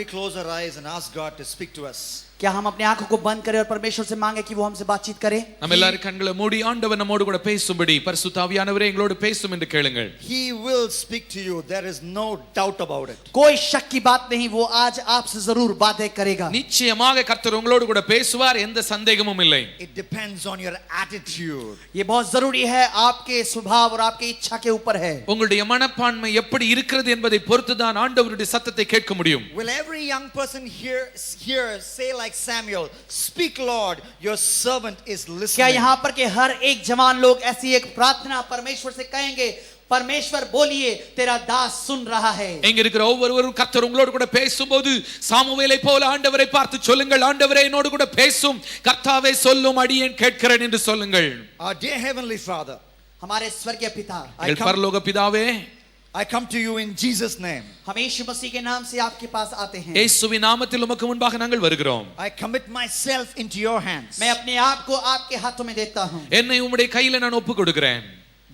we close our eyes and ask God to speak to us? क्या हम अपने आंखों को बंद करें और परमेश्वर से मांगे कि वो हमसे बातचीत करे? நம்ம எல்லாரும் கண்களை மூடி ஆண்டவர் நம்மோடு கூட பேசும்படி பரிசுத்த ஆவியானவரே எங்களோடு பேசும் என்று கேளுங்கள். He will speak to you. There is no doubt about it. कोई शक की बात नहीं, वो आज आपसे जरूर बातें करेगा. நிச்சயமாக கர்த்தர் உங்களோடு கூட பேசுவார், எந்த சந்தேகமும் இல்லை. It depends on your attitude. ये बहुत जरूरी है, आपके स्वभाव और आपकी इच्छा के ऊपर है. உங்களுடைய மனப்பான்மை எப்படி இருக்கிறது என்பதை பொறுத்து தான் ஆண்டவருடைய சத்தத்தை கேட்க முடியும். Will every young person here say like Samuel, speak Lord, your servant is listening? क्या यहाँ पर के हर एक जवान लोग ऐसी एक प्रार्थना परमेश्वर से कहेंगे, परमेश्वर बोलिए तेरा दास सुन रहा है? எங்க இருக்கிற ஒவ்வொருவரும் கர்த்தர் உங்களோடு கூட பேசும்போது சாமுவேலை போல ஆண்டவரை பார்த்து சொல்லுங்கள், ஆண்டவரே என்னோடு கூட பேசும், கர்த்தாவே சொல்லும், அடியேன் கேட்கிறேன் என்று சொல்லுங்கள். Our dear heavenly Father, हमारे स्वर्गीय पिता, எங்கள் பரலோக பிதாவே, I come to you in Jesus' name. हम यीशु मसीह के नाम से आपके पास आते हैं. இயேசுவின் நாமத்தில் உமக்கு முன்பாக நாங்கள் வருகிறோம். I commit myself into your hands. मैं अपने आप को आपके हाथों में देता हूं. என்னை உம்முடைய கையில நான் ஒப்பு கொடுக்கிறேன்.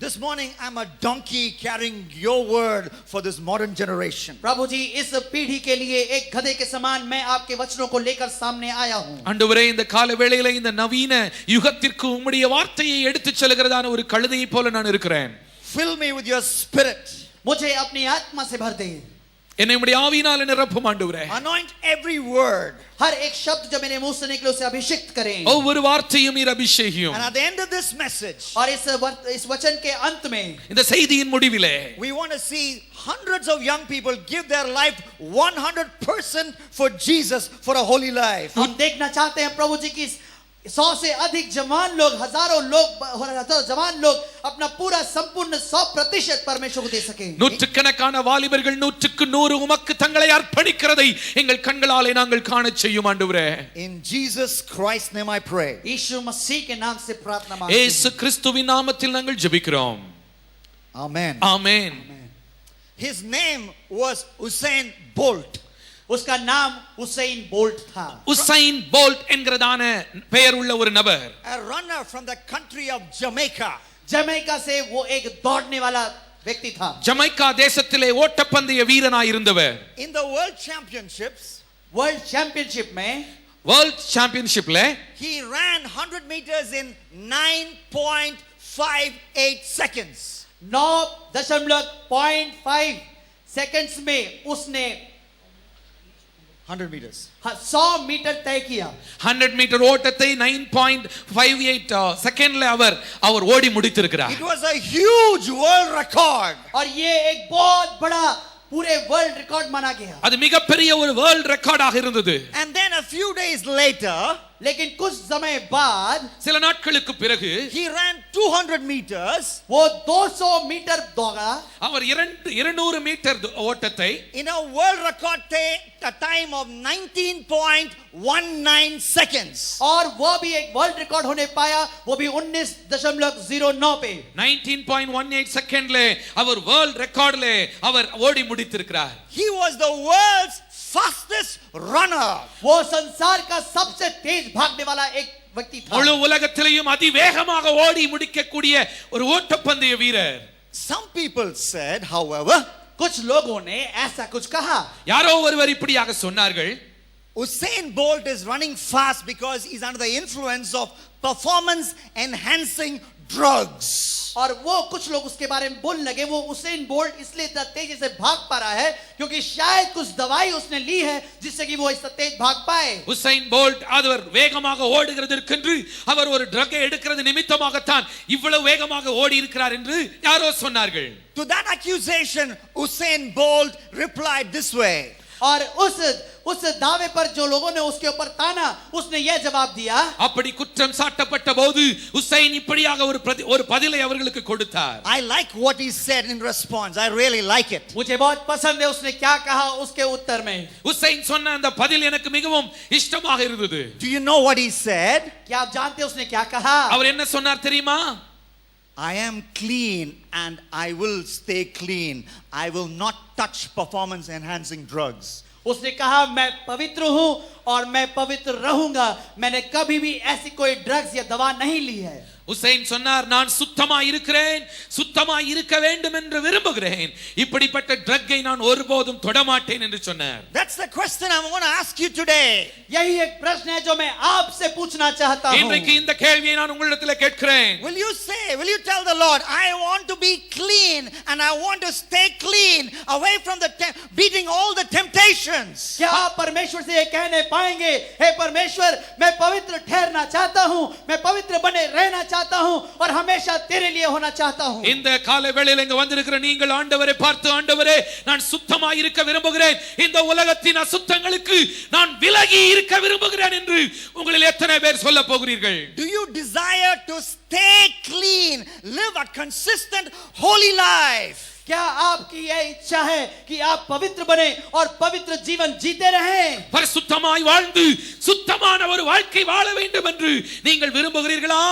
This morning I'm a donkey carrying your word for this modern generation. प्रभु जी, इस पीढ़ी के लिए एक गधे के समान मैं आपके वचनों को लेकर सामने आया हूं. ஆண்டவரே, இந்த கால வேளையில இந்த நவீன யுகத்திற்கு உம்முடைய வார்த்தையை எடுத்துச் செல்கிறதான ஒரு கழுதையை போல நான் இருக்கிறேன். Fill me with your spirit. मुझे अपनी आत्मा से भर दे. என்னை உம்முடைய ஆவியினாலே நிரப்பும் ஆண்டவரே. Anoint every word. हर एक शब्द जो मेरे मुंह से निकले उसे अभिषेक करें. ஒவ்வொரு வார்த்தையும் நீர் அபிஷேகியும். And at the end of this message, और इस वचन के अंत में, இந்த செய்தியின் முடிவிலே, we want to see hundreds of young people give their life 100% for Jesus, for a holy life. हम देखना चाहते हैं प्रभु जी की 100 से अधिक जवान लोग, हजारों जवान लोग अपना पूरा संपूर्ण 100% परमेश्वर को दे सके. நூற்றுக்கணக்கான வாலிபர்கள் 100க்கு 100 உமக்கு தங்களை அர்ப்பணிக்கிறதை எங்கள் கண்களாலே நாங்கள் காணச் செய்யும் ஆண்டவரே. In Jesus Christ's name I pray. यीशु मसीह के नाम से प्रार्थना मांगते हैं. இயேசு கிறிஸ்துவின் நாமத்தில் நாங்கள் ஜெபிக்கிறோம். Amen. Amen. His name was Usain Bolt. उसका नाम उसेन बोल्ट था. உசைன் போல்ட் என்கிறதான பெயர் உள்ள ஒரு நபர். A runner from the country of Jamaica. Jamaica से वो एक दौड़ने वाला व्यक्ति था. ஜமைக்கா தேசத்திலே ஓட்டப்பந்தய வீரனாய் இருந்தவர். In the world championships, world championship में, வேர்ல்ட் சாம்பியன்ஷிப்ல he ran 100 meters in 9.58 seconds. 9.5 seconds में उसने 100 meters. 100 मीटर तय किया. 100 மீட்டர் ஓட்டத்தை 9.58 செகண்ட்ல அவர் ஓடி முடித்திருக்கிறார். It was a huge world record. और ये एक बहुत बड़ा पूरे वर्ल्ड रिकॉर्ड माना गया. அது மிகப்பெரிய ஒரு வேர்ல்ட் ரெக்கார்டாக இருந்தது. And then a few days later, लेकिन कुछ समय बाद, சில நாட்களுக்கு பிறகு, he ran 200 meters. वो 200 मीटर दौड़ा. அவர் 200 மீட்டர் ஓட்டத்தை In a world record time of 19.19 seconds. और वो भी एक वर्ल्ड रिकॉर्ड होने पाया, वो भी 19.09 पे. 19.18 செகண்ட்ல அவர் வேர்ல்ட் ரெக்கார்ட்ல அவர் ஓடி முடித்திருக்கிறார். He was the world's fastest runner. वो संसार का सबसे तेज भागने वाला एक व्यक्ति था. முழு உலகத்திலேயும் அதிவேகமாக ஓடி முடிக்கக்கூடிய ஒரு ஓட்டப்பந்தய வீரர். Some people said, however, कुछ लोगों ने ऐसा कुछ कहा. யாரோ ஒருவர் இப்படியாக சொன்னார்கள், Usain Bolt is running fast because he's under the influence of performance enhancing drugs. और वो कुछ लोग उसके बारे में बोलने लगे, वो उसेन बोल्ट इसलिए इतना तेजी से भाग पा रहा है क्योंकि शायद कुछ दवाई उसने ली है जिससे कि वो इतना तेज भाग पाए. உசைன் போல்ட் அவர் வேகமாக ஓடுகிறதற்கென்று அவர் ஒரு ட்ரக் எடுக்கிறது நிமித்தமாகத்தான் இவ்வளவு வேகமாக ஓடி இருக்கிறார் என்று யாரோ சொன்னார்கள். To that accusation, Usain Bolt replied this way. और उस दावे पर जो लोगों ने उसके ऊपर ताना, उसने यह जवाब दिया. அப்படி குற்றம் சாட்டப்பட்ட போது உசைன் இப்படியாக ஒரு பதிலை அவர்களுக்கு கொடுத்தார். I like what he said in response. I really like it. मुझे बहुत पसंद है उसने क्या कहा उसके उत्तर में. உசைன் சொன்ன அந்த பதில் எனக்கு மிகவும் இஷ்டமாக இருந்தது. Do you know what he said? क्या आप जानते हैं उसने क्या कहा? அவர் என்ன சொன்னார் தெரியுமா? I am clean and I will stay clean. I will not touch performance enhancing drugs. उसने कहा मैं पवित्र हूं और मैं पवित्र रहूंगा. मैंने कभी भी ऐसी कोई ड्रग्स या दवा नहीं ली है. உசைன் சொன்னார், நான் சுத்தமாய் இருக்கிறேன், சுத்தமாய் இருக்க வேண்டும் என்று விரும்புகிறேன், இப்படிப்பட்ட ட்ரக்கை நான் ஒருபோதும் தொடமாட்டேன் என்று சொன்னார். That's the question I want to ask you today. यही एक प्रश्न है जो मैं आपसे पूछना चाहता हूं. இன்றைக்கு இந்த கேள்வியை நான் உங்களிடத்தில் கேட்கிறேன். Will you tell the Lord, I want to be clean and I want to stay clean away from the beating all the temptations? क्या आप परमेश्वर से ये कहने पाएंगे, हे परमेश्वर, मैं पवित्र ठहरना चाहता हूं, मैं पवित्र बने रहना चाहता हूं और हमेशा तेरे लिए होना चाहता हूं? இந்த காலை வேளையில இங்க வந்திருக்கிற நீங்கள் ஆண்டவரை பார்த்து, ஆண்டவரே நான் சுத்தமாய் இருக்க விரும்புகிறேன், இந்த உலகத்தின் அசுத்தங்களுக்கு நான் விலகி இருக்க விரும்புகிறேன் என்று உங்களில் எத்தனை பேர் சொல்ல போகிறீர்கள்? Do you desire to stay clean, live a consistent holy life? क्या आपकी यह इच्छा है कि आप पवित्र बने और पवित्र जीवन जीते रहें? பரிசுத்தமாய் வாழ்ந்து சுத்தமான ஒரு வாழ்க்கை வாழ வேண்டும் என்று நீங்கள் விரும்புகிறீர்களா?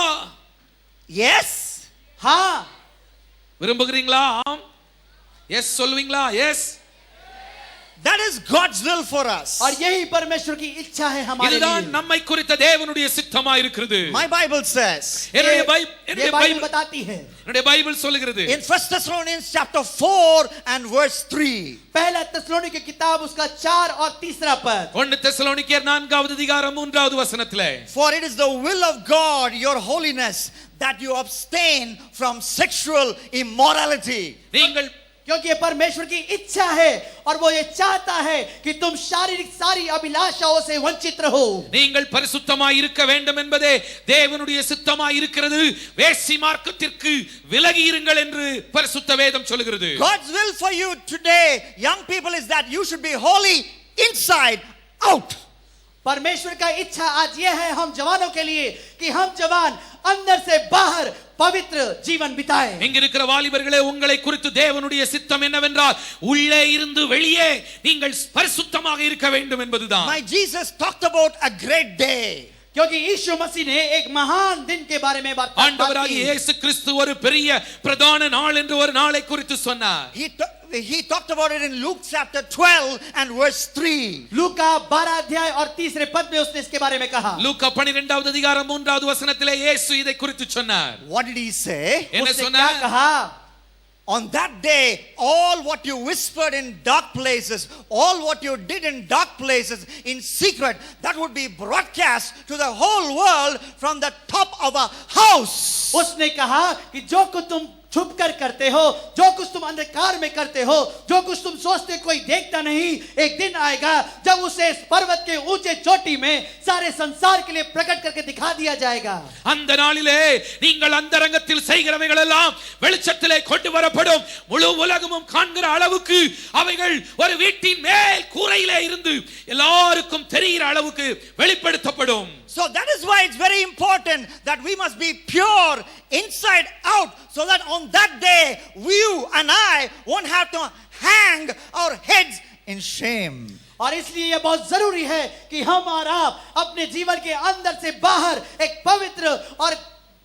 Yes. हाँ. விரும்புகிறீங்களா? எஸ் சொல்வீங்களா? எஸ். That is God's will for us. और यही परमेश्वर की इच्छा है हमारे இதுதான் लिए. நம்மை குறித்த தேவனுடைய சித்தமாய் இருக்கிறது. My Bible says, என்னுடைய ये बाइबल बताती है. என்னுடைய பைபிள் சொல்லுகிறது. in 1 Thessalonians chapter 4 and verse 3. पहला तेस्सलोनिके की किताब उसका 4 और 3 पद. 1 தெசலோனிக்கேயர் 4வது அதிகாரம் 3வது வசனத்திலே, For it is the will of God, your holiness, that you abstain from sexual immorality. நீங்கள் क्योंकि ये परमेश्वर की इच्छा है और वो ये चाहता है कि तुम शारीरिक सारी अभिलाषाओं से वंचित रहो. நீங்கள் பரிசுத்தமாய் இருக்க வேண்டும் என்பதே தேவனுடைய சித்தமாய் இருக்கிறது. வேசி மார்க்கத்திற்கு விலகி இருங்கள் என்று பரிசுத்த வேதம் சொல்கிறது. God's will for you today, young people, is that you should be holy inside out. परमेश्वर का इच्छा आज ये है हम जवानों के लिए कि हम जवान अंदर से बाहर पवित्र जीवन बिताएं. இங்க இருக்கிற வாலிபர்களே, உங்களை குறித்து தேவனுடைய சித்தம் என்னவென்றால் உள்ளே இருந்து வெளியே நீங்கள் பரிசுத்தமாக இருக்க வேண்டும் என்பதுதான். My Jesus talked about a great day. क्योंकि यीशु मसीह ने एक महान दिन के बारे में बात ஆண்டவராகிய இயேசு கிறிஸ்து ஒரு பெரிய பிரதான நாள் என்று ஒரு நாளை குறித்து சொன்னார். He talked about it in Luke chapter 12 and verse 3. लूका 12 अध्याय और 3 पद में उसने इसके बारे में कहा. லூக்கா 12வது அதிகாரம் 3வது வசனத்திலே இயேசு இதை குறித்து சொன்னார். What did he say? என்ன उसने क्या சொன்னார்? कहा? On that day, all what you whispered in dark places, all what you did in dark places in secret, that would be broadcast to the whole world from the top of a house. उसने कहा कि जो कुछ तुम छुप कर करते हो, जो कुछ तुम अंधकार में करते हो, जो कुछ तुम सोचते कोई देखता नहीं, एक दिन आएगा जब उसे इस पर्वत के ऊंचे चोटी में सारे संसार के लिए प्रकट करके दिखा दिया जाएगा. அந்த நாளிலே நீங்கள் அந்தரங்கத்தில் செய்கிறவைகள் எல்லாம் வெளிச்சத்திலே கொண்டு வரப்படும். முழு உலகமும் காண்கிற அளவுக்கு அவைகள் ஒரு வீட்டின் மேல் கூரையிலே இருந்து எல்லாருக்கும் தெரிகிற அளவுக்கு வெளிப்படுத்தப்படும். So that is why it's very important that we must be pure inside out, so that on that day you and I won't have to hang our heads in shame. और इसलिए यह बहुत जरूरी है कि हम और आप अपने जीवन के अंदर से बाहर एक पवित्र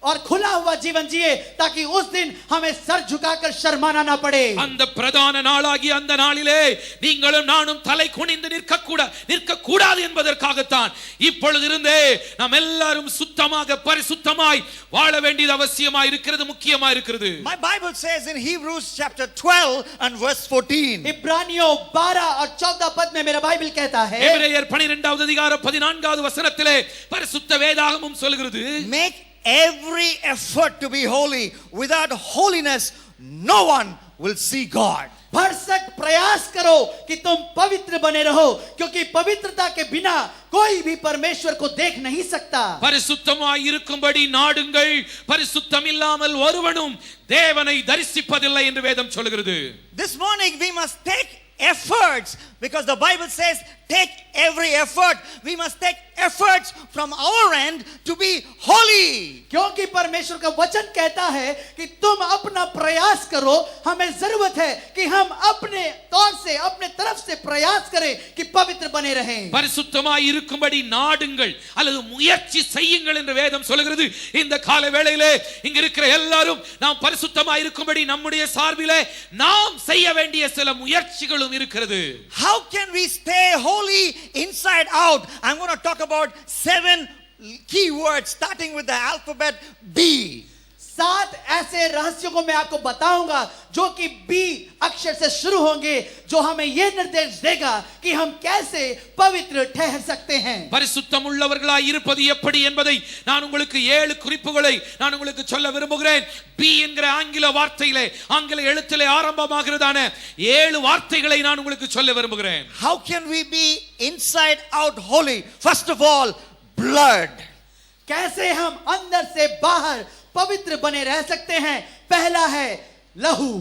और खुला हुआ जीवन जिए, ताकि उस दिन हमें सर झुकाकर शर्माना ना पड़े. அந்த பிரதான நாளாகிய அந்த நாளிலே நீங்களும் நானும் தலை குனிந்து நிற்க கூடாது என்பதற்காகத்தான் இப்பொழுதிருந்தே நாம் எல்லாரும் சுத்தமாக பரிசுத்தமாய் வாழ வேண்டியது அவசியமாய் இருக்கிறது, முக்கியமாய் இருக்கிறது. My Bible says in Hebrews chapter 12 and verse 14. इब्रानियों 12 और 14 पद में मेरा बाइबल कहता है. எபிரேயர் 12வது அதிகாரம் 14வது வசனத்திலே பரிசுத்த வேதாகமம் சொல்கிறது, Make every effort to be holy. Without holiness, no one will see God. भरसक प्रयास करो कि तुम पवित्र बने रहो, क्योंकि पवित्रता के बिना कोई भी परमेश्वर को देख नहीं सकता. பரிசுத்தமாய் இருக்கும்படி நாடுங்கள், பரிசுத்தம் இல்லாமல் ஒருவனும் தேவனை தரிசிப்பதில்லை என்று வேதம் சொல்கிறது. This morning we must take efforts, because the Bible says take every effort. We must take efforts from our end to be holy. क्योंकि परमेश्वर का वचन कहता है कि तुम अपना प्रयास करो. हमें जरूरत है कि हम अपने तौर से, अपने तरफ से प्रयास करें कि पवित्र बने रहें. பரிசுத்தமாய் இருக்கும்படி நாடுங்கள் அல்லது முயற்சி செய்யுங்கள் என்று வேதம் சொல்கிறது. இந்த காலை வேளையிலே இங்க இருக்கிற எல்லாரும் நாம் பரிசுத்தமாய் இருக்கும்படி நம்முடைய சார்பிலே நாம் செய்ய வேண்டிய சில முயற்சிகளும் இருக்கிறது. How can we stay holy inside out? I'm going to talk about 7 key words starting with the alphabet B. 7 ऐसे रहस्यों को मैं आपको बताऊंगा जो कि बी अक्षर से शुरू होंगे, जो हमें यह निर्देश देगा कि हम कैसे पवित्र ठहर सकते हैं. பரிசுத்தம் உள்ளவர்களாய் இருப்பது எப்படி என்பதை நான் உங்களுக்கு 7 குறிப்புகளை நான் உங்களுக்கு சொல்ல விரும்புகிறேன். பி என்கிற ஆங்கில வார்த்தையிலே, ஆங்கில எழுத்திலே ஆரம்பமாகிறதான 7 வார்த்தைகளை நான் உங்களுக்கு சொல்ல விரும்புகிறேன். How can we be inside out holy? First of all, blood. कैसे हम अंदर से बाहर पवित्र बने रह सकते हैं? पहला है लहू.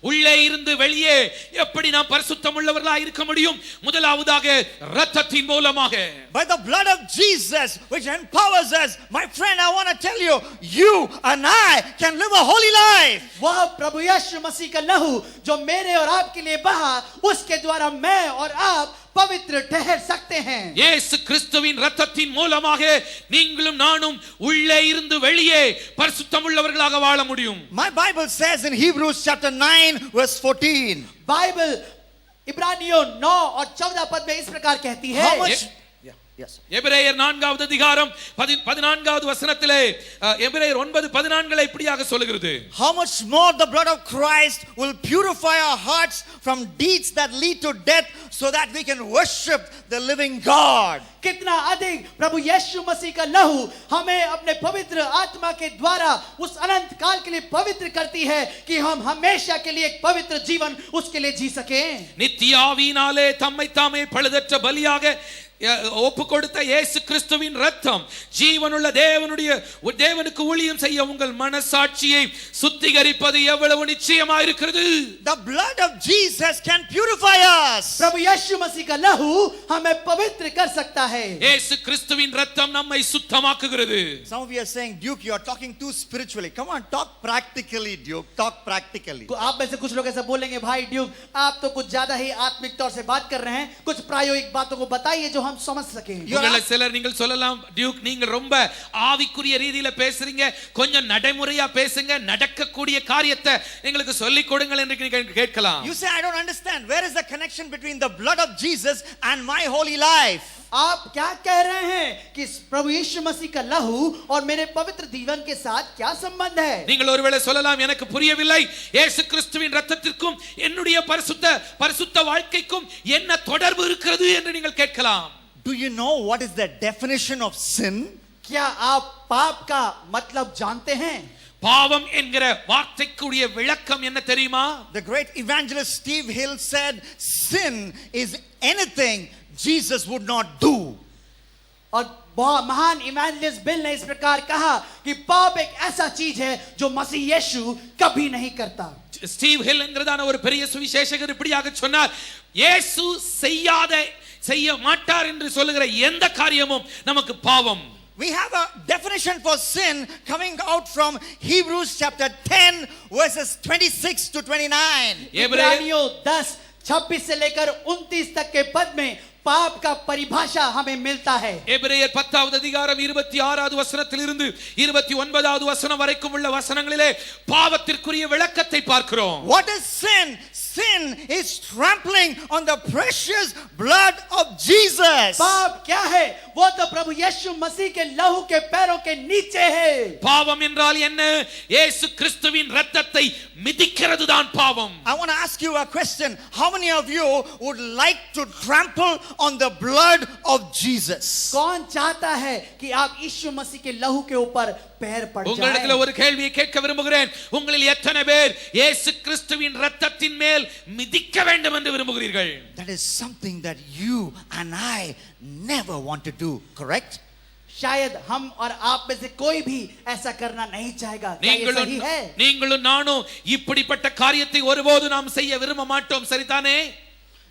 உள்ளே இருந்து வெளியே எப்படி நாம் பரிசுத்தம் உள்ளவர்களாய் இருக்க முடியும்? முதலாவதாக இரத்தத்தின் மூலமாக. By the blood of Jesus, which empowers us. My friend, I want to tell you, you and I can live a holy life. वह प्रभु यीशु मसीह का लहू जो मेरे और आपके लिए बहा, उसके द्वारा मैं और आप पवित्र ठहर सकते हैं. இயேசு கிறிஸ்துவின் இரத்தத்தின் மூலமாக நீங்களும் நானும் உள்ளே இருந்து வெளியே பரிசுத்தம் உள்ளவர்களாக வாழ முடியும். My Bible says in Hebrews chapter 9 verse 14. Bible इब्रानियों 9 और 14 पद में इस प्रकार कहती है. How much? Yes. எபிரேயர் 4வது அதிகாரம் 14வது வசனத்திலே எபிரேயர் 9:14 இப்படியாக சொல்கிறது. How much more the blood of Christ will purify our hearts from deeds that lead to death, so that we can worship the living God. कितना अधिक प्रभु यीशु मसीह का लहू हमें अपने पवित्र आत्मा के द्वारा उस अनंत काल के लिए पवित्र करती है कि हम हमेशा के लिए एक पवित्र जीवन उसके लिए जी सकें. நித்திய ஆவியினாலே தம்மை தாமே பழுதற்ற பலியாக ஒப்பு கொடுத்த இயேசு கிறிஸ்துவின் இரத்தம் ஜீவனுள்ள தேவனுக்கு ஊழியம் செய்ய உங்கள் மனசாட்சியை சுத்திகரிப்பது எவ்வளவு நிச்சயமாக இருக்கிறது. The blood of Jesus can purify us. प्रभु यीशु मसीह का लहू हमें पवित्र कर सकता है. இயேசு கிறிஸ்துவின் இரத்தம் நம்மை சுத்தமாக்குகிறது. Some of you are saying, Duke, you are talking too spiritually. Come on, talk practically, Duke. Talk practically. आप में से कुछ लोग ऐसा बोलेंगे, भाई ड्यूक आप तो कुछ ज्यादा ही आत्मिक तौर से बात कर रहे हैं, कुछ प्रायोगिक बातों को बताइए जो हम समझ सकें. உங்களை சிலர் நீங்கள் சொல்லலாம், டியூக் நீங்க ரொம்ப ஆவிக்குரிய ரீதியில பேசுறீங்க, கொஞ்சம் நடைமுறையா பேசுங்க, நடக்கக்கூடிய காரியத்தை எங்களுக்கு சொல்லிக் கொடுங்கள் என்று நீங்கள் கேட்கலாம். You say, I don't understand. Where is the connection between the blood of Jesus and my holy life? आप क्या कह रहे हैं कि प्रभु यीशु मसीह का लहू और मेरे पवित्र जीवन के साथ क्या संबंध है? நீங்கள் ஒருவேளை சொல்லலாம், எனக்கு புரியவில்லை, இயேசு கிறிஸ்துவின் இரத்தத்திற்கும் என்னுடைய பரிசுத்த வாழ்க்கைக்கும் என்ன தொடர்பு இருக்கிறது என்று நீங்கள் கேட்கலாம். Do you know what is the definition of sin? क्या आप पाप का मतलब जानते हैं? பாவம் என்கிற வார்த்தைக்குரிய விளக்கம் என்ன தெரியுமா? The great evangelist Steve Hill said, sin is anything Jesus would not do. और महान इवेंजलिस्ट बिल ने इस प्रकार कहा कि पाप एक ऐसा चीज है जो मसीह यीशु कभी नहीं करता. ஸ்டீவ் ஹில் என்கிறதான ஒரு பெரிய சுவிசேஷகர் இப்படியாக சொன்னார், இயேசு செய்ய மாட்டார் என்று சொல்லுகிற எந்த காரியமும் நமக்கு பாவம். We have a definition for sin coming out from Hebrews chapter 10 verses 26 to 29. इब्रानियों 10:26 से लेकर 29 तक के पद में पाप का परिभाषा हमें मिलता है. எபிரேயர் 10வது அதிகாரம் 26வது வசனத்திலிருந்து 29வது வசனம் வரைக்கும் உள்ள வசனங்களிலே பாவத்திற்குரிய விளக்கத்தை பார்க்கிறோம். What is sin? Sin is trampling on the precious blood of Jesus. पाप क्या है? वो तो प्रभु यीशु मसीह के लहू के पैरों के नीचे है. பாவம் என்றால் என்ன? இயேசு கிறிஸ்துவின் இரத்தத்தை மிதிக்கிறது தான் பாவம். I want to ask you a question. How many of you would like to trample on the blood of Jesus? कौन चाहता है कि आप यीशु मसीह के लहू के ऊपर पैर पड़ जाए? உங்களிடத்தில் ஒரு கேள்வியை கேட்க விரும்புகிறேன். உங்களில் எத்தனை பேர் இயேசு கிறிஸ்துவின் இரத்தத்தின் மேல் மிதிக்க வேண்டும் என்று விரும்புகிறீர்கள்? That is something that you and I never want to do, correct? शायद हम और आप में से कोई भी ऐसा करना नहीं चाहेगा. क्या ये सही है? நீங்களும் நானும் இப்படிப்பட்ட காரியத்தை ஒருபோது நாம் செய்ய விரும்ப மாட்டோம், சரிதானே?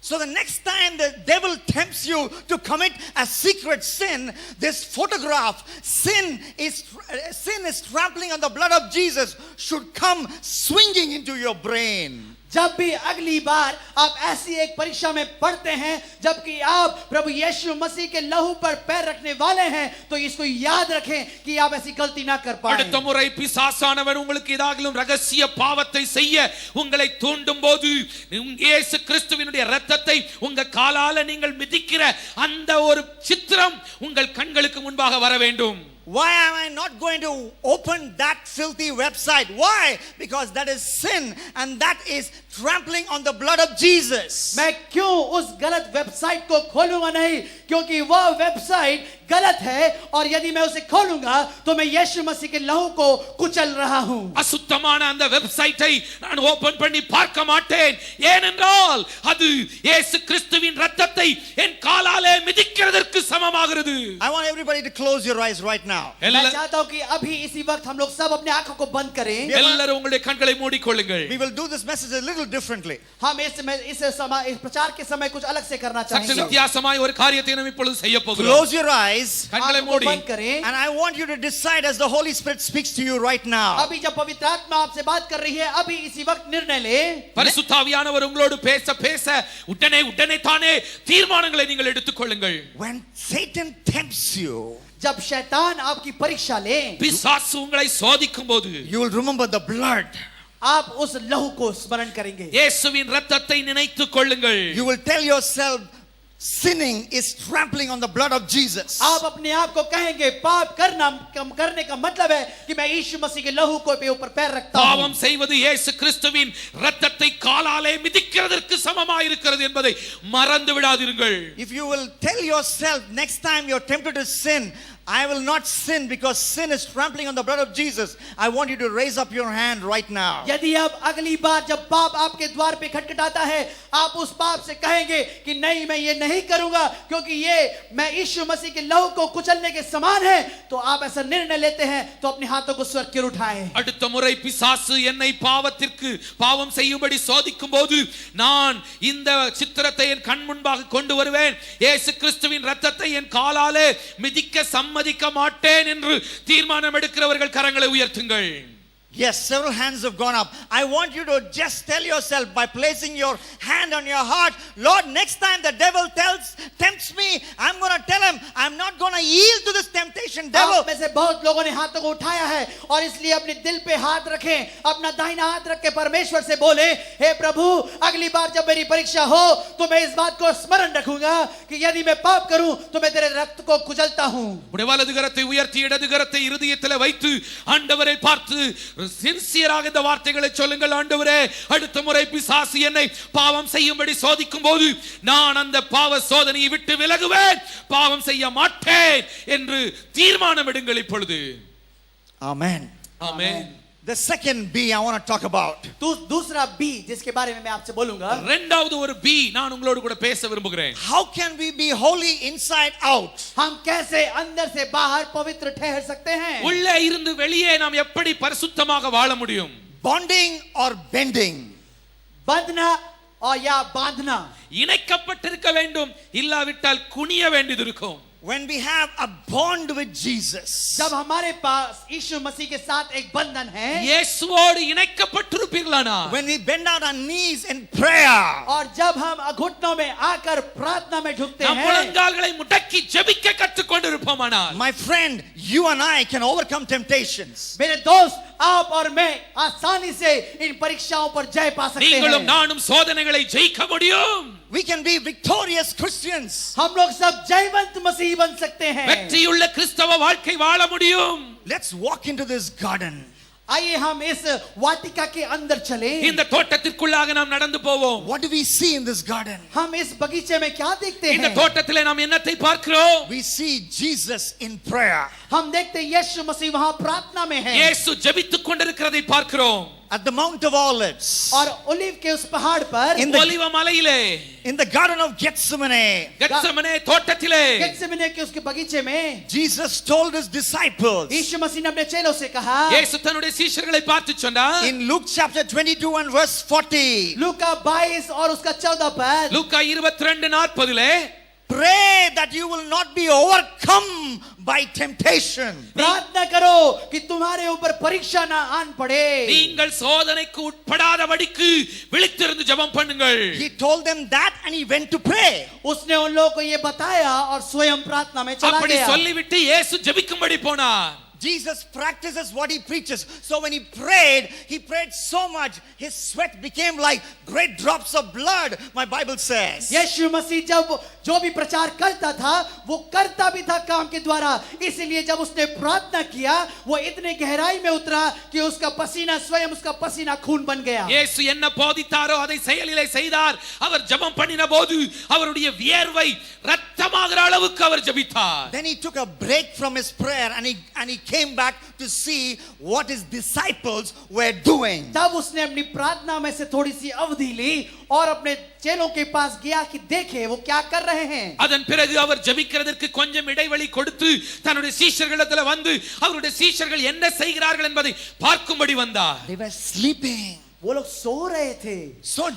So the next time the devil tempts you to commit a secret sin, this photograph, sin is trampling on the blood of Jesus, should come swinging into your brain. जब भी अगली बार आप ऐसी एक परीक्षा में पढ़ते हैं जबकि आप प्रभु यीशु मसीह के लहू पर पैर रखने वाले हैं, तो इसको याद रखें कि आप ऐसी गलती ना कर पाएं. அடுத்த முறை பிசாசானவன் உங்களுக்கு ஏதாகிலும் ரகசிய பாவத்தை செய்ய உங்களை தூண்டும் போது இயேசு கிறிஸ்துவினுடைய இரத்தத்தை உங்க காலால நீங்கள் மிதிக்கிற அந்த ஒரு சித்திரம் உங்கள் கண்களுக்கு முன்பாக வர வேண்டும். Why am I not going to open that filthy website? Why? Because that is sin and that is trampling on the blood of Jesus. मैं क्यों उस गलत वेबसाइट को खोलूंगा नहीं, क्योंकि वह वेबसाइट गलत है और यदि मैं उसे खोलूंगा तो मैं यीशु मसीह के लहू को कुचल रहा हूं. அசுத்தமான அந்த வெப்சைட்டை நான் ஓபன் பண்ணி பார்க்க மாட்டேன். ஏனென்றால் அது இயேசு கிறிஸ்துவின் இரத்தத்தை என் காலாலே மிதிக்கிறதற்கு சமமாகிறது. I want everybody to close your eyes right now. मैं चाहता हूं कि अभी इसी वक्त हम लोग सब अपने आंखों को बंद करें. எல்லாரும் உங்களுடைய கண்களை மூடிக்கொள்ளுங்கள். We will do this message a little differently. हम इस प्रचार के समय कुछ अलग से करना சற்று चाहेंगे. வித்தியாசமாய் ஒரு காரியத்தை நாம் இப்பொழுது செய்ய போகிறோம். Close your eyes கண்களை आंखों को மூடி बंद करें. and I want you to decide as the Holy Spirit speaks to you right now. अभी जब पवित्र आत्मा आपसे बात कर रही है, अभी इसी वक्त निर्णय ले. பரிசுத்த ஆவியானவர் உங்களோடு பேச பேச உடனே தானே தீர்மானங்களை நீங்கள் எடுத்துக்கொள்ளுங்கள். When Satan tempts you, जब शैतान आपकी परीक्षा ले, பிசாசு உங்களை சோதிக்கும் போது you will remember the blood. आप उस लहू को स्मरण करेंगे. இயேசுவின் இரத்தத்தை நினைத்துக் கொள்ளுங்கள். You will tell yourself, sinning is trampling on the blood of Jesus. आप अपने आप को कहेंगे पाप करने का मतलब है कि मैं यीशु मसीह के लहू को पे ऊपर पैर रखता हूं. பாவம் செய்வது இயேசு கிறிஸ்துவின் இரத்தத்தை காலாலே மிதிக்கிறதற்கு சமமாய் இருக்கிறது என்பதை மறந்து விடாதீர்கள். If you will tell yourself next time you're tempted to sin, I will not sin because sin is trampling on the blood of Jesus, I want you to raise up your hand right now. यदि आप अगली बार जब पाप आपके द्वार पे खटखटाता है, आप उस पाप से कहेंगे कि नहीं, मैं ये नहीं करूंगा क्योंकि ये मैं यीशु मसीह के लहू को कुचलने के समान है, तो आप ऐसा निर्णय लेते हैं तो अपने हाथों को स्वर्ग की ओर उठाएं. அடுத்த முறை பிசாசு என்னை பாவம் செய்யும்படி சோதிக்கும் போது நான் இந்த சித்திரத்தை என் கண் முன்பாக கொண்டு வருவேன். இயேசு கிறிஸ்துவின் இரத்தத்தை என் காலாலே மிதிக்க சம்மதிக்க மாட்டேன் என்று தீர்மானம் எடுக்கிறவர்கள் கரங்களை உயர்த்துங்கள். Yes, several hands have gone up. I want you to just tell yourself by placing your hand on your heart, Lord, next time the devil tempts me, I'm going to tell him, I'm not going to yield to this temptation, devil. आप में से बहुत लोगों ने हाथों को उठाया है और इसलिए अपने दिल पे हाथ रखें, अपना दाहिना हाथ रख के परमेश्वर से बोले, हे प्रभु, अगली बार जब मेरी परीक्षा हो तो मैं इस बात को स्मरण रखूंगा कि यदि मैं पाप करूं तो मैं तेरे रक्त को कुचलता हूं. உடைய வலது கரத்தை உயர்த்தி இடது கரத்தை இருதயத்தில் வைத்து ஆண்டவரை பார்த்து சின்சியராக இந்த வார்த்தைகளை சொல்லுங்கள். ஆண்டவரே, அடுத்த முறை பிசாசு என்னை பாவம் செய்யும்படி சோதிக்கும் போது நான் அந்த பாவ சோதனையை விட்டு விலகுவேன், பாவம் செய்ய மாட்டேன் என்று தீர்மானம் எடுங்கள் இப்பொழுது. Amen. Amen. The second B I want to talk about. दूसरा बी जिसके बारे में मैं आपसे बोलूंगा. இரண்டாவது ஒரு பி நான் உங்களோடு கூட பேச விரும்புகிறேன். How can we be holy inside out? हम कैसे अंदर से बाहर पवित्र ठहर सकते हैं? உள்ளே இருந்து வெளியே நாம் எப்படி பரிசுத்தமாக வாழ முடியும்? Bonding or bending? बंधना और या बांधना. இணைக்கப்பட்டிருக்க வேண்டும், இல்லாவிட்டால் குனிய வேண்டியது இருக்கும். When we have a bond with Jesus, जब हमारे पास यीशु मसीह के साथ एक बंधन है, இயேசுவோடு இணைக்கப்பட்டிருப்பீர்களானால், when we bend out our knees in prayer, और जब हम घुटनों में आकर प्रार्थना में झुकते நம் हैं, முழங்கால்களை முடக்கி ஜெபிக்க கற்றுக்கொண்டிருப்போமானால், my friend, you and I can overcome temptations. मेरे दोस्त, आप और मैं आसानी से इन परीक्षाओं पर जय पा सकते நீங்களும் हैं. நானும் சோதனைகளை ஜெயிக்க முடியும். We can be victorious Christians. हम लोग सब जयवंत मसीह बन सकते हैं. வெற்றியுள்ள கிறிஸ்தவ வாழ்க்கை வாழ முடியும். Let's walk into this garden. आइए हम इस वाटिका के अंदर चलें. இந்த தோட்டத்திற்குள்ளாக நாம் நடந்து போவோம். What do we see in this garden? हम इस बगीचे में क्या देखते இந்த हैं? தோட்டத்திலே நாம் என்னத்தை பார்க்கிறோம்? We see Jesus in prayer. हम देखते हैं यीशु मसीह वहां प्रार्थना में है. இயேசு ஜெபித்துக் கொண்டிருக்கிறதை பார்க்கிறோம். At the Mount of Olives, और ओलिव के उस पहाड़ पर, in the ஒலிவ மலையிலே, in the Garden of Gethsemane, Gethsemane தோட்டத்திலே, गेत्सेमने के उसके बगीचे में, Jesus told his disciples यीशु मसीह ने अपने चेलों से कहा, இயேசு தன்னுடைய சீஷர்களை பார்த்து சொன்னார். in Luke chapter 22 and verse 40, लूका 22 और उसका 14 पद, லூக்கா 22:40 pray that you will not be overcome by temptation. प्रार्थना करो कि तुम्हारे ऊपर परीक्षा ना आन पड़े. நீங்கள் சோதனைக்கு உட்படாதபடிக்கு விழித்திருந்து ஜெபம் பண்ணுங்கள். He told them that and he went to pray. उसने उन लोगों को ये बताया और स्वयं प्रार्थना में चला அப்படி गया. சொல்லிவிட்டு இயேசு ஜெபிக்கும்படி போனார். Jesus practices what he preaches. So when he prayed so much, his sweat became like great drops of blood, my Bible says. यीशु मसीह जब जो भी प्रचार करता था वो करता भी था काम के द्वारा, इसलिए जब उसने प्रार्थना किया वो इतने गहराई में उतरा कि उसका पसीना स्वयं उसका पसीना खून बन गया. இயேசு என்ன போதித்தாரோ அதை செயலிலே செய்தார். அவர் ஜெபம் பண்ணின போது அவருடைய வியர்வை இரத்தமாகிற அளவுக்கு அவர் ஜெபித்தார். Then he took a break from his prayer and he came back to see what his disciples were doing. तब उसने अपनी प्रार्थना में से थोड़ी सी अवधि ली और अपने चेलों के पास गया कि देखे वो क्या कर रहे हैं. அதன் பிறகு அவர் ஜெபிக்கிறதற்கு கொஞ்சம் இடைவெளி கொடுத்து தன்னுடைய சீஷர்களிடத்துல வந்து அவருடைய சீஷர்கள் என்ன செய்கிறார்கள் என்பதை பார்க்கும்படி வந்தார். They were sleeping. वो लोग सो रहे थे.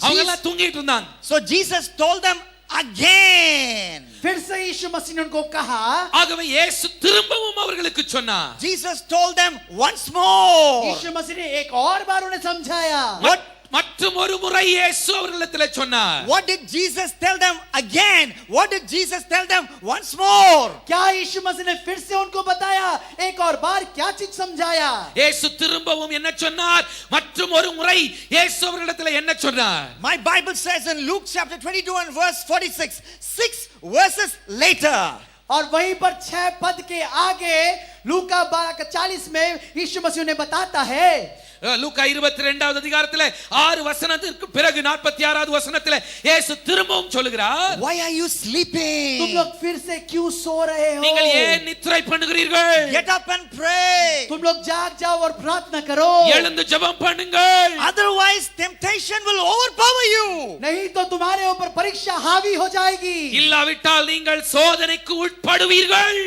அவங்க எல்லாம் தூங்கிட்டு இருந்தாங்க. So Jesus told them again. फिर से यीशु मसीह ने उनको कहा. ஆகவே இயேசு திரும்பவும் அவர்களுக்கு சொன்னார். Jesus told them once more. यीशु मसीह ने एक और बार उन्हें समझाया. மற்றும் ஒரு முறை இயேசு அவர்களிடத்தில் சொன்னார். What did Jesus tell them again? What did Jesus tell them once more? क्या यीशु मसीह ने फिर से उनको बताया, एक और बार क्या चीज समझाया? இயேசு திரும்பவும் என்ன சொன்னார்? மற்றும் ஒரு முறை இயேசு அவர்களிடத்தில் என்ன சொன்னார்? My Bible says in Luke chapter 22 and verse 46, 6 verses later. और वहीं पर 6 पद के आगे लूका 12:40 में यीशु मसीह ने बताता है. லூக்கா 22வது அதிகாரத்திலே 6 வசனத்திற்கு பிறகு 46வது வசனத்திலே இயேசு திரும்பவும் சொல்கிறார். Why are you sleeping? तुम लोग फिर से क्यों सो रहे हो? நீங்கள் ஏன் நித்திரை பண்ணுகிறீர்கள்? Get up and pray. तुम लोग जाग जाओ और प्रार्थना करो. எழுந்து ஜெபம் பண்ணுங்கள். Otherwise temptation will overpower you. नहीं तो तुम्हारे ऊपर परीक्षा हावी हो जाएगी. இல்லாவிட்டால் நீங்கள் சோதனைக்கு உட்படுவீர்கள்.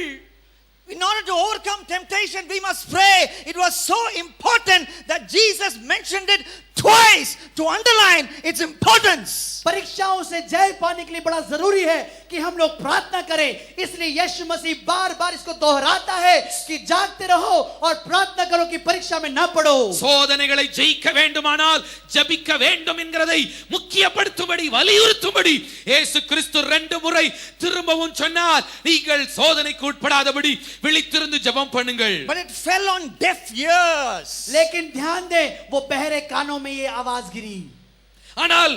In order to overcome temptation, we must pray. It was so important that Jesus mentioned it twice to underline its importance. परीक्षाओं से जय पाने के लिए बड़ा जरूरी है कि हम लोग प्रार्थना करें. इसलिए यीशु मसीह बार-बार इसको दोहराता है कि जागते रहो और प्रार्थना करो कि परीक्षा में ना पड़ो. சோதனைகளை ஜெயிக்க வேண்டுமானால் ஜெபிக்க வேண்டும் என்கிறதை முக்கியப்படுத்தும்படி வலியுறுத்தும்படி இயேசு கிறிஸ்து 2 முறை திரும்பவும் சொன்னார். நீங்கள் சோதனைக்கு உட்படாதபடி விழித்திருந்து ஜெபம் பண்ணுங்கள். But it fell on deaf ears. लेकिन ध्यान दें वो बहरे कानों में ये आवाज गिरी. ஆனால்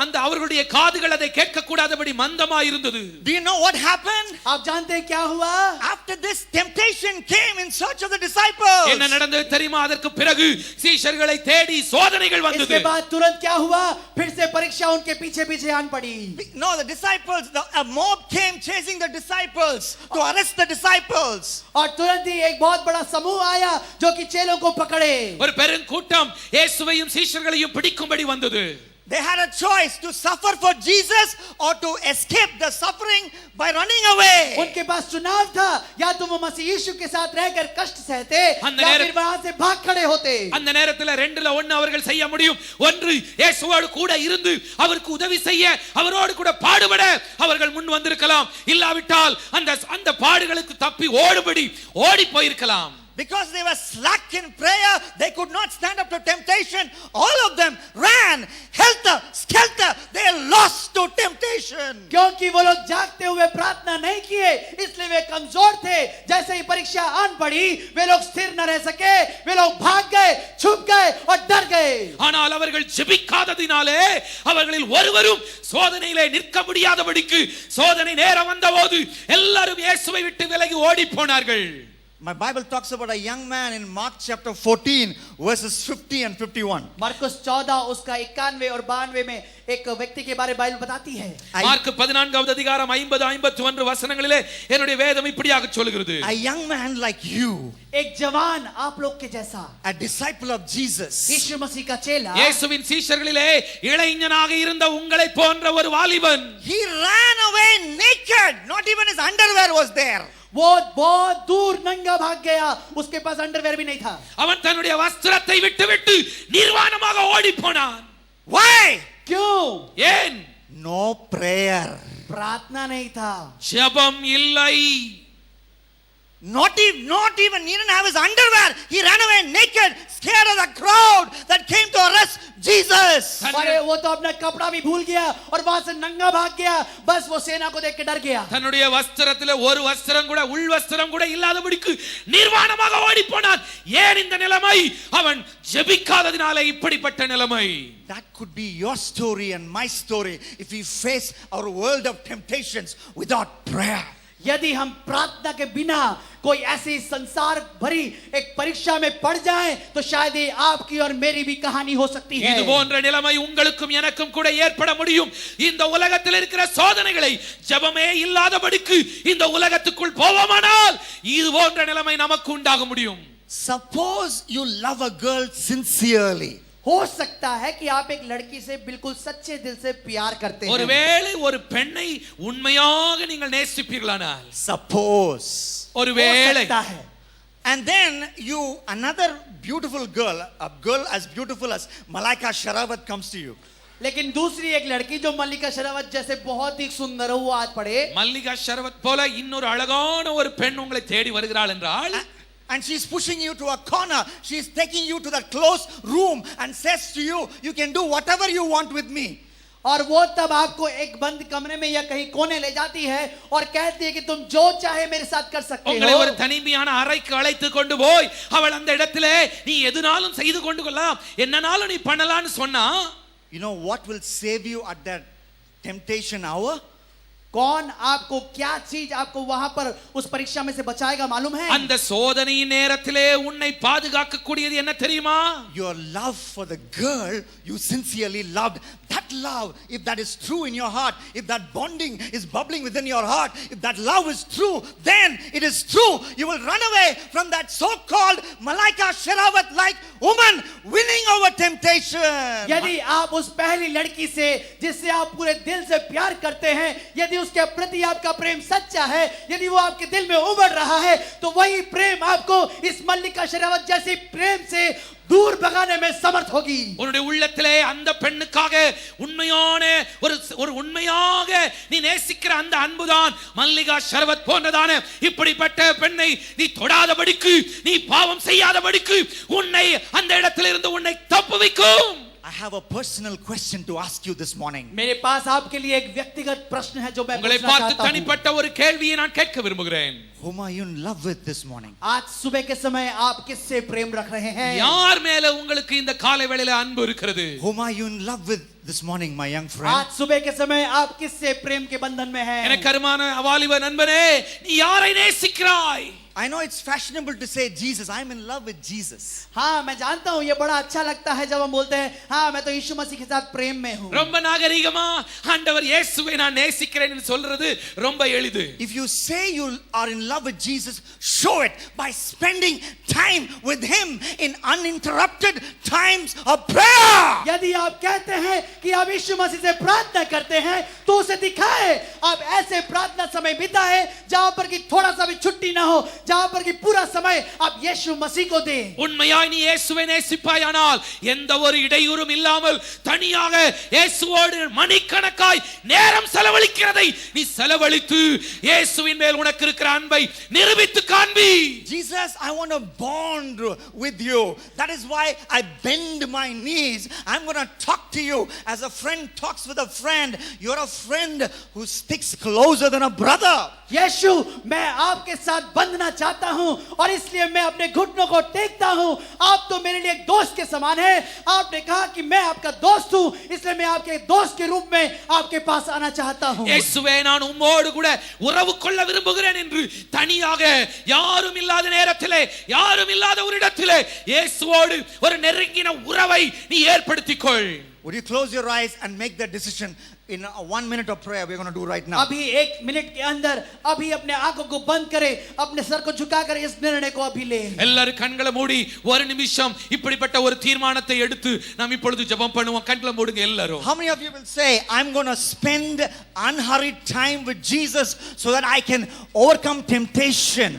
அந்த அவர்களுடைய காதுகள் அதை கேட்க கூடாதபடி மந்தமாய் இருந்தது. Do you know what happened? आप जानते हैं क्या हुआ? After this temptation came in search of the disciples. என்ன நடந்தது தெரியுமா? அதற்கு பிறகு சீஷர்களை தேடி சோதனைகள் வந்தது. इसके बाद तुरंत क्या हुआ? फिर से परीक्षा उनके पीछे-पीछे आन पड़ी. No, the disciples, a mob came chasing the disciples to arrest the disciples. और तुरंत ही एक बहुत बड़ा समूह आया जो कि चेलों को पकड़े. ஒரு பெருங்கூட்டம் இயேசுவையும் சீஷர்களையும் பிடிக்கும்படி வந்தது. They had a choice to suffer for Jesus or to escape the suffering by running away. उनके पास चुनाव था, या तो वो मसीह यीशु के साथ रहकर कष्ट सहते या फिर वहां से भाग खड़े होते. அந்த நேரத்துல 2ல 1 அவர்கள் செய்ய முடியும். ஒன்று இயேசுவோடு கூட இருந்து அவருக்கு உதவி செய்ய, அவரோடு கூட பாடுபட அவர்கள் முன் வந்திருக்கலாம். இல்லாவிட்டால் அந்த பாடுகளுக்கு தப்பி ஓடி போயிருக்கலாம். Because they were slack in prayer, they could not stand up to temptation. All of them ran helter skelter. They lost to temptation. क्योंकि वो लोग जागते हुए प्रार्थना नहीं किए, इसलिए वे कमजोर थे. जैसे ही परीक्षा आन पड़ी वे लोग स्थिर न रह सके, वे लोग भाग गए, छुप गए और डर गए. ஆனால் அவர்கள் ஜெபிக்காததினாலே அவர்களில் ஒருவரும் சோதனையிலே நிற்க முடியாதபடிக்கு சோதனை நேரம் வந்தபோது எல்லாரும் இயேசுவை விட்டு விலகி ஓடி போனார்கள். My Bible talks about a young man in Mark chapter 14 verses 50 and 51. Marcus 14 उसका 91 और 92 में एक व्यक्ति के बारे में बाइबल बताती है. மார்க் 14வது அதிகாரம் 50 51 வசனங்களிலே என்னுடைய வேதம் இப்படியாக சொல்கிறது. A young man like you, एक जवान आप लोग के जैसा, a disciple of Jesus, यीशु मसीह का चेला, இயேசுவின் சீஷர்களிலே இளைஞனாக இருந்த உங்களை போன்ற ஒரு வாலிபன், he ran away naked. Not even his underwear was there. वो बहुत दूर नंगा भाग गया, उसके पास अंडरवेयर भी नहीं था. அவன் தன்னுடைய வஸ்திரத்தை விட்டு நிர்வாணமாக ஓடி போனான். Why? क्यों? ஏன்? No prayer. प्रार्थना नहीं था. ஜெபம் இல்லை. not even, he didn't have his underwear. He ran away naked, scared of the crowd that came to arrest Jesus. अरे वो तो अपना कपड़ा भी भूल गया और वहां से नंगा भाग गया, बस वो सेना को देख के डर गया. தன்னுடைய வஸ்திரத்திலே ஒரு வஸ்திரம் கூட உள் வஸ்திரம் கூட இல்லாதபடிக்கு நிர்வாணமாக ஓடி போனான். ஏன் இந்த நிலைமை? அவன் ஜெபிக்காததினாலே இப்படிப்பட்ட நிலைமை. That could be your story and my story if we face our world of temptations without prayer. यदि हम प्रार्थना के बिना कोई ऐसी संसार भरी एक परीक्षा में पड़ जाएं तो शायद ये आपकी और मेरी भी कहानी हो सकती है. இது போன்ற நிலைமை உங்களுக்கும் எனக்கும் கூட ஏற்பட முடியும். இந்த உலகத்தில் இருக்கிற சோதனைகளை ஜெபமே இல்லாதபடிக்கு இந்த உலகத்துக்குள் போவோமானால் இது போன்ற நிலைமை நமக்கு உண்டாக முடியும். Suppose you love a girl sincerely. हो सकता है कि आप एक लड़की से बिल्कुल सच्चे दिल से प्यार करते हैं. ஒருவேளை ஒரு பெண்ணை உண்மையாக நீங்கள் நேசிப்பீர்களானால் Suppose. ஒருவேளை हो सकता है. And then another beautiful girl, a girl as beautiful as Malaika Sharawat comes to you. लेकिन दूसरी एक लड़की जो मल्लिका शेरावत जैसे बहुत ही सुंदर हो, वो आज पढ़े மல்லிகா ஷரவத் போல இன்னொரு அழகான ஒரு பெண் உங்களை தேடி வருகிறாள் என்றால், And she's pushing you to a corner. She's taking you to that closed room and says to you, you can do whatever you want with me. और वो तब आपको एक बंद कमरे में या कहीं कोने ले जाती है और कहती है कि तुम जो चाहे मेरे साथ कर सकते உங்களை हो. ஒரு தனிமையான அறைக்கு அழைத்து கொண்டு போய் அவள் அந்த இடத்திலே நீ எதுனாலும் செய்து கொண்டு கொள்ளலாம், என்னனாலும் நீ பண்ணலாம்னு சொன்னா, You know what will save you at that temptation hour? कौन आपको क्या चीज आपको वहां पर उस परीक्षा में से बचाएगा मालूम है? அந்த சோதனையின் நேரத்திலே உன்னை பாதுகாக்க கூடியது என்ன தெரியுமா? Your love for the girl you sincerely loved. That love, if that is true in your heart, if that bonding is bubbling within your heart, if that love is true, then it is true. You will run away from that so-called Malaika Sharawat like woman winning over temptation. यदि आप उस पहली लड़की से जिससे आप पूरे दिल से प्यार करते हैं, यदि उसके प्रति आपका प्रेम सच्चा है, यदि वो आपके दिल में उमड़ रहा है, तो वही प्रेम आपको इस मल्लिका शेरावत जैसी प्रेम से दूर भगाने में समर्थ होगी. உன்னுடைய உள்ளத்திலே அந்த பெண்ணுக்காக உண்மையான ஒரு உண்மையாக நீ நேசிக்கிற அந்த அன்புதான் மல்லிகா ஷரவத் போன்றதான இப்படிப்பட்ட பெண்ணை நீ தொடாதபடிக்கு, நீ பாவம் செய்யாதபடிக்கு உன்னை அந்த இடத்திலிருந்து உன்னை தப்புவிக்கும். I have a personal question to ask you this morning. मेरे पास आपके लिए एक व्यक्तिगत प्रश्न है जो मैं உங்களை पूछना பார்த்து चाहता हूं. தனிப்பட்ட ஒரு கேள்வியை நான் கேட்க விரும்புகிறேன். Whom are you in love with this morning? आज सुबह के समय आप किससे प्रेम रख रहे हैं? யார் மேல உங்களுக்கு இந்த காலை வேளையில அன்பு இருக்கிறது? Whom are you in love with this morning, my young friend? आज सुबह के समय आप किससे प्रेम के बंधन में हैं? எனக்கு அருமையான வாலிப நண்பனே, நீ யாரை நேசிக்கிறாய்? I know it's fashionable to say Jesus. I'm in love with Jesus. हाँ, मैं जानता हूँ ये बड़ा अच्छा लगता है जब हम बोलते हैं हाँ मैं तो यीशु मसीह के साथ प्रेम में हूँ. ரொம்ப நாகரிகமா ஆண்டவர் இயேசுவை நான் நேசிக்கிறேன் என்று சொல்றது ரொம்ப எளிது. If you say you are in love with Jesus, show it by spending time with him in uninterrupted times of prayer. यदि आप कहते हैं कि आप यीशु मसीह से प्रार्थना करते हैं तो उसे दिखाएं. आप ऐसे प्रार्थना समय बिताएं जहां पर कि थोड़ा सा भी छुट्टी ना हो, जहां पर कि पूरा समय आप यीशु मसीह को दें. உண்மையாய் நீ இயேசுவை நேசிப்பாயானால் எந்த ஒரு இடையூறும் இல்லாமல் தனியாக இயேசுவோடு மணிக்கணக்காய் நேரம் செலவழிக்கிறதை நீ செலவழித்து இயேசுவின் மேல் உனக்கு இருக்கிற அன்பை நிரூபித்து காண்பி. Jesus, I want to bond with you. That is why I bend my knees. I'm going to talk to you as a friend talks with a friend. You're a friend who sticks closer than a brother. यीशु, मैं आपके साथ बंधना चाहता हूं और इसलिए मैं अपने घुटनों को टेकता हूं. आप तो मेरे लिए एक दोस्त के समान हैं. आपने कहा कि मैं आपका दोस्त हूं, इसलिए मैं आपके दोस्त के रूप में आपके पास आना चाहता हूं. இயேசுவே, நான் உம்மோடு கூட உறவு கொள்ள விரும்புகிறேன் என்று தனியாக யாரும் இல்லாத நேரத்திலே, யாரும் இல்லாத ஒரு இடத்திலே இயேசுவோடு ஒரு நெருங்கின உறவை நீ ஏற்படுத்திக்கொள். Would you close your eyes and make that decision in 1 minute of prayer we're going to do right now? अभी 1 मिनट के अंदर अभी अपने आंखों को बंद करें, अपने सर को झुकाकर इस निर्णय को अभी लें. எல்லாரும் கண்களை மூடி ஒரு நிமிஷம் இப்படிப்பட்ட ஒரு தீர்மானத்தை எடுத்து நாம் இப்பொழுது ஜெபம் பண்ணுவோம். கண்களை மூடுங்க எல்லாரும். How many of you will say, I'm going to spend unhurried time with Jesus so that I can overcome temptation?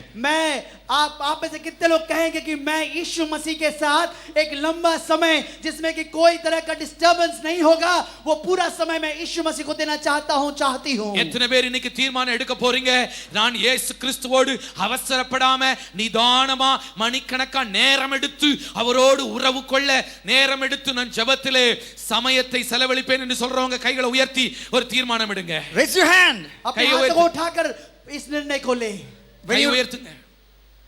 आप में से कितने लोग कहेंगे कि मैं यीशु मसीह के साथ एक लंबा समय जिसमें कि कोई तरह का डिस्टर्ब डिस्टर्बेंस नहीं होगा, वो पूरा समय मैं यीशु मसीह को देना चाहता हूं, चाहती हूं। எத்தனை பேர் இன்னைக்கு தீர்மானம் எடுக்க போறீங்க? நான் இயேசு கிறிஸ்துவோடு அவசரப்படாம நிதானமா மணிக்கணக்கா நேரம் எடுத்து அவரோடு உறவு கொள்ள நேரம் எடுத்து நான் ஜெபத்திலே சமயத்தை செலவழிப்பேன் என்று சொல்றவங்க கைகளை உயர்த்தி ஒரு தீர்மானம் எடுங்க. Raise your hand. अपने हाथ को उठाकर इस निर्णय को ले। கை உயர்த்துங்க.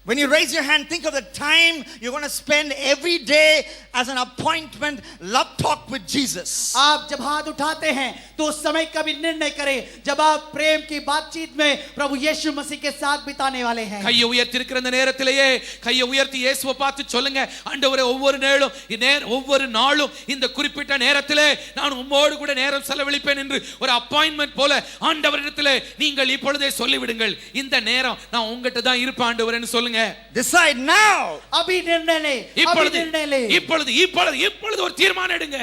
When you raise your hand, think of the time you're going to spend every day as an appointment love talk with Jesus. आप जब हाथ उठाते हैं तो उस समय का भी निर्णय करें जब आप प्रेम की बातचीत में प्रभु यीशु मसीह के साथ बिताने वाले हैं। கையை உயர்த்தி இருக்கிற அந்த நேரத்திலேயே கையை உயர்த்தி இயேசுவை பார்த்து சொல்லுங்க, ஆண்டவரே ஒவ்வொரு நாளும் இந்த குறிப்பிட்ட நேரத்திலே நான் உம்மோடு கூட நேரம் செலவழிப்பேன் என்று ஒரு அப்பாயின்ட்மென்ட் போல ஆண்டவரிடத்திலே நீங்கள் இப்பொழுதே சொல்லிவிடுங்கள். இந்த நேரம் நான் உங்ககிட்ட தான் இருப்பேன் ஆண்டவரேன்னு சொல்லுங்க. Decide now. अभी निर्णय ले, अभी निर्णय ले। இப்பொழுது ஒரு தீர்மானம் எடுங்க.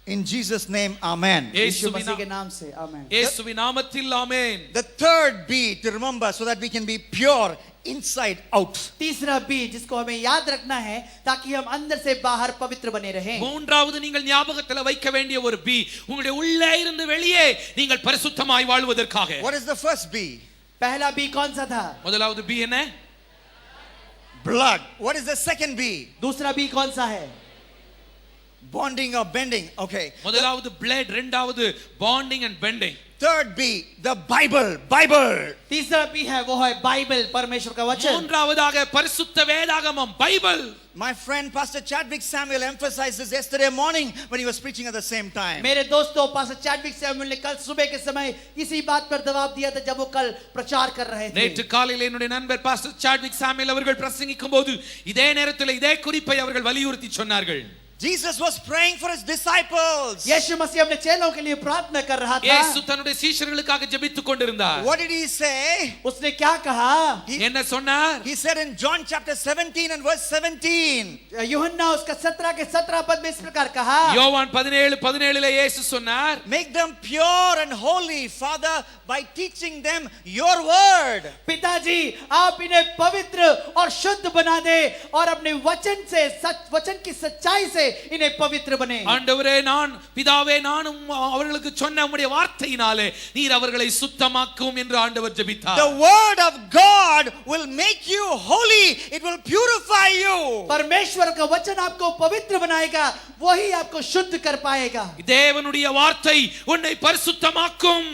In Jesus name, amen. यीशु मसीह के नाम से आमेन। இயேசுவின் நாமத்தில் ஆமென். The third B to remember so that we can be pure inside out. तीसरा बी जिसको हमें याद रखना है ताकि हम अंदर से बाहर पवित्र बने रहें। மூன்றாவது நீங்கள் ஞாபகத்தில் வைக்க வேண்டிய ஒரு பி, உங்களுடைய உள்ளே இருந்து வெளியே நீங்கள் பரிசுத்தமாய் வாழ்வதற்காக. What is the first B? पहला बी कौन सा था? முதலாவது பி என்ன? Blood. What is the second B? दूसरा बी कौन सा है? Bonding or bending. Okay. முதலாவது blood, இரண்டாவது bonding and bending. Third B, the Bible. Bible. तीसरा बी है वो है बाइबल, परमेश्वर का वचन। மூன்றாவதாக பரிசுத்த வேதாகமம், Bible. My friend Pastor Chadwick Samuel emphasized this yesterday morning when he was preaching at the same time. मेरे दोस्तों, पास्टर चैडविक सैमुअल ने कल सुबह के समय इसी बात पर जवाब दिया था जब वो कल प्रचार कर रहे थे। நேற்று காலையில் என்னுடைய நண்பர் பாஸ்டர் சாட்விக் சாமுவேல் அவர்கள் பிரசங்கிக்கும் போது இதே நேரத்தில் இதே குறிப்பை அவர்கள் வலியுறுத்தி சொன்னார்கள். Jesus was praying for his disciples. यीशु मसीह अपने चेलों के लिए प्रार्थना कर रहा था। இயேசு தன்னுடைய சீஷர்களுக்காக ஜெபித்துக் கொண்டிருந்தார். What did he say? उसने क्या कहा? என்ன சொன்னார்? He said in John chapter 17 and verse 17. यूहन्ना उसका 17 के 17 पद में इस प्रकार कहा। யோவான் 17:17 இயேசு சொன்னார், Make them pure and holy, Father, by teaching them your word. पिताजी आप इन्हें पवित्र और शुद्ध बना दे और अपने वचन से वचन की सच्चाई से इन्हें पवित्र बने। ஆண்டவரே நான் பிதாவே நானும் அவர்களுக்கு சொன்ன உம்முடைய வார்த்தையினாலே நீர் அவர்களை சுத்தமாக்கும் என்று ஆண்டவர் ஜெபித்தார். The word of God will make you holy. It will purify you. परमेश्वर का वचन आपको पवित्र बनाएगा, वही आपको शुद्ध कर पाएगा। தேவனுடைய வார்த்தை உன்னை பரிசுத்தமாக்கும்.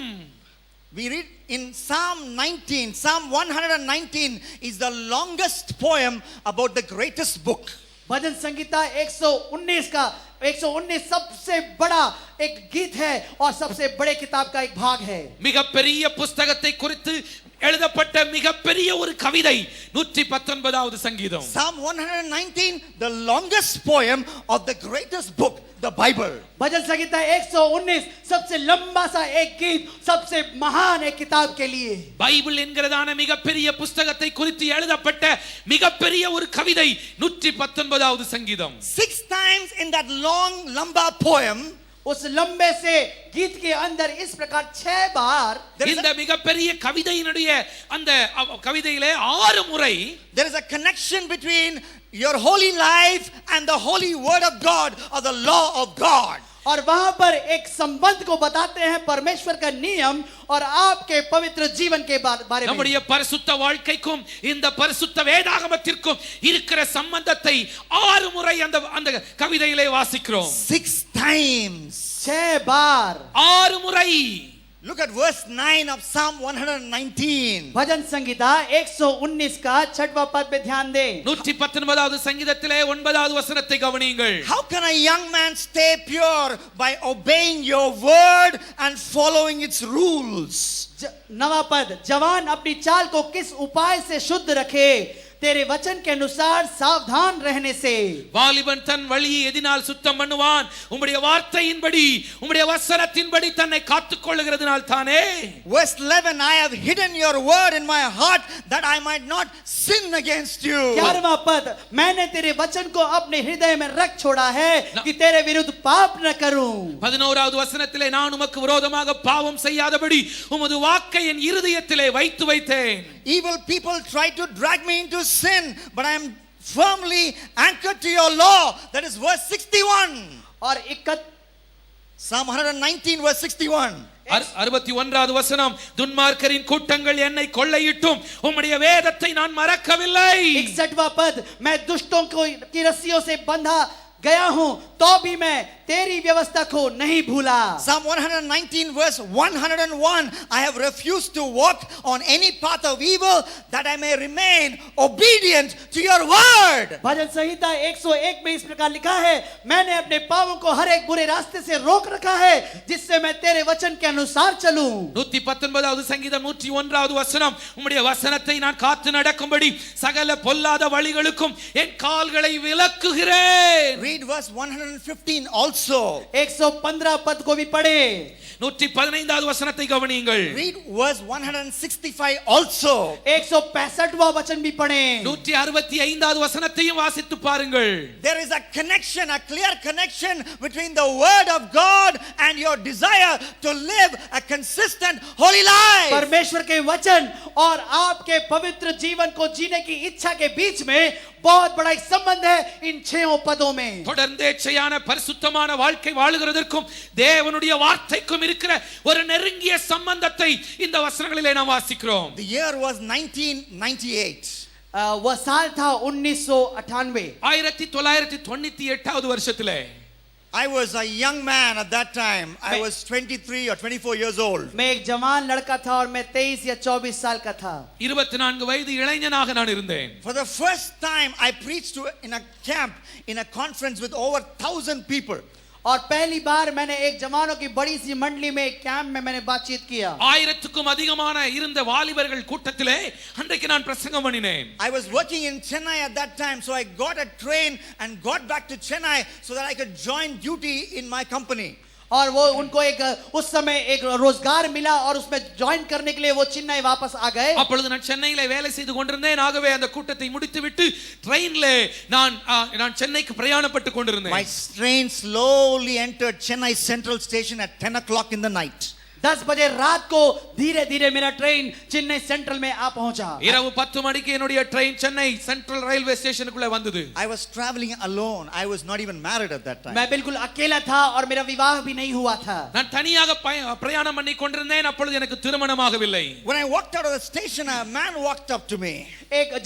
We read in Psalm 19. Psalm 119 is the longest poem about the greatest book. भजन संगीता 119 का 119 सबसे बड़ा एक गीत है और सबसे बड़े किताब का एक भाग है। மிகப்பெரிய புத்தகத்தை குறித்து எழுதப்பட்ட மிகப்பெரிய ஒரு கவிதை 119வது சங்கீதம். Psalm 119, the longest poem of the greatest book, the Bible. भजन संगीता 119 सबसे लंबा सा एक गीत, सबसे महान एक किताब के लिए। பைபிள் என்கிறதான மிகப்பெரிய புத்தகத்தை குறித்து எழுதப்பட்ட மிகப்பெரிய ஒரு கவிதை 119வது சங்கீதம். 6 times in that long lamba poem, उस लंबे से गीत के अंदर इस प्रकार 6 बार இந்த மிகப்பெரிய கவிதையினுடைய அந்த கவிதையிலே 6 முறை there is a connection between your holy life and the holy word of God or the law of God. और वहां पर एक संबंध को बताते हैं परमेश्वर का नियम और आपके पवित्र जीवन के बारे में। நம்முடைய பரிசுத்த வாழ்க்கைக்கும் இந்த பரிசுத்த வேதாகமத்திற்கும் இருக்கிற சம்பந்தத்தை 6 முறை அந்த கவிதையிலே வாசிக்கிறோம். 6 times. 6 बार 6 முறை. Look at verse 9 of Psalm 119. भजन संगीता 119 का 6वां पद पे ध्यान दें। 119வது சங்கீதத்திலே 9வது வசனத்தை கவனியுங்கள். How can a young man stay pure? By obeying your word and following its rules. नवा पद, जवान अपनी चाल को किस उपाय से शुद्ध रखे? तेरे वचन के अनुसार सावधान रहने से। வாலிபன் தன் வழியை எதினால் சுத்தம் பண்ணுவான்? உம்முடைய வார்த்தையின்படி உம்முடைய வசனத்தின்படி தன்னை காத்துக் கொள்ளுகிறதுனால் தானே. Verse 11, I have hidden your word in my heart that I might not sin against you. 11वां पद, मैंने तेरे वचन को अपने हृदय में रख छोड़ा है कि तेरे विरुद्ध पाप न करूं। 11வது வசனத்திலே நான் உமக்கு விரோதமாக பாவம் செய்யாதபடி உமது வாக்கை என் இருதயத்திலே வைத்து வைத்தேன். Evil people try to drag me into sin, but I am firmly anchored to your law. That is verse 61. और Psalm 119 verse 61. 61வது வசனம், துன்மார்க்கரின் கூட்டங்கள் என்னை கொள்ளையிட்டும் உம்முடைய வேதத்தை நான் மறக்கவில்லை. 61वां पद, मैं दुष्टों को की रस्सियों से बंधा गया हूं तो भी मैं तेरी व्यवस्था को नहीं भूला. Psalm 119 verse 101, I have refused to walk on any path of evil that I may remain obedient to your word. भजन संहिता 101 में इस प्रकार लिखा है, मैंने अपने पांवों को हर एक बुरे रास्ते से रोक रखा है जिससे मैं तेरे वचन के अनुसार चलूं. 119வது சங்கீதம் 101வது வசனம், உம்முடைய வசனத்தை நான் காத்து நடக்கும்படி சகல பொல்லாத வழிகளுக்கும் என் கால்களை விலக்குகிறேன். Read verse 115 also. 115 पद को भी पढ़े. 115வது வசனத்தை கவனியுங்கள். Read verse 165 also. 165वां वचन भी पढ़े. 165வது வசனத்தையும் வாசித்து பாருங்கள். There is a connection, a clear connection between the word of God and your desire to live a consistent holy life. परमेश्वर के वचन और आपके पवित्र जीवन को जीने की इच्छा के बीच में बहुत बड़ा एक संबंध है इन 6 पदों में. தொடர்ந்தேச்சையான பரிசுத்தமான வாழ்க்கை வாழுகிறதற்கும் தேவனுடைய வார்த்தைக்கும் இருக்கிற ஒரு நெருங்கிய சம்பந்தத்தை இந்த வசனங்களிலே நாம் வாசிக்கிறோம். The year was 1998. वह साल था 1998. 1998வது வருஷத்திலே I was a young man at that time. I was 23 or 24 years old. मैं एक जवान लड़का था और मैं 23 या 24 साल का था. 24 வயது இளைஞனாக நான் இருந்தேன். For the first time I preached in a camp, in a conference with over 1,000 people. और पहली बार मैंने एक जवानों की बड़ी सी मंडली में एक कैंप में मैंने बातचीत किया. 1000க்கும் அதிகமான இருந்த வாலிபர்கள் கூட்டத்திலே அன்றைக்கு நான் பிரசங்கம் பண்ணினேன். I was working in Chennai at that time, so I got a train and got back to Chennai so that I could join duty in my company. और वो उनको एक उस समय एक रोजगार मिला और उसमें ज्वाइन करने के लिए वो चेन्नई वापस आ गए. அப்பொழுது நான் சென்னையிலே வேலை செய்து கொண்டிருந்தேன். ஆகவே அந்த கூட்டத்தை முடித்துவிட்டு ட்ரெயின்ல நான் சென்னைக்கு பிரயாணப்பட்டு கொண்டிருந்தேன். My train slowly entered Chennai Central Station at 10 o'clock in the night. 10 बजे रात को धीरे धीरे मेरा ट्रेन चेन्नई सेंट्रल में आ पहुंचा. இரவு 10 மணிக்கு என்னுடைய ட்ரெயின் சென்னை சென்ட்ரல் ரயில்வே ஸ்டேஷனுக்குள்ள வந்தது. I was traveling alone. I was not even married at that time. मैं बिल्कुल अकेला था और मेरा विवाह भी नहीं हुआ था. நான் தனியாக பிரயாணம் பண்ணி கொண்டிருந்தேன். அப்பொழுது எனக்கு திருமணமாகவில்லை. When I walked out of the station, a man walked up to me.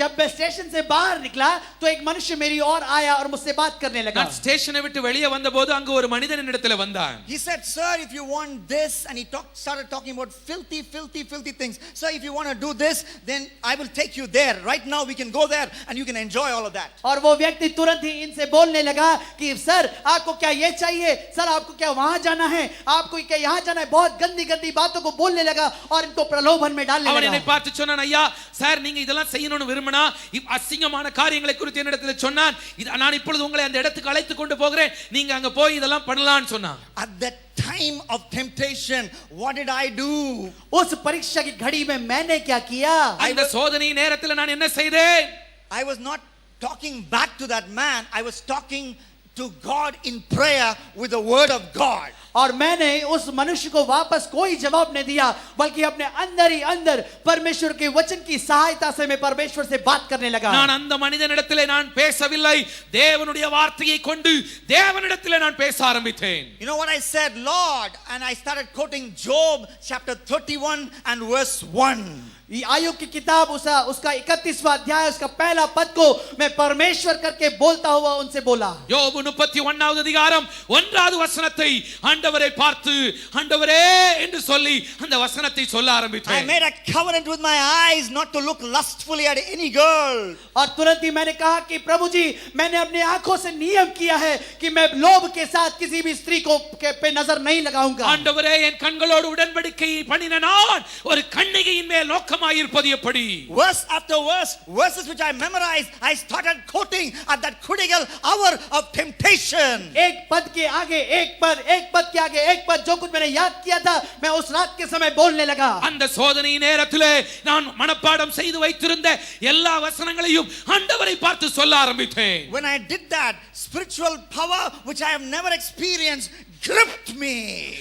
जब मैं स्टेशन से बाहर निकला तो एक मनुष्य मेरी ओर आया और मुझसे बात करने लगा. நான் ஸ்டேஷனை விட்டு வெளியே வந்தபோது அங்கு ஒரு மனிதன் என்னிடத்தில் வந்தான். He said, "Sir, if you want this," and he started talking about filthy things. "Sir, if you want to do this, then I will take you there. Right now we can go there and you can enjoy all of that." और वो व्यक्ति तुरंत ही इनसे बोलने लगा कि sir आपको क्या ये चाहिए, सर आपको क्या वहां जाना है, आपको क्या यहाँ जाना है. बहुत गंदी बातों को बोलने लगा और इनको प्रलोभन में डालने அவன் लगा. என்னை பார்த்து சொன்னான், ஐயா சார் நீங்க இதெல்லாம் செய்யணும்னு விரும்பினா அசிங்கமான காரியங்களை குறித்து என்னிடத்தில் சொன்னான். நான் இப்பொழுது உங்களை அந்த இடத்துக்கு அழைத்து கொண்டு போகிறேன். நீங்க அங்க போய் இதெல்லாம் பண்ணலாம்னு சொன்னான். At that time of temptation, what did I do? उस परीक्षा की घड़ी में मैंने क्या किया? அந்த சோதனை நேரத்தில் நான் என்ன செய்தேன்? I was not talking back to that man. I was talking to God in prayer with the word of God. और मैंने उस मनुष्य को वापस कोई जवाब नहीं दिया, बल्कि अपने अंदर ही अंदर परमेश्वर के वचन की सहायता से मैं परमेश्वर से बात करने लगा. நான் அந்த மனிதனிடத்திலே நான் பேசவில்லை. தேவனுடைய வார்த்தையை கொண்டு தேவனிடத்திலே நான் பேச ஆரம்பித்தேன். You know what I said? Lord, and I started quoting Job chapter 31 and verse 1. आयोग की किताब उसका 31वां अध्याय उसका पहला पद को मैं परमेश्वर करके बोलता हुआ उनसे बोला. யோபு 31வது அதிகாரம் 1வது வசனத்தை ஆண்டவரை பார்த்து ஆண்டவரே என்று சொல்லி அந்த வசனத்தை சொல்ல I ஆரம்பித்தேன். made a covenant with my eyes not to look lustfully at any girl. और तुरंत ही मैंने कहा कि प्रभु जी मैंने अपनी आंखों से नियम किया है कि मैं लोभ के साथ किसी भी स्त्री को पे नजर नहीं लगाऊंगा. ஆண்டவரே என் கண்களோடு உடன்படிக்கை பண்ணின நான் ஒரு கன்னிகையின் மேல் நோக்கமாயிருப்பது எப்படி? Verse after verse, verses which I memorized, I started quoting at that critical hour of temptation. एक पद के आगे एक पद के आगे एक पद जो कुछ मैंने याद किया था मैं उस रात के समय बोलने लगा. அந்த சோதனை நேரத்திலே நான் மனப்பாடம் செய்து வைத்திருந்த எல்லா வசனங்களையும் ஆண்டவரை பார்த்து சொல்ல ஆரம்பித்தேன். When I did that, spiritual power which I have never experienced gripped me.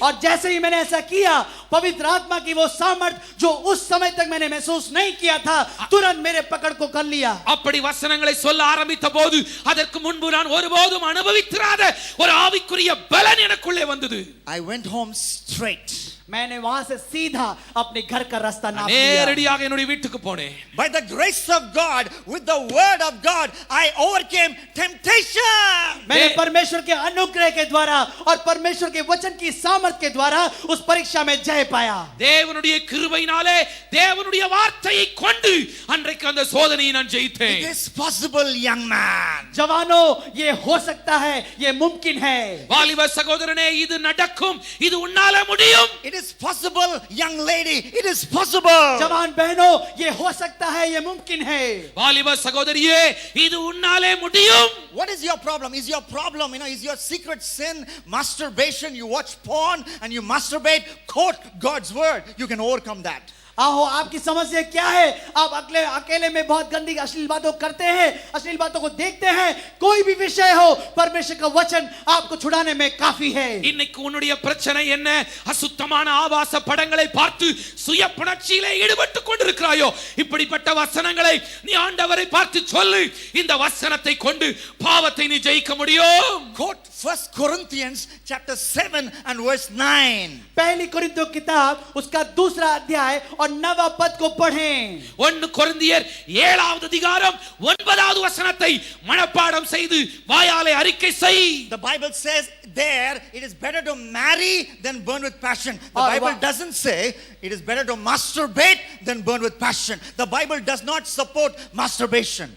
और जैसे ही मैंने ऐसा किया, पवित्र आत्मा की वो सामर्थ जो उस समय तक मैंने महसूस नहीं किया था, तुरंत मेरे पकड़ को कर लिया। அப்படி வசனங்களை சொல்ல ஆரம்பித்த போது அதற்கு முன்பு நான் ஒருபோதும் அனுபவித்திராத ஒரு ஆவிக்குரிய பலன் எனக்குள்ளே வந்தது. I went home straight. मैंने वहां से सीधा अपने घर का रास्ता नाप लिया। நேரடியாக என்னுடைய வீட்டுக்கு போனேன். By the grace of God, with the word of God, I overcame temptation. मैंने परमेश्वर के अनुग्रह के द्वारा और परमेश्वर के वचन की सामर्थ के द्वारा उस परीक्षा में जय पाया। தேவனுடைய கிருபையினாலே தேவனுடைய வார்த்தையை கொண்டு அன்றைக்கு அந்த சோதனையை நான் ஜெயித்தேன். It is possible, young man. जवानों, ये हो सकता है, ये मुमकिन है। வாலிப சகோதரனே, இது நடக்கும், இது உன்னால முடியும். It is possible, young lady. It is possible. जवान बहनों, ये हो सकता है, ये मुमकिन है। வாலிப சகோதரியே, இது உன்னாலே முடியும். What is your problem? Is your problem, is your secret sin masturbation? You watch porn and you masturbate. Quote God's word. You can overcome that. आहो, आपकी समस्या क्या है? आप अकेले में बहुत गंदी अश्लील बातों करते हैं, अश्लील बातों को देखते हैं। कोई भी विषय हो, परमेश्वर का वचन आपको छुड़ाने में काफी है। இன்னைக்கு உன்னுடைய பிரச்சனை என்ன? அசுத்தமான ஆபாச படங்களை பார்த்து சுய புணர்ச்சியிலே ஈடுபட்டு கொண்டிருக்கிறாயோ? இப்படிப்பட்ட வசனங்களை நீ ஆண்டவரை பார்த்து சொல்லு. இந்த வசனத்தை கொண்டு பாவத்தை நீ ஜெயிக்க முடியும். Quote 1 Corinthians chapter 7 and verse 9. पहली कोरिन्थियों किताब उसका दूसरा अध्याय और 9वां पद को पढ़ें। 1 கொரிந்தியர் 7வது அதிகாரம் 9வது வசனத்தை மனப்பாடம் செய்து வாயாலே அறிக்கை செய். The Bible says there it is better to marry than burn with passion. The Bible doesn't say it is better to masturbate than burn with passion. The Bible does not support masturbation.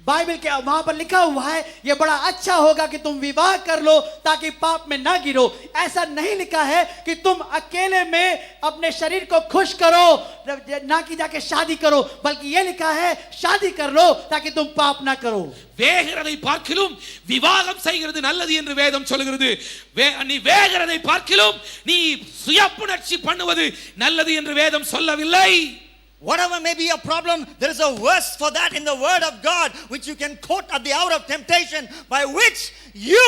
Bible के वहां पर लिखा हुआ है ये बड़ा अच्छा होगा कि तुम विवाह कर लो ताकि पाप में ना गिरो। ऐसा नहीं लिखा है कि तुम अकेले में अपने शरीर को खुश करो, ना कि जाके शादी करो, बल्कि ये लिखा है शादी कर लो ताकि तुम पाप ना करो। வேகிறதை பார்க்கிலும் விவாகம் செய்கிறது நல்லது என்று வேதம் சொல்கிறது. நீ வேகிறதை பார்க்கிலும் நீ சுயப்புணர்ச்சி பண்ணுவது நல்லது என்று வேதம் சொல்லவில்லை. Whatever may be your problem, there is a verse for that in the word of God which you can quote at the hour of temptation, by which you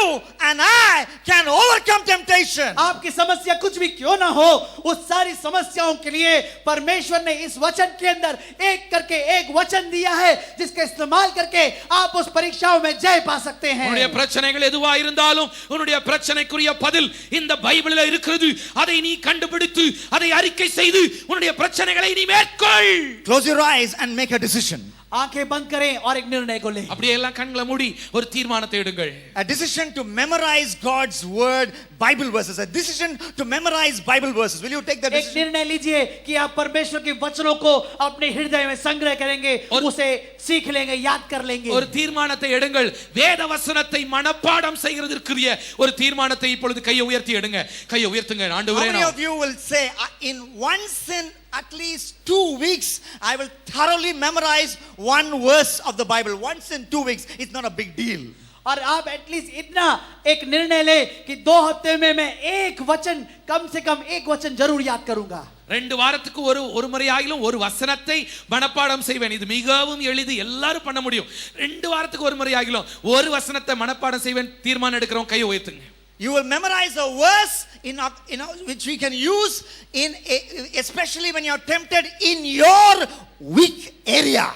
and I can overcome temptation. आपकी समस्या कुछ भी क्यों ना हो, उस सारी समस्याओं के लिए परमेश्वर ने इस वचन के अंदर एक करके एक वचन दिया है जिसका इस्तेमाल करके आप उस परीक्षाओं में जय पा सकते हैं। உன்னுடைய பிரச்சனைகள் எதுவா இருந்தாலும் உன்னுடைய பிரச்சனைக்குரிய பதில் இந்த பைபிளில் இருக்கிறது. அதை நீ கண்டுபிடித்து அதை அறிக்கை செய்து உன்னுடைய பிரச்சனைகளை நீ மேற்கொள். Close your eyes and make a decision. आंखें बंद करें और एक निर्णय को लें। அப்படியே எல்லாம் கண்களை மூடி ஒரு தீர்மானத்தை எடுங்கள். A decision to memorize God's word, Bible verses. A decision to memorize Bible verses. Will you take that एक decision? निर्णय लीजिए कि आप परमेश्वर के वचनों को अपने हृदय में संग्रह करेंगे, उसे सीख लेंगे, याद कर लेंगे। ஒரு தீர்மானத்தை எடுங்கள். வேத வசனத்தை மனப்பாடம் செய்கிறதற்குரிய ஒரு தீர்மானத்தை இப்பொழுது கையை உயர்த்தி எடுங்க. கையை உயர்த்துங்க. How ஆண்டவரே, many of you will say, in at least 2 weeks, I will thoroughly memorize one verse of the Bible. Once in 2 weeks, it's not a big deal. और आप एटलीस्ट इतना एक निर्णय ले कि 2 हफ्ते में मैं एक वचन, कम से कम एक वचन जरूर याद करूंगा। 2 வாரத்துக்கு ஒரு முறையாயிலும் ஒரு வசனத்தை மனப்பாடம் செய்வேன். இது மிகவும் எளிது, எல்லாரும் பண்ண முடியும். 2 வாரத்துக்கு ஒரு முறையாயிலும் ஒரு வசனத்தை மனப்பாடம் செய்வேன். தீர்மானம் எடுக்கிறோம். கையை உயர்த்துங்க. You will memorize a verse which we can use especially when you are tempted in your weak area.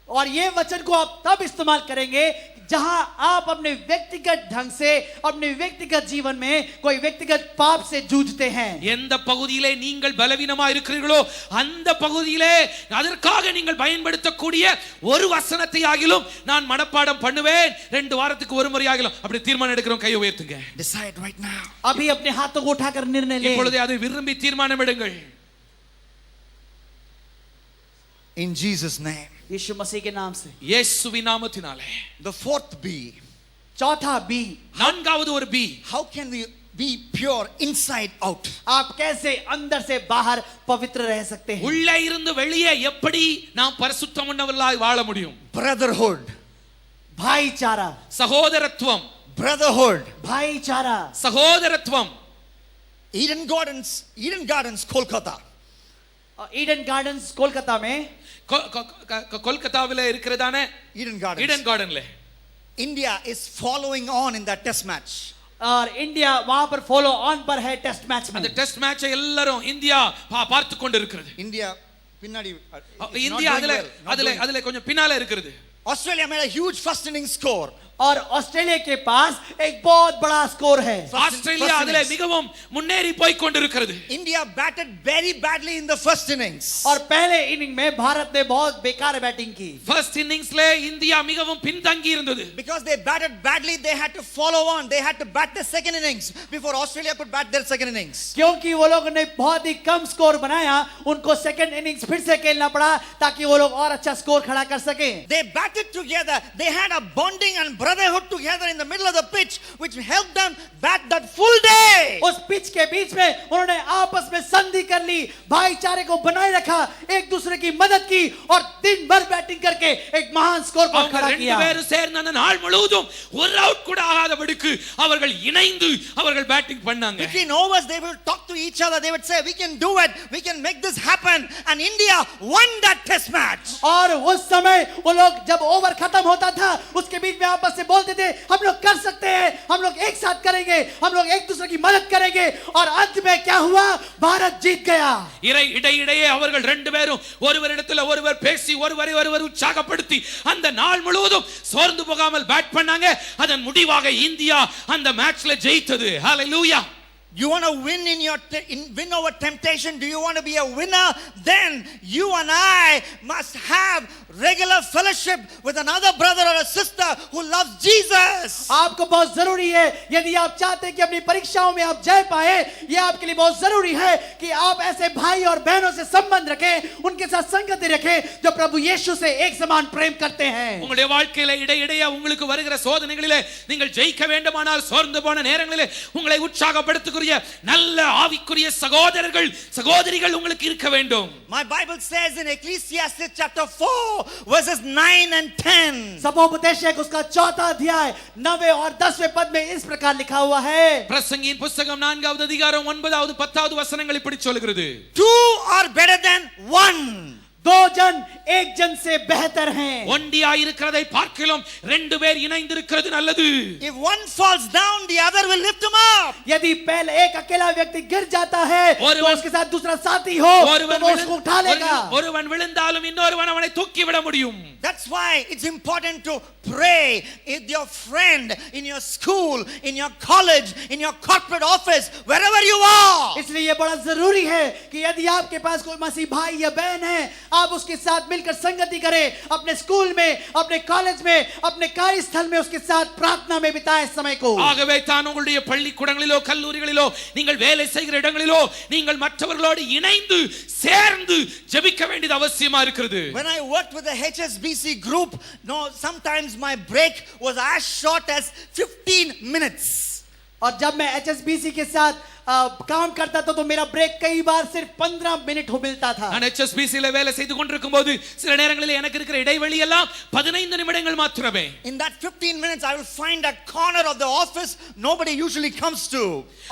और ये वचन को आप तब इस्तेमाल करेंगे जहां आप अपने व्यक्तिगत ढंग से अपने व्यक्तिगत जीवन में कोई व्यक्तिगत पाप से जूझते हैं। எந்த பகுதியிலே நீங்கள் பலவீனமா இருக்கிறீர்களோ அந்த பகுதியிலே அதற்காக நீங்கள் பயன்படுத்தக்கூடிய ஒரு வசனத்தை ஆகிலும் நான் மனப்பாடம் பண்ணுவேன். 2 வாரத்துக்கு ஒரு முறை ஆகிலும். அப்படி தீர்மானம் எடுக்கிறோம். கையை உயர்த்துங்க. Decide right now. अभी अपने हाथों को उठाकर निर्णय लें। இப்பொழுது அதை விரும்பி தீர்மானம் எடுங்கள். In Jesus' name. यीशु मसीह के नाम से। இயேசுவின் நாமத்தினாலே. The 4th B. चौथा बी। 4வது ஒரு B. How can we be pure inside out? आप कैसे अंदर से बाहर पवित्र रह सकते हैं? உள்ளே இருந்து வெளியே எப்படி நாம் பரிசுத்தம் உள்ளவர்களாய் வாழ முடியும்? Brotherhood. भाईचारा। சகோதரத்துவம். Brotherhood. भाईचारा। சகோதரத்துவம். Eden Gardens, Kolkata. Eden Gardens Kolkata में, கொல்கத்தாவிலே இருக்கிறதான Eden Gardens. ஈடன் கார்டன்ல India is following on in that test match. और इंडिया वहां पर फॉलो ऑन पर है टेस्ट मैच में அந்த டெஸ்ட் மேட்சை எல்லாரும் இந்தியா பார்த்து கொண்டிருக்கிறது. India, பின்னாடி, it's not இந்தியா doing அதுல well, not அதுல doing. அதுல கொஞ்சம் பின்னால இருக்கிறது. Australia made a huge first inning score. और ऑस्ट्रेलिया के पास एक बहुत बड़ा स्कोर है. ஆஸ்திரேலியா அதுல மிகவும் முன்னேறி போய் கொண்டிருக்கிறது. India batted very badly in the first innings. और पहले इनिंग में भारत ने बहुत बेकार बैटिंग की. ஃபர்ஸ்ட் இன்னிங்ஸ்ல இந்தியா மிகவும் பின்தங்கி இருந்தது. Because they batted badly, they had to follow on. They had to bat the second innings before Australia could bat their second innings. क्योंकि वो लोगों ने बहुत ही कम स्कोर बनाया, उनको सेकंड इनिंग्स फिर से खेलना पड़ा ताकि वो लोग और अच्छा स्कोर खड़ा कर सके. They batted together. They had a bonding and brotherhood together in the middle of the pitch, which helped them bat that full day. उस पिच के बीच में उन्होंने आपस में संधि कर ली, भाईचारे को बनाए रखा, एक दूसरे की मदद की और दिन भर बैटिंग करके एक महान स्कोर पर அவங்க खड़ा ரெண்டு किया. பேரும் சேர்ந்து அந்த நாள் முழுவதும் ஒரு அவுட் கூட ஆகாதபடிக்கு அவர்கள் இணைந்து அவர்கள் பேட்டிங் பண்ணாங்க. Between overs, they will talk to each other. They would say, "We can do it. We can make this happen." And India won that test match. और उस समय वो लोग जब ओवर खत्म होता था, उसके बीच में आपस में बोलते थे, हम लोग कर सकते हैं, हम लोग एक साथ करेंगे, हम लोग एक दूसरे की मदद करेंगे. और अंत में क्या हुआ? भारत जीत गया. இடையிடையே அவர்கள் ரெண்டு பேரும் ஒருவரிடத்தில் ஒருவர் பேசி ஒருவர் உற்சாகப்படுத்தி அந்த நாள் முழுவதும் சோர்ந்து போகாமல் பேட் பண்ணாங்க. அதன் முடிவாக இந்தியா அந்த மேட்ச்ல ஜெயித்தது. ஹalleluya. You want to win win over temptation? Do you want to be a winner? Then you and I must have regular fellowship with another brother or a sister who loves Jesus. आपको बहुत जरूरी है, यदि आप चाहते हैं कि अपनी परीक्षाओं में आप जय पाए, यह आपके लिए बहुत जरूरी है कि आप ऐसे भाई और बहनों से संबंध रखें, उनके साथ संगति रखें जो प्रभु यीशु से एक समान प्रेम करते हैं. உங்களுடைய வாழ்க்கையில இடையிடையே உங்களுக்கு வருகிற சோதனைகளிலே நீங்கள் ஜெயிக்க வேண்டுமானால் சோர்ந்து போன நேரங்களிலே உங்களை உற்சாகப்படுத்துகிற நல்ல ஆவிக்குரிய சகோதரர்கள் சகோதரிகள் உங்களுக்கு இருக்க வேண்டும். My Bible says in Ecclesiastes chapter 4 verses 9 and 10. सभोपदेशक उसका 4वां अध्याय 9वें और 10वें पद में इस प्रकार लिखा हुआ है. பிரசங்கியின் புத்தகம் 4வது அதிகாரம் 9வது 10வது வசனங்கள் இப்படி சொல்கிறது. Two are better than one. दो जन एक जन से बेहतर हैं. ஒண்டியாய் இருக்கிறதை பார்க்கலாம் ரெண்டு பேர் இணைந்து இருக்கிறது நல்லது. If one falls down, the other will lift him up. यदि पहले एक अकेला व्यक्ति गिर जाता है तो उसके साथ दूसरा साथी हो तो वो उसको उठा लेगा. ஒருவன் விழுந்தாலும் இன்னொருவன் அவனை தூக்கி விட முடியும். That's why it's important to pray with your friend, in your school, in your college, in your corporate office, wherever you are. इसलिए ये बड़ा जरूरी है कि यदि आपके पास कोई मसीह भाई या बहन है, आप उसके साथ मिलकर संगति करें, अपने स्कूल में, अपने कॉलेज में, अपने कार्यस्थल में उसके साथ प्रार्थना में बिताएं समय को. ஆகவே தான் உங்களுடைய பள்ளிக்கூடங்களிலோ கல்லூரிகளிலோ நீங்கள் வேலை செய்கிற இடங்களிலோ நீங்கள் மற்றவர்களோடு இணைந்து சேர்ந்து ஜெபிக்க வேண்டியது அவசியமா இருக்கிறது. When I worked with the HSBC group, sometimes my break was as short as 15 minutes. और जब मैं HSBC के साथ काम करता था तो मेरा ब्रेक कई बार सिर्फ 15 मिनट हो मिलता था. நான் HSBC ல வேலை செய்து கொண்டிருக்கும்போது சில நேரங்களில் எனக்கு இருக்கிற இடைவெளி எல்லாம் 15 நிமிடங்கள் மாத்திரமே. In that 15 minutes I will find a corner of the office nobody usually comes to.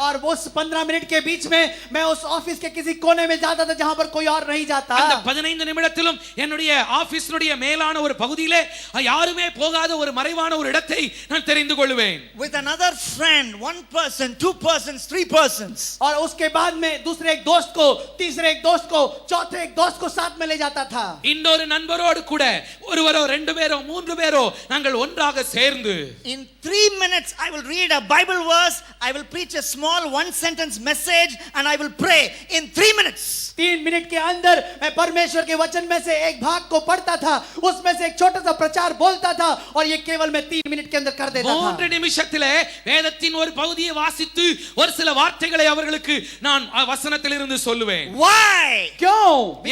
और उस 15 मिनट के बीच में मैं उस ऑफिस के किसी कोने में जाता था जहां पर कोई और नहीं जाता. அந்த 15 நிமிடத்திலும் என்னுடைய ஆபீஸ்னுடைய மேலான ஒரு பகுதியிலே யாருமே போகாத ஒரு மறைவான ஒரு இடத்தை நான் தெரிந்து கொள்வேன். With another friend, one person, two persons, three persons. और उसके बाद में दूसरे एक दोस्त को, तीसरे एक दोस्त को, चौथे एक दोस्त को साथ में ले जाता था. இன்னொரு நண்பரோடு கூட ஒருவரோ ரெண்டு பேரோ மூன்று பேரோ நாங்கள் ஒன்றாக சேர்ந்து In 3 minutes I will read a Bible verse, I will preach a small one sentence message and I will pray in 3 minutes. 3 minute के अंदर मैं परमेश्वर के वचन में से एक भाग को पढ़ता था, उसमें से एक छोटा सा प्रचार बोलता था और ये केवल मैं 3 मिनट के अंदर कर देता था. 3 நிமிஷத்திலே வேதத்தின் ஒரு பகுதியை வாசித்து ஒரு சில வார்த்தைகளை அவர்களுக்கு நான் வசனத்திலிருந்து சொல்லுவேன். Why? क्यों?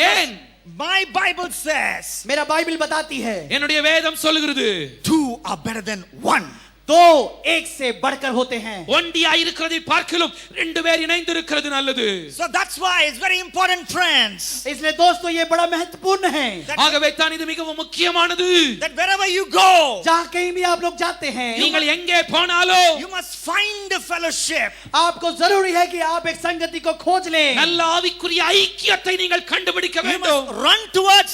ஏன்? My Bible says मेरा बाइबल बताती है என்னுடைய வேதம் சொல்லுகிறது 2 are better than 1. दो एक से बढ़कर होते हैं. ஒண்டியாய் இருக்கிறதை பார்க்கலும் ரெண்டு பேர் இணைந்து இருக்கிறது நல்லது. So that's why it's very important, friends. इसलिए दोस्तों ये बड़ा महत्वपूर्ण है. ஆகவே தான் இது மிகவும் முக்கியமானது. That wherever you go, जहाँ कहीं भी आप लोग जाते हैं, நீங்கள் எங்கே போனாலும் you must find a fellowship. आपको जरूरी है कि आप एक संगति को खोज लें. நல்ல ஆவிக்குரிய ஐக்கியத்தை நீங்கள் கண்டுபிடிக்க You வேண்டும். must run towards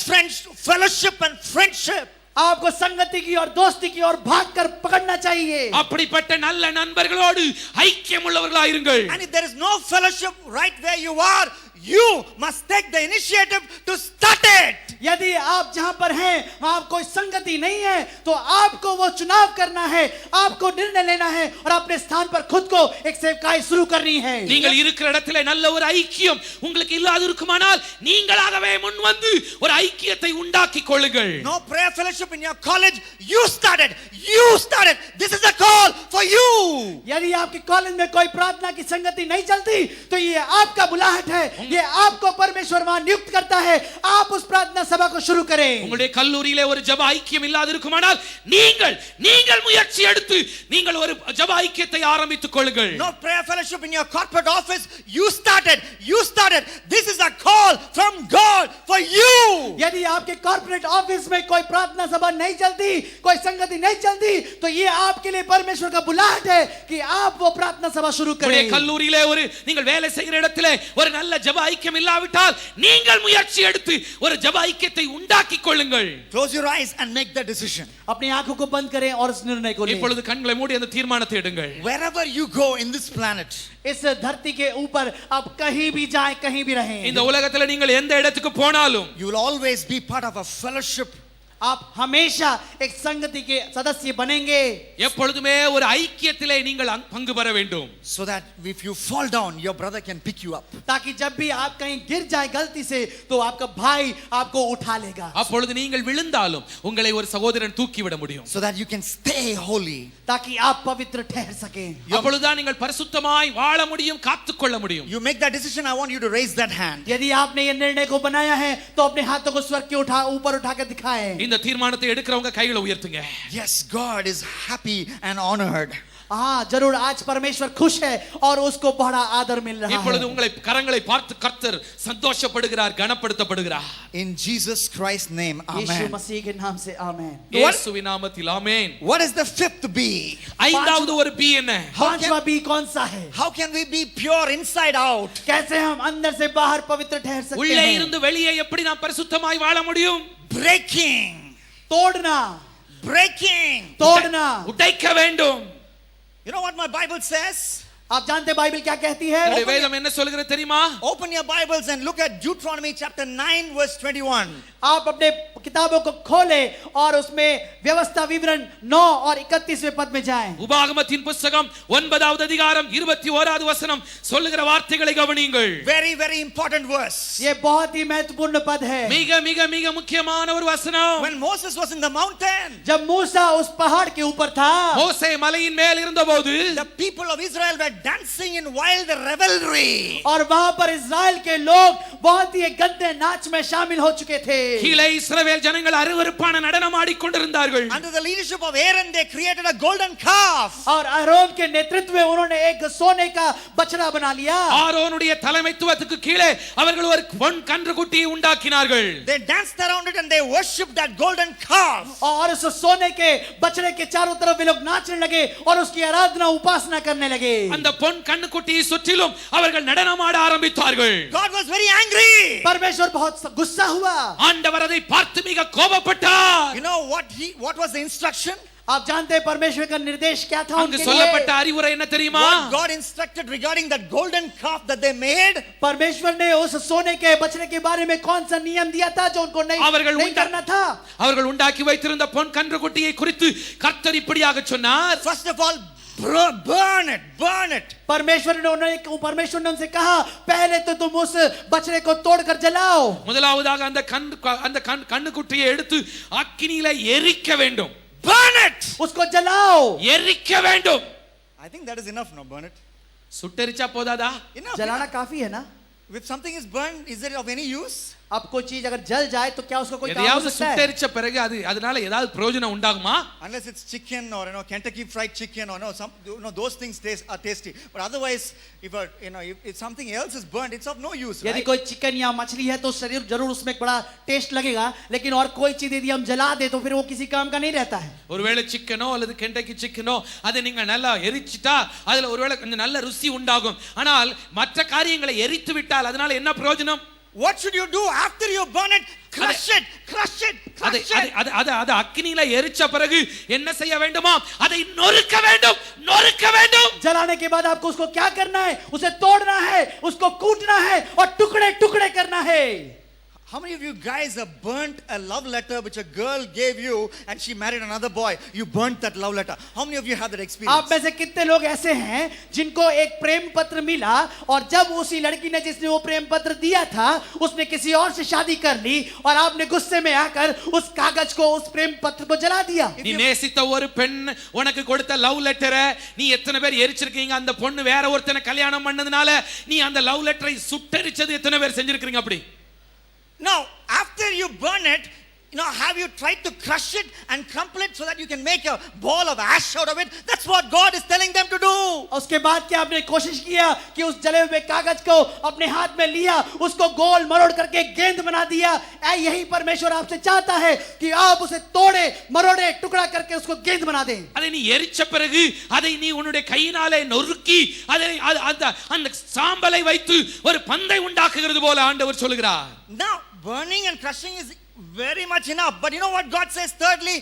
fellowship and friendship. आपको संगति की और दोस्ती की और भागकर पकड़ना चाहिए। அப்படிப்பட்ட நல்ல நண்பர்களோடு ஐக்கியம் உள்ளவர்களாயிருங்கள். And if there is no fellowship right where you are, you must take the initiative to start it. यदि आप जहां पर हैं वहां कोई संगति नहीं है तो आपको वो चुनाव करना है, आपको निर्णय लेना है और अपने स्थान पर खुद को एक सेवकाई शुरू करनी है। நீங்கள் இருக்கிற இடத்திலே நல்ல ஒரு ஐக்கியம் உங்களுக்கு இல்லாதிருக்குமானால் நீங்களாகவே முன் வந்து ஒரு ஐக்கியத்தை உண்டாக்கிக் கொள்ளுங்கள். No prayer fellowship in your college, you started. This is a call for you. यदि आपके कॉलेज में कोई प्रार्थना की संगति नहीं चलती तो ये आपका बुलाहट है, ये आपको परमेश्वर वहां नियुक्त करता है। आप उस प्रार्थना सभा को शुरू करें। உங்களுடைய கல்லூரியிலே ஒரு ஜெப ஐக்கியம் இல்லாதிருக்குமானால் நீங்கள் முயற்சி எடுத்து நீங்கள் ஒரு ஜெப ஐக்கியத்தை ஆரம்பித்துக் கொள்ளுங்கள். No prayer fellowship in your corporate office, you started. This is a call from God for you. यदि आपके कॉर्पोरेट ऑफिस में कोई प्रार्थना सभा नहीं चलती, कोई संगति नहीं चलती तो ये आपके लिए परमेश्वर का बुलाहट है कि आप वो प्रार्थना सभा शुरू உங்களுடைய करें। கல்லூரியிலே ஒரு நீங்கள் வேலை செய்கிற இடத்திலே ஒரு நல்ல ஜெப ஐக்கியம் இல்லாவிட்டால் நீங்கள் முயற்சி எடுத்து ஒரு ஜெப ஐக்கியத்தை உண்டாக்கிக் கொள்ளுங்கள். Close your eyes and make the decision. अपनी आंखों को बंद करें और इस निर्णय को लें। இப்பொழுது கண்களை மூடி அந்த தீர்மானத்தை எடுங்கள். Wherever you go in this planet, इस धरती के ऊपर आप कहीं भी जाएं, कहीं भी रहें, இந்த உலகத்துல நீங்கள் எந்த இடத்துக்கு போனாலும் you will always be part of a fellowship. आप हमेशा एक संगति के सदस्य बनेंगे। எப்பொழுதுமே ஒரு ஐக்கியத்திலே நீங்கள் பங்கு பெற வேண்டும். So that if you fall down, your brother can pick you up. ताकि जब भी आप कहीं गिर जाए गलती से तो आपका भाई आपको उठा लेगा। அப்பொழுது நீங்கள் விழுந்தாலும் உங்களை ஒரு சகோதரன் தூக்கி விட முடியும். So that you can stay holy. ताकि आप पवित्र ठहर सकें। அப்பொழுதுதான் நீங்கள் பரிசுத்தமாய் வாழ முடியும், காத்துக்கொள்ள முடியும். You make that decision, I want you to raise that hand. यदि आपने ये निर्णय को बनाया है तो अपने हाथों को स्वर्ग के ऊपर उठा कर दिखाएं। இந்த தீர்மானத்தை எடுக்கிறவங்க கைகளை உயர்த்துங்க. Yes, God is happy and honored. हाँ, जरूर आज परमेश्वर खुश है और उसको बड़ा आदर मिल रहा இப்பொழுது है। உங்களை கரங்களை பார்த்து கர்த்தர் சந்தோஷப்படுகிறார், கனப்படுத்தப்படுகிறார். In Jesus Christ's name, Yeshu amen. मसीह के नाम से आमेन। இயேசுவின் நாமத்தில் ஆமென். What is the fifth B? ஐந்தாவது ஒரு பி என்ன? पांचवा बी कौन सा है? How can we be pure inside out? कैसे हम अंदर से बाहर पवित्र ठहर सकते உள்ளே हैं? இருந்து வெளியே எப்படி நாம் பரிசுத்தமாய் வாழ முடியும்? Breaking. तोड़ना, உடைக்க வேண்டும். You know what my Bible says? आप जानते बाइबल क्या कहती है? என்னுடைய வேதம் என்ன சொல்கிறது தெரியுமா? Open your Bibles and look at Deuteronomy chapter 9 verse 21. आप अपने किताबों को खोलें और उसमें व्यवस्था विवरण 9 और 31वें पद में जाएं। உபாகமத்தின் புத்தகம் 9வது அதிகாரம் 21வது வசனம் சொல்லுகிற வார்த்தைகளை கவனியுங்கள். Very very important verse. ये बहुत ही महत्वपूर्ण पद है। மிக மிக மிக முக்கியமான ஒரு வசனம். When Moses was in the mountain, जब मूसा उस पहाड़ के ऊपर था, மோசே மலையின் மேல் இருந்தபோது the people of Israel were dancing in wild revelry. और वहां पर इस्राएल के लोग बहुत ही गंदे नाच में शामिल हो चुके थे। கீழே இஸ்ரவேல் ஜனங்கள் அருவருப்பான நடனம் ஆடிக்கொண்டிருந்தார்கள். Under the leadership of Aaron, they created a golden calf. और आरोन के नेतृत्व में उन्होंने एक सोने का बछड़ा बना लिया। ஆரோனுடைய தலைமைத்துவத்துக்கு கீழே அவர்கள் ஒரு பொன் கன்றுக்குட்டியை உண்டாக்கினார்கள். They danced around it and they worshipped that golden calf. और उस सोने के बछड़े के चारों तरफ वे लोग नाचने लगे और उसकी आराधना उपासना करने लगे। அந்த பொன் கன்றுக்குட்டியை சுற்றிலும் அவர்கள் நடனமாட ஆரம்பித்தார்கள். God was very angry. परमेश्वर बहुत गुस्सा हुआ। ஆண்டவர் அதை பார்த்து மிக கோபப்பட்டார். You know what was the instruction? आप जानते हैं परमेश्वर का निर्देश क्या था அங்கு उनके சொல்லப்பட்ட लिए? அறிவுரை என்ன தெரியுமா? What God instructed regarding that golden calf that they made? परमेश्वर ने उस सोने के बछड़े के बारे में कौन सा नियम दिया था जो उनको नहीं करना था? அவர்கள் உண்டாக்கி வைத்திருந்த பொன் கன்றுக்குட்டியை குறித்து கர்த்தர் இப்படியாக சொன்னார். First of all, burn it. परमेश्वर ने उनसे कहा पहले तो तुम उस बछड़े को तोड़कर जलाओ। முதலாவதாக அந்த கன்றுக்குட்டியை எடுத்து அக்கினியிலே எரிக்க வேண்டும். Burn it. उसको जलाओ, எரிக்க வேண்டும். I think that is enough. No, burn it. சுட்டெரிச்சா போதாதா? Enough. जलाना काफी है ना? If something is burned, is it of any use? अब कोई चीज अगर जल जाए तो क्या उसको कोई काम हो எதையாவது सकता है? சுட்டெரிச்ச பிறகு அதனால ஏதாவது பிரயோஜனம் உண்டாகுமா? Unless it's chicken or Kentucky fried chicken or those things are tasty. But otherwise, if something else is burned, it's of no use. यदि Right? कोई चिकन या मछली है तो शरीर जरूर उसमें बड़ा टेस्ट लगेगा, लेकिन और कोई चीज यदि हम जला दे तो फिर वो किसी काम का नहीं रहता है। ஒருவேளை சிக்கனோ அல்லது கெண்டக்கி சிக்கனோ அதை நீங்க நல்லா எரிச்சிட்டா அதுல ஒருவேளை கொஞ்சம் நல்ல ருசி உண்டாகும். ஆனால் மற்ற காரியங்களை எரித்து விட்டால் அதனால என்ன பிரயோஜனம்? what should you do after you burn it? Crush it, crush it, அதை crush it. அதை அதை அதை அக்கினியில எரிச்ச பிறகு என்ன செய்ய வேண்டுமா? அதை நொறுக்க வேண்டும், நொறுக்க வேண்டும். जलाने के बाद आपको उसको क्या करना है? उसे तोड़ना है, उसको कूटना है और टुकड़े टुकड़े करना है. How many of you guys have burnt a love letter which a girl gave you and she married another boy? You burnt that love letter. How many of you have that experience? आप में से कितने लोग ऐसे हैं जिनको एक प्रेम पत्र मिला और जब उसी लड़की ने जिसने वो प्रेम पत्र दिया था उसने किसी और से शादी कर ली और आपने गुस्से में आकर उस कागज को उस प्रेम पत्र को जला दिया. நீ நேசித்த ஒரு பெண் உனக்கு கொடுத்த லவ் லெட்டரை நீ எத்தனை பேர் எரிச்சிருக்கீங்க? அந்த பொண்ணு வேற ஒருத்தனை கல்யாணம் பண்ணதுனால நீ அந்த லவ் லெட்டரை சுட்டெரிச்சது எத்தனை பேர் செஞ்சிருக்கீங்க? அப்படி Now, after you burn it, have you tried to crush it and crumple it so that you can make a ball of ash out of it? That's what God is telling them to do. उसके बाद क्या आपने कोशिश किया कि उस जले हुए कागज को अपने हाथ में लिया, उसको गोल मरोड़ करके गेंद बना दिया? यही परमेश्वर आपसे चाहता है कि आप उसे तोड़े मरोड़े टुकड़ा करके उसको गेंद बना दें. அதை நீ எரிச்ச பிறகு அதை நீ உன்னுடைய கையினாலே நொறுக்கி அதை அந்த அந்த சாம்பலை வைத்து ஒரு பந்தை உண்டாக்குகிறது போல ஆண்டவர் சொல்கிறார். Now, burning and crushing is very much enough. But you know what God says? Thirdly,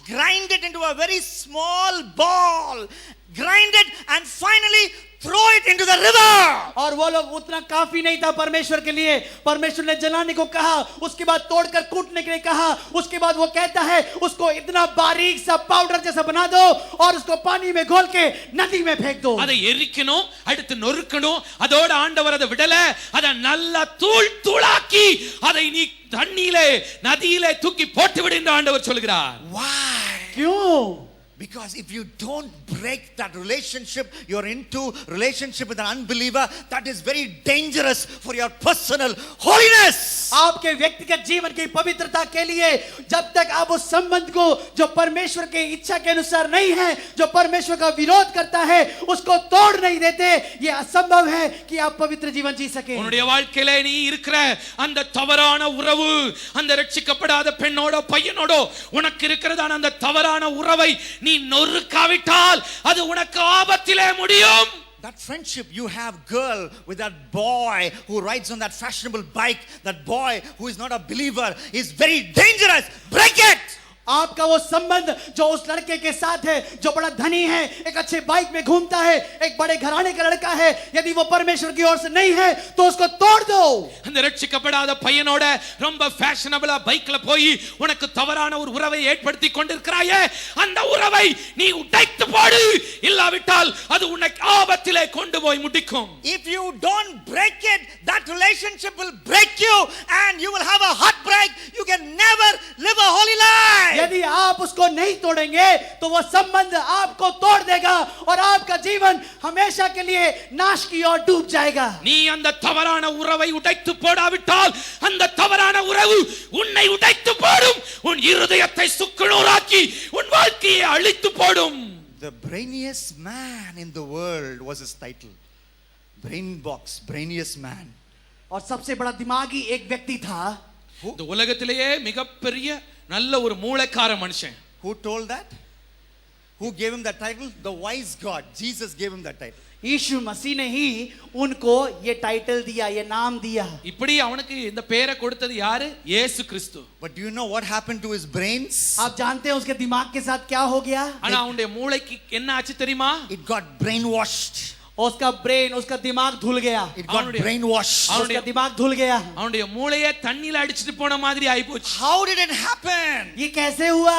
grind it into a very small ball. Grind it and finally throw it into the river. और वो लोग उतना काफी नहीं था परमेश्वर के लिए. परमेश्वर ने जलाने को कहा, उसके बाद तोड़कर कूटने के लिए कहा, उसके बाद वो कहता है उसको इतना बारीक सा पाउडर जैसा बना दो और उसको पानी में घोल के नदी में फेंक दो. அதை எரிக்கணும், அடுத்து நொறுக்கணும். அதோட ஆண்டவர் அதை விடல, அதை நல்லா தூள் தூளாக்கி அதை நீ தண்ணியிலே நதியிலே தூக்கி போட்டு விடு என்று ஆண்டவர் சொல்கிறார். Why? क्यों? Because if you don't break that relationship, you're into relationship with an unbeliever, that is very dangerous for your personal holiness. आपके व्यक्तिगत जीवन की पवित्रता के लिए जब तक आप उस संबंध को जो परमेश्वर के इच्छा के अनुसार नहीं है, जो परमेश्वर का विरोध करता है, उसको तोड़ नहीं देते, ये असंभव है कि आप पवित्र जीवन जी सके. உன்னுடைய வாழ்க்கையிலே நீ இருக்கிற அந்த தவறான உறவு, அந்த ரட்சிக்கப்படாத பெண்ணோட பையனோட உனக்கு இருக்கிறதான அந்த தவறான உறவை நீ நொறுக்காவிட்டால் அது உனக்கு ஆபத்திலே முடியும். That friendship you have, girl, with that boy who rides on that fashionable bike, that boy who is not a believer, is very dangerous. Break it. आपका वो संबंध जो उस लड़के के साथ है जो बड़ा धनी है, एक अच्छे बाइक में घूमता है, एक बड़े घराने का लड़का है, यदि वो परमेश्वर की ओर से नहीं है तो उसको तोड़ दो. அந்த ரட்சிக்கப்படாத பையனோட ரொம்ப ஃபேஷனபிளா பைக்ல போய் உனக்கு தவறான ஒரு உறவை ஏற்படுத்தி கொண்டிருக்கிறாயே, அந்த உறவை நீ உடைத்து போடு. இல்லாவிட்டால் அது உன்னை ஆபத்திலே கொண்டு போய் முடிக்கும். If you don't break it, that relationship will break you and you will have a heartbreak. You can never live a holy life. यदि आप उसको नहीं तोड़ेंगे तो वो संबंध आपको तोड़ देगा और आपका जीवन हमेशा के लिए नाश की ओर डूब जाएगा. நீ அந்த தவறான உறவை உடைத்து போடாவிட்டால் அந்த தவறான உறவு உன்னை உடைத்து போடும். உன் இருதயத்தை சுக்குநூறாக்கி உன் வாழ்க்கையை அழித்து போடும். The brainiest man in the world was his title. Brain box, brainiest man. और सबसे बड़ा दिमागी एक व्यक्ति था. இந்த உலகத்திலேயே மிகப்பெரிய நல்ல ஒரு மூளைக்கார மனுஷன். Who told that? Who gave him that title? The wise God. Jesus gave him that title. यीशु मसीह ने ही उनको ये टाइटल दिया, ये नाम दिया. இப்படி அவனுக்கு இந்த பேரை கொடுத்தது யாரு? இயேசு கிறிஸ்து. But do you know what happened to his brains? आप जानते हैं उसके दिमाग के साथ क्या हो गया? ஆனா அவனுடைய மூளைக்கு என்ன ஆச்சு தெரியுமா? It got brainwashed. उसका ब्रेन, उसका दिमाग धुल गया. It got brainwashed. उसका दिमाग धुल गया. அவனுடைய மூளையே தண்ணில அடிச்சிட்டு போன மாதிரி ஆயிப்போச்சு. How did it happen? ये कैसे हुआ?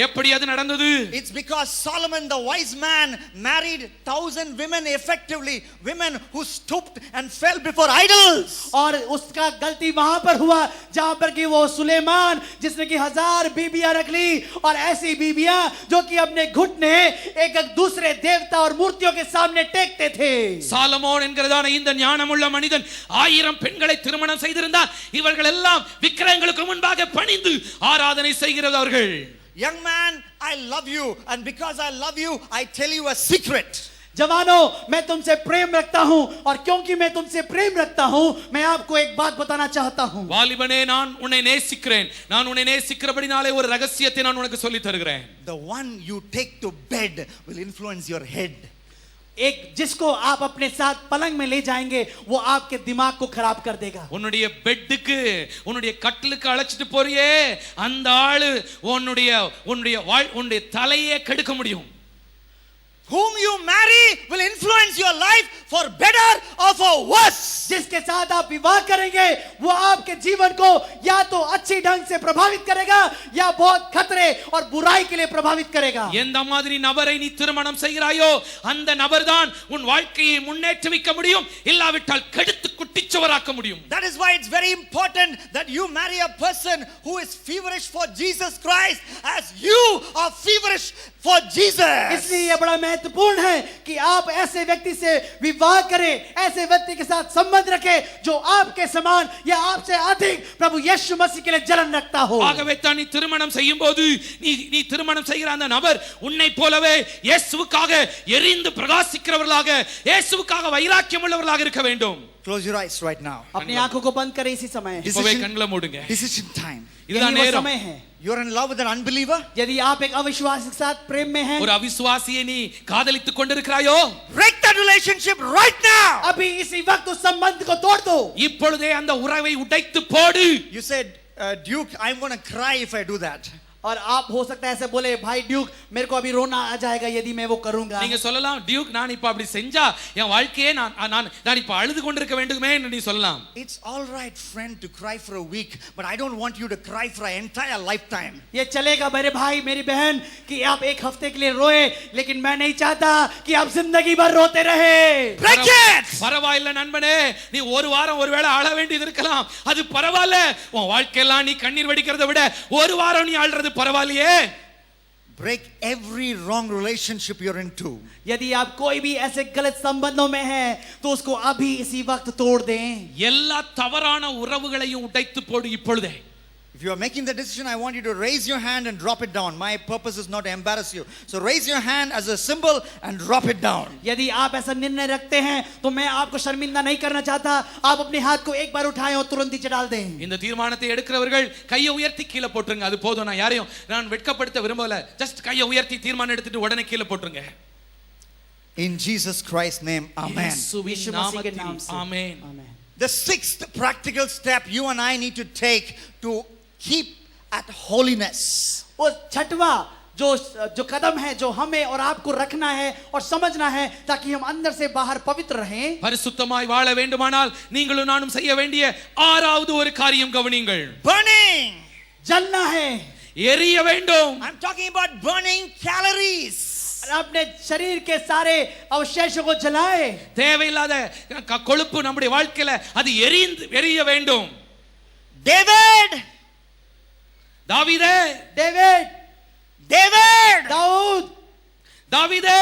எப்படி அது நடந்தது? It's because Solomon the wise man married 1,000 women effectively, women who stooped and fell before idols. और उसका गलती वहां पर हुआ जहां पर कि वो सुलेमान जिसने कि 1000 बीबियां रख ली और ऐसी बीबियां जो कि अपने घुटने एक दूसरे देवता और मूर्तियों के सामने टेकते थे. சாலமோன் என்கிறதான இந்த ஞானமுள்ள மனிதன் 1000 பெண்களை திருமணம் செய்திருந்தார். இவர்கள் எல்லாம் விக்கிரகங்களுக்கு முன்பாக பணிந்து ஆராதனை செய்கிறவர்கள். Young man, I love you, and because I love you, I tell you a secret. जवानों, मैं तुमसे प्रेम रखता हूं और क्योंकि मैं तुमसे प्रेम रखता हूं मैं आपको एक बात बताना चाहता हूं. வாலிபனே, நான் உன்னை நேசிக்கிறேன். நான் உன்னை நேசிக்கிறபடினாலே ஒரு ரகசியத்தை நான் உனக்கு சொல்லி தருகிறேன். The one you take to bed will influence your head. एक जिसको आप अपने साथ पलंग में ले जाएंगे वो आपके दिमाग को खराब कर देगा உன்னுடைய பெட்டுக்கு உன்னுடைய கட்டிலுக்கு அழைச்சிட்டு போறியே அந்த ஆளு உன்னுடைய தலையே கெடுக்க முடியும். Whom you marry will influence your life for better or for worse. जिसके साथ आप विवाह करेंगे वो आपके जीवन को या तो अच्छी ढंग से प्रभावित करेगा या बहुत खतरे और बुराई के लिए प्रभावित करेगा. எந்த மாதிரி நபரை நீ திருமணம் செய்கிறாயோ அந்த நபர்தான் உன் வாழ்க்கையை முன்னேற்றிக்க முடியும், இல்லாவிட்டால் கெடுத்து குட்டிச்சவராக்க முடியும். That is why it's very important that you marry a person who is feverish for Jesus Christ as you are feverish for Jesus. इसलिए यह बड़ा महत्वपूर्ण है कि आप ऐसे व्यक्ति से विवाह करें, ऐसे व्यक्ति के साथ संबंध रखें जो आपके समान या आपसे अधिक प्रभु यीशु मसीह के लिए जलन रखता हो. ஆகவே தான் நீ திருமணம் செய்யும்போது நீ திருமணம் செய்கிற அந்த நபர் உன்னை போலவே இயேசுவுக்காக எரிந்து பிரகாசிக்கிறவர்களாக, இயேசுவுக்காக வைராக்கியம் உள்ளவர்களாக இருக்க வேண்டும். Close your eyes right now. अपनी आंखों को बंद करें इसी समय. இப்பவே கண்களை மூடுங்க. Decision time. இதுதான் यही वो நேரம். समय है. You're in love with an unbeliever? यदि आप एक अविश्वासी के साथ प्रेम में हैं, ஒரு அவிசுவாசியை நீ காதலித்துக் கொண்டிருக்கிறாயோ Break that relationship right now. अभी इसी वक्त उस संबंध को तोड़ दो. இப்பொழுதே அந்த உறவை உடைத்து போடு. You said, Duke, I'm going to cry if I do that. और आप हो सकता है ऐसे बोले, भाई ड्यूक मेरे को अभी रोना आ जाएगा यदि मैं वो करूंगा. நீங்க சொல்லலாம், டியூக் நான் இப்ப அப்படி செஞ்சா என் வாழ்க்கையே நான் இப்ப அழுது கொண்டிருக்க வேண்டுமே என்று நீ சொல்லலாம். It's all right, friend, to cry for a week, but I don't want you to cry for an entire lifetime. ये चलेगा मेरे भाई मेरी बहन कि आप एक हफ्ते के लिए रोए, लेकिन मैं नहीं चाहता कि आप जिंदगी भर रोते रहे. Break it. பரவாயில்லை நண்பனே, நீ ஒரு வாரம் ஒருவேளை அழ வேண்டியது இருக்கலாம், அது பரவாயில்ல. உன் வாழ்க்கையெல்லாம் நீ கண்ணீர் வடிக்கிறதை விட ஒரு வாரம் நீ அழுறது பரவாயில்லையே. Break every wrong relationship you're into. यदि आप कोई भी ऐसे गलत संबंधों में हैं तो उसको अभी इसी वक्त तोड़ दें. எல்லா தவறான உறவுகளையும் உடைத்து போடு இப்பொழுதே. If you are making the decision, I want you to raise your hand and drop it down. My purpose is not to embarrass you. So raise your hand as a symbol and drop it down. यदि आप ऐसा निर्णय रखते हैं तो मैं आपको शर्मिंदा नहीं करना चाहता. आप अपने हाथ को एक बार उठाएं और तुरंत नीचे डाल दें. இந்த தீர்மானத்தை எடுக்கிறவர்கள் கையை உயர்த்தி கீழே போட்டுருங்க. அது போதும். நான் யாரையும் நான் வெட்கப்படுத்த விரும்பல. ஜஸ்ட் கையை உயர்த்தி தீர்மானம் எடுத்துட்டு உடனே கீழே போட்டுருங்க. In Jesus Christ's name, amen. यीशु मसीह के नाम से. आमेन. आमेन. The sixth practical step you and I need to take to keep at holiness. वो छठवा जो कदम है जो हमें और आपको रखना है और समझना है ताकि हम अंदर से बाहर पवित्र रहें. பரிசுத்தமாய் வாழ வேண்டுமானால் நீங்களும் நானும் செய்ய வேண்டிய ஆறாவது ஒரு காரியம் கவனியுங்கள். Burning. जलना है. எரிய வேண்டும். I'm talking about burning calories. अपने शरीर के सारे अवशेषों को जलाए. தேவையில்லாத கொழுப்பு நம்முடைய வாழ்க்கையில அது எரிய வேண்டும். David. தாவீதே. डेविड. दाऊद. தாவீதே.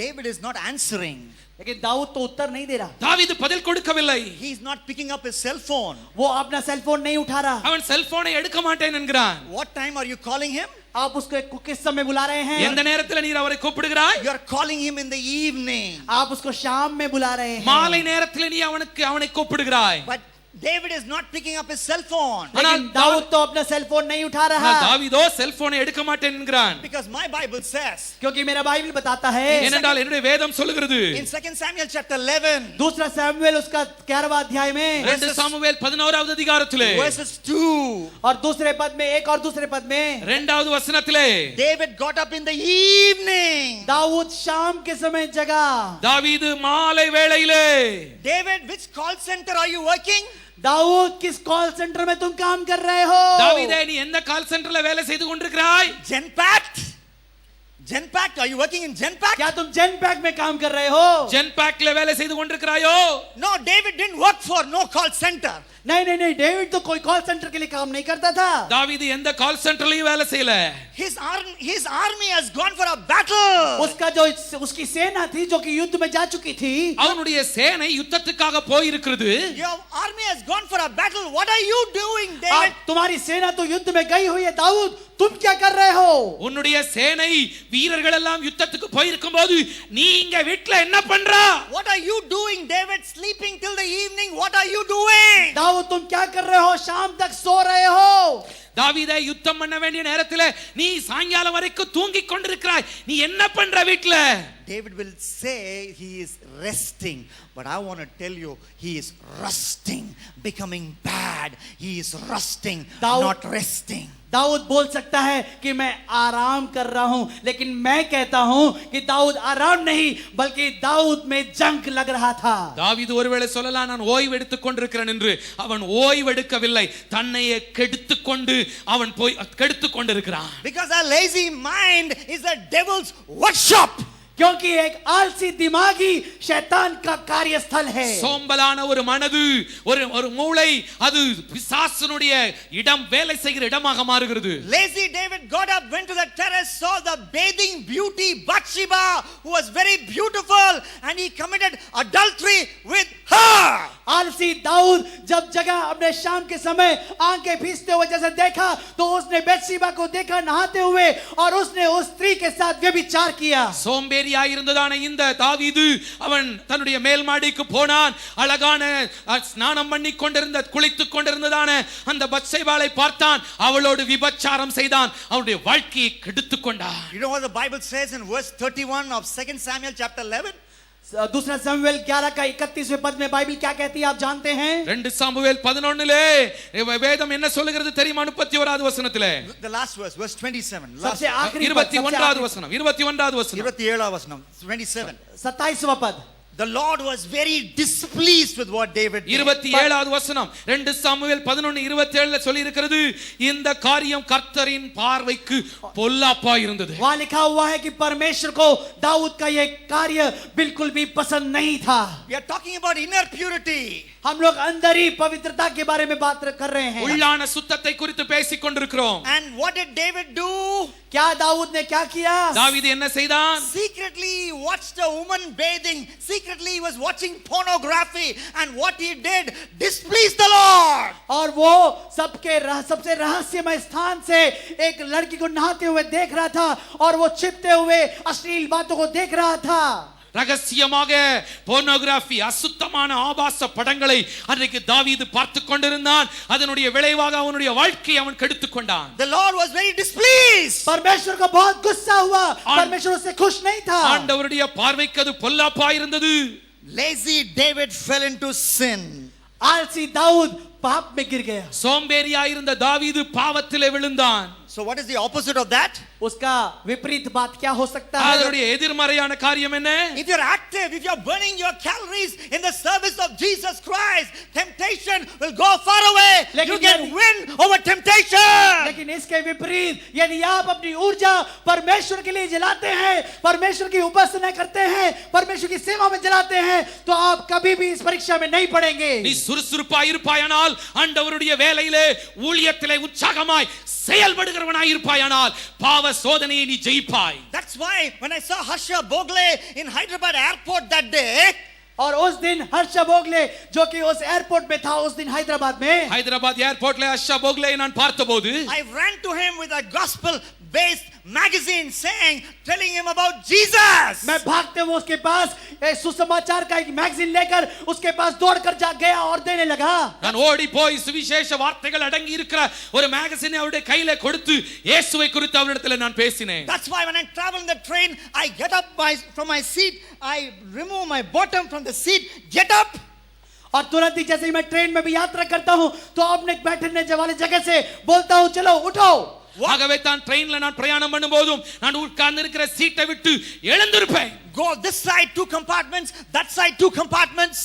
David is not answering. लेकिन दाऊद तो उत्तर नहीं दे रहा. தாவீது பதில் கொடுக்கவில்லை. He is not picking up his cell phone. वो अपना सेल फोन नहीं उठा रहा. அவன் செல்போனை எடுக்க மாட்டேன் என்கிறான். What time are you calling him? आप उसको किस समय बुला रहे हैं? எந்த நேரத்தில் நீர் அவரை கூப்பிடுகிறாய்? You are calling him in the evening. आप उसको शाम में बुला रहे हैं. மாலை நேரத்தில் நீ அவனை கூப்பிடுகிறாய். But David is not picking up his cell phone. लेकिन दाऊद तो अपना सेल फोन नहीं उठा रहा. தாவீதோ செல்போனை எடுக்க மாட்டேன் என்கிறான். Because my Bible says, क्योंकि मेरा बाइबल बताता है, ஏனென்றால் என்னுடைய வேதம் சொல்லுகிறது. in 2 Samuel chapter 11, दूसरा सैमुएल उसका 11वां अध्याय में 2 சாமுவேல் 11வது அதிகாரத்திலே verses 2, और दूसरे पद में एक और दूसरे पद में 2வது வசனத்திலே David got up in the evening. Dawood शाम के समय जगा. தாவீது மாலை வேளையிலே. David, which call center are you working? Dawood किस कॉल सेंटर में तुम काम कर रहे हो? தாவீதே நீ எந்த கால் சென்டர்ல வேலை செய்து கொண்டிருக்கிறாய்? Genpact, are you working in Genpact? क्या तुम जेनपैक में काम कर रहे हो? ஜென்பேக்ல வேலை செய்து கொண்டிருக்கிறாயோ? No, David didn't work for no call center. नहीं डेविड तो कोई कॉल सेंटर के लिए काम नहीं करता था. தாவீது எந்த கால் சென்டர்லயும் வேலை செய்யல. His army has gone for a battle. उसका जो उसकी सेना थी जो कि युद्ध में जा चुकी थी. அவனுடைய சேனை யுத்தத்துக்காக போய் இருக்கிறது. Your army has gone for a battle. What are you doing, David? तुम्हारी सेना तो युद्ध में गई हुई है. दाऊद तुम क्या कर रहे हो? உன்னுடைய சேனை வீரர்கள் எல்லாம் யுத்தத்துக்கு போயிருக்கும் போது நீங்க வீட்ல என்ன பண்றா? What are you doing, David? Sleeping till the evening. What are you doing? Dawood तुम क्या कर रहे हो? शाम तक सो रहे हो. தாவீதை யுத்தம் பண்ண வேண்டிய நேரத்துல நீ சாயங்காலம் வரைக்கும் தூங்கிக் கொண்டிருக்கிறாய். நீ என்ன பண்ற வீட்ல? David will say he is resting, but I want to tell you he is rusting, becoming bad. He is rusting, not resting. Dawood बोल सकता है कि मैं आराम कर रहा हूं, लेकिन मैं कहता हूं कि दाऊद आराम नहीं बल्कि दाऊद में जंग लग रहा था. தாவீது ஒருவேளை சொல்லலாம் நான் ஓய்வு எடுத்துக் கொண்டிருக்கிறேன் என்று. அவன் ஓய்வு எடுக்கவில்லை, தன்னையே கெடுத்துக் கொண்டு அவன் போய் கெடுத்துக் கொண்டிருக்கிறான். Because a lazy mind is the devil's workshop. क्योंकि एक आलसी दिमागी शैतान का कार्यस्थल है. சோம்பலான ஒரு மனது, ஒரு மூளை, அது பிசாசுனுடைய இடம், வேலை செய்கிற இடமாக மாறுகிறது. Lazy David got up, went to the terrace, saw the bathing beauty Bathsheba, who was very beautiful, and he committed adultery with her. आलसी दाऊद जब जगह अपने शाम के समय आंखें भींचते हुए जैसे देखा तो उसने बेत्शेबा को देखा नहाते हुए और उसने उस स्त्री के साथ व्यभिचार किया. சோம்பேறியா இருந்ததான இந்த தாவீது அவன் தன்னுடைய மேல் மாடிக்கு போனான். அழகான ஸ்நானம் பண்ணி கொண்டிருந்த, குளித்துக் கொண்டிருந்ததான அந்த பத்சேபாளை பார்த்தான். அவளோடு விபச்சாரம் செய்தான். அவளுடைய வாழ்க்கையை கெடுத்துக் கொண்டான். You know what the Bible says in verse 31 of 2 Samuel chapter 11? दूसरा शमूएल 11 का 31वें पद में बाइबल क्या कहती है आप जानते हैं? 2 சாமுவேல் 11லே வேதம் என்ன சொல்லுகிறது தெரியுமா? 31வது வசனத்திலே, The last verse, verse 27. सबसे आखिरी पद, 21வது வசனம், 21வது வசனம், 27 வசனம், 27. 27वां पद. The Lord was very displeased with what David did. 27வது வசனம் 2 சாமுவேல் 11:27ல சொல்லி இருக்கிறது, இந்த காரியம் கர்த்தரின் பார்வைக்கு பொல்லாப்பா இருந்தது. वहां लिखा हुआ है कि परमेश्वर को दाऊद का यह कार्य बिल्कुल भी पसंद नहीं था. We are talking about inner purity. हम लोग अंदर ही पवित्रता के बारे में बात कर रहे हैं. உள்ளான சுத்தத்தை குறித்து பேசிக் கொண்டிருக்கிறோம். And what did David do? क्या दाऊद ने क्या किया? தாவீது என்ன செய்தான்? Secretly he watched a woman bathing. Secretly he was watching pornography, and what he did displeased the Lord. और वो सबसे रहस्यमय स्थान से एक लड़की को नहाते हुए देख रहा था और वो छिपते हुए अश्लील बातों को देख रहा था. ரகசியமாக போர்னோகிராஃபி, அசுத்தமான ஆபாச படங்களை அன்றைக்கு தாவீது பார்த்துக் கொண்டிருந்தான். அதனுடைய விளைவாக அவனுடைய வாழ்க்கையை அவன் கெடுத்துக் கொண்டான். The Lord was very displeased. परमेश्वर को बहुत गुस्सा हुआ. परमेश्वर उससे खुश नहीं था. ஆண்டவருடைய பார்வைக்கு அது பொல்லாப்பா இருந்தது. Lazy David fell into sin. आलसी दाऊद पाप में गिर गया. சோம்பேறியா இருந்த தாவீது பாவத்திலே விழுந்தான். So what is the opposite of that? उसका विपरीत बात क्या हो सकता है? அதனுடைய எதிர்மறையான காரியம் என்ன? If you're active, if you're burning your calories in the service of Jesus Christ, temptation will go far away. You can win over temptation. लेकिन इसके विपरीत यदि आप अपनी ऊर्जा परमेश्वर के लिए जलाते हैं, परमेश्वर की उपासना करते हैं, परमेश्वर की सेवा में जलाते हैं, तो आप कभी भी इस परीक्षा में नहीं पड़ेंगे. நீ சுறுசுறுப்பாய் இருப்பாயானால், ஆண்டவருடைய வேலையிலே ஊழியத்திலே உற்சாகமாய் செயல்படுகிறவனாய் இருப்பாயானால் பாவ சோதனையை நீ ஜெயிப்பாய். That's why when I saw Harsha Bogle in Hyderabad airport that day, और उस दिन हर्षा बोगले जो कि उस एयरपोर्ट में था, उस दिन हैदराबाद में, ஹைதராபாத் ஏர்போர்ட்ல ஹர்ஷா போக்லே நான் பார்த்தபோது I ran to him with a gospel based magazine telling him about Jesus. मैं भागते हुए उसके पास सुसमाचार का एक मैगजीन लेकर उसके पास दौड़कर जा गया और देने लगा. நான் ஓடி போய் சுவிசேஷ வார்த்தைகள் அடங்கி இருக்கிற ஒரு மேகசினை அவருடைய கையில கொடுத்து இயேசுவை குறித்து அவரிடத்தில் நான் பேசினேன். That's why when I travel in the train, I get up from my seat, I remove my bottom from the seat, get up. और तुरंत ही जैसे ही मैं ट्रेन में भी यात्रा करता हूं तो अपने बैठने वाली जगह से बोलता हूं चलो उठो. ஆகவே தான் ட்ரெயின்ல நான் பிரயாணம் பண்ணும்போதும் நான் உட்கார்ந்து இருக்கிற சீட்டை விட்டு எழுந்திருப்பேன். Go this side 2 compartments, that side 2 compartments.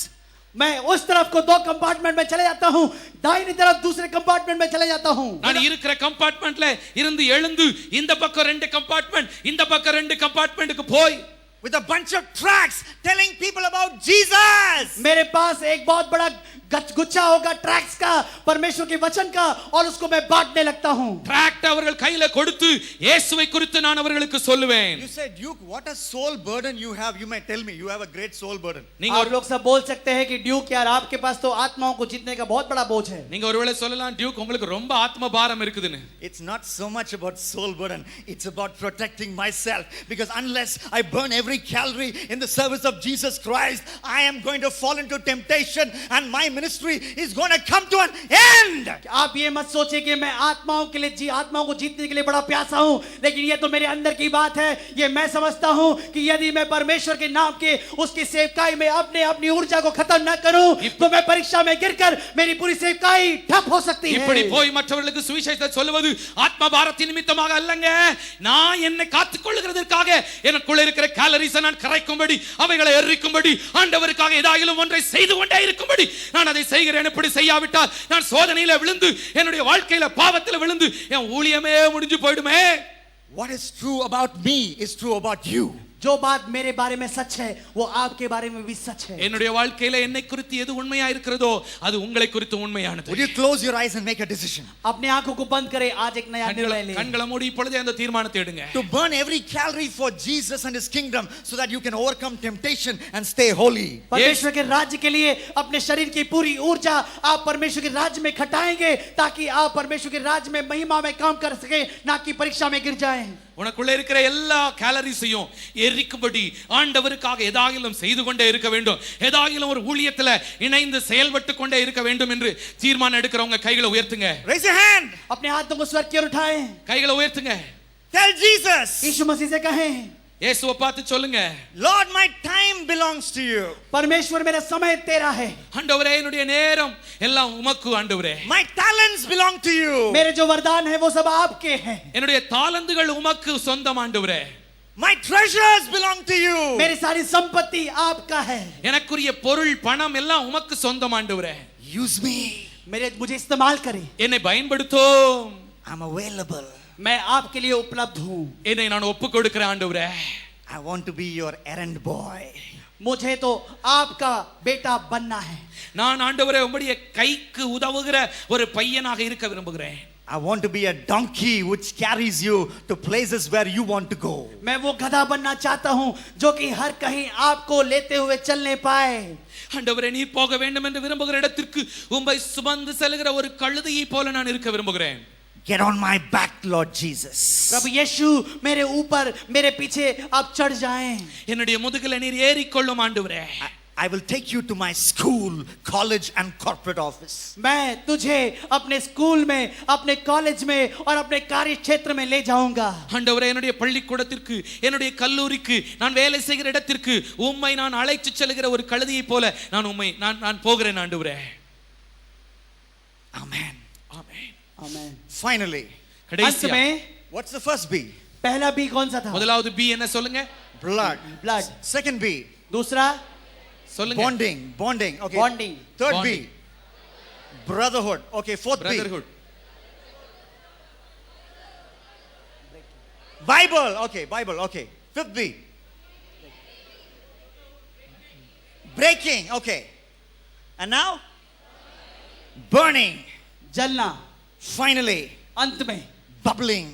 मैं उस तरफ को 2 कंपार्टमेंट में चले जाता हूं, दाहिनी तरफ दूसरे कंपार्टमेंट में चले जाता हूं. நான் இருக்கிற கம்பார்ட்மெண்ட்ல இருந்து எழுந்து இந்த பக்கம் 2 கம்பார்ட்மெண்ட், இந்த பக்கம் 2 கம்பார்ட்மெண்ட்டுக்கு போய் with a bunch of tracts telling people about Jesus. मेरे पास एक बहुत बड़ा गुच्छा होगा ट्रैक्स का, परमेश्वर के वचन का, और उसको मैं बांटने लगता हूं. டிராக்ட் அவர்கள் கையில கொடுத்து இயேசுவை குறித்து நான் அவர்களுக்கு சொல்லுவேன். You say, Duke, what a soul burden you have. You may tell me, you have a great soul burden. நீங்க आप लोग सब बोल सकते हैं कि ड्यूक यार आपके पास तो आत्माओं को जीतने का बहुत बड़ा बोझ है. நீங்க ஒருவேளை சொல்லலாம், டியூக் உங்களுக்கு ரொம்ப ஆத்ம பாரம் இருக்குதுன்னு. It's not so much about soul burden. It's about protecting myself. Because unless I burn every calorie in the service of Jesus Christ, I am going to fall into temptation and my ministry is going to come to an end. आप ये मत सोचिए कि मैं आत्माओं को जीतने के लिए बड़ा प्यासा हूं, लेकिन ये तो मेरे अंदर की बात है. ये मैं समझता हूं कि यदि मैं परमेश्वर के नाम के उसकी सेवकाई में अपनी ऊर्जा को खत्म न करूं, तो मैं परीक्षा में गिरकर मेरी पूरी सेवकाई ठप हो सकती है. இப்படி போய் மற்றவர்களுக்கு சுவிசேஷத்தை சொல்வது ஆத்ம பாரத்தின் நிமித்தமாக அல்லங்க. நான் என்னை காத்துக் கொள்ளுகிறதற்காக எனக்குள்ள இருக்கிற கேலரிஸை நான் கரைக்கும்படி, அவைகளை எரிக்கும்படி, ஆண்டவருக்காக ஏதாயிலும் ஒன்றை செய்து கொண்டே இருக்கும்படி நான் அதை செய்கிறேன். இப்படி செய்யாவிட்டால் நான் சோதனையில விழுந்து, என்னுடைய வாழ்க்கையில பாவத்தில் விழுந்து என் ஊழியமே முடிஞ்சு போய்டுமே. What is true about me is true about you. जो बात मेरे बारे में सच है वो आपके बारे में भी सच है. என்னுடைய வாழ்க்கையில என்னை குறித்து எது உண்மையா இருக்கிறதோ அது உங்களை குறித்து உண்மையானது. Would you close your eyes and make a decision? अपने आंखों को बंद करें, आज एक नया निर्णय लें. கண்களை மூடி இப்பொழுதே அந்த தீர்மானத்தை எடுங்க. To burn every calorie for Jesus and his kingdom so that you can overcome temptation and stay holy. परमेश्वर के राज्य के लिए अपने शरीर की पूरी ऊर्जा आप परमेश्वर के राज्य में खटाएंगे, ताकि आप परमेश्वर के राज्य में महिमा में काम कर सके, ना कि परीक्षा में गिर जाएं. உனக்குள்ள இருக்கிற எல்லா கேலரிஸையும் எரிக்கும்படி ஆண்டவருக்காக ஏதாகிலும் செய்து கொண்டே இருக்க வேண்டும். ஏதாகிலும் ஒரு ஊழியத்துல இணைந்து செயல்பட்டு கொண்டே இருக்க வேண்டும் என்று தீர்மானம் எடுக்கிறவங்க கைகளை உயர்த்துங்க. Raise your hand. अपने हाथों को स्वर्ग की ओर उठाएं. கைகளை உயர்த்துங்க. Tell Jesus, यीशु मसीह से कहें, இயேசுவை பார்த்து சொல்லுங்க, Lord, my time belongs to you. परमेश्वर मेरा समय तेरा है. ஆண்டவரே என்னுடைய நேரம் எல்லாம் உமக்கு ஆண்டவரே. My talents belong to you. मेरे जो वरदान है वो सब आपके हैं. என்னுடைய தாளந்துகள் உமக்கு சொந்தம் ஆண்டவரே. My treasures belong to you. मेरी सारी संपत्ति आपका है. எனக்குரிய பொருள் பணம் எல்லாம் உமக்கு சொந்தம் ஆண்டவரே. Use me. मुझे इस्तेमाल करें. என்னை பயன்படுத்தும். I'm available. मैं आपके लिए उपलब्ध हूं. என்னை நான் ஒப்பு கொடுக்கிறேன் ஆண்டவரே. I want to be your errand boy. मुझे तो आपका बेटा बनना है. நான் ஆண்டவரே உம்முடைய கைக்கு உதவுகிற ஒரு பையனாக இருக்க விரும்புகிறேன். I want to be a donkey which carries you to places where you want to go. मैं वो गधा बनना चाहता हूं जो कि हर कहीं आपको लेते हुए चलने पाए. ஆண்டவரே நீர் போக வேண்டும் என்று விரும்புகிற இடத்திற்கு உம்மை சுமந்து செல்கிற ஒரு கழுதையை போல நான் இருக்க விரும்புகிறேன். Get on my back, Lord Jesus. प्रभु यीशु मेरे ऊपर, मेरे पीछे आप चढ़ जाएं. என்னுடைய முதுகில நீர் ஏறிக்கொள்ளும் ஆண்டவரே. I will take you to my school, college and corporate office. मैं तुझे अपने स्कूल में, अपने कॉलेज में और अपने कार्य क्षेत्र में ले जाऊंगा. ஆண்டவரே என்னுடைய பள்ளிக்கூடத்திற்கு, என்னுடைய கல்லூரிக்கு, நான் வேலை செய்கிற இடத்திற்கு உம்மை நான் அழைத்து செல்கிற ஒரு கழுதையை போல நான் போகிறேன் ஆண்டவரே. Amen. ஆமென். आमेन. Finally, अंत கடைசியா में what's the first B? पहला बी कौन सा था? முதலாவது பி என்ன சொல்லுங்க? Blood. ब्लड. Second B, दूसरा சொல்லுங்க. bonding. Okay. Bonding. Third Bonding. B, brotherhood. Okay. Fourth brotherhood. B, Bible. Okay. Bible. Okay. Fifth B, breaking. Okay. And now, burning. जलना. Finally, अंत में bubbling.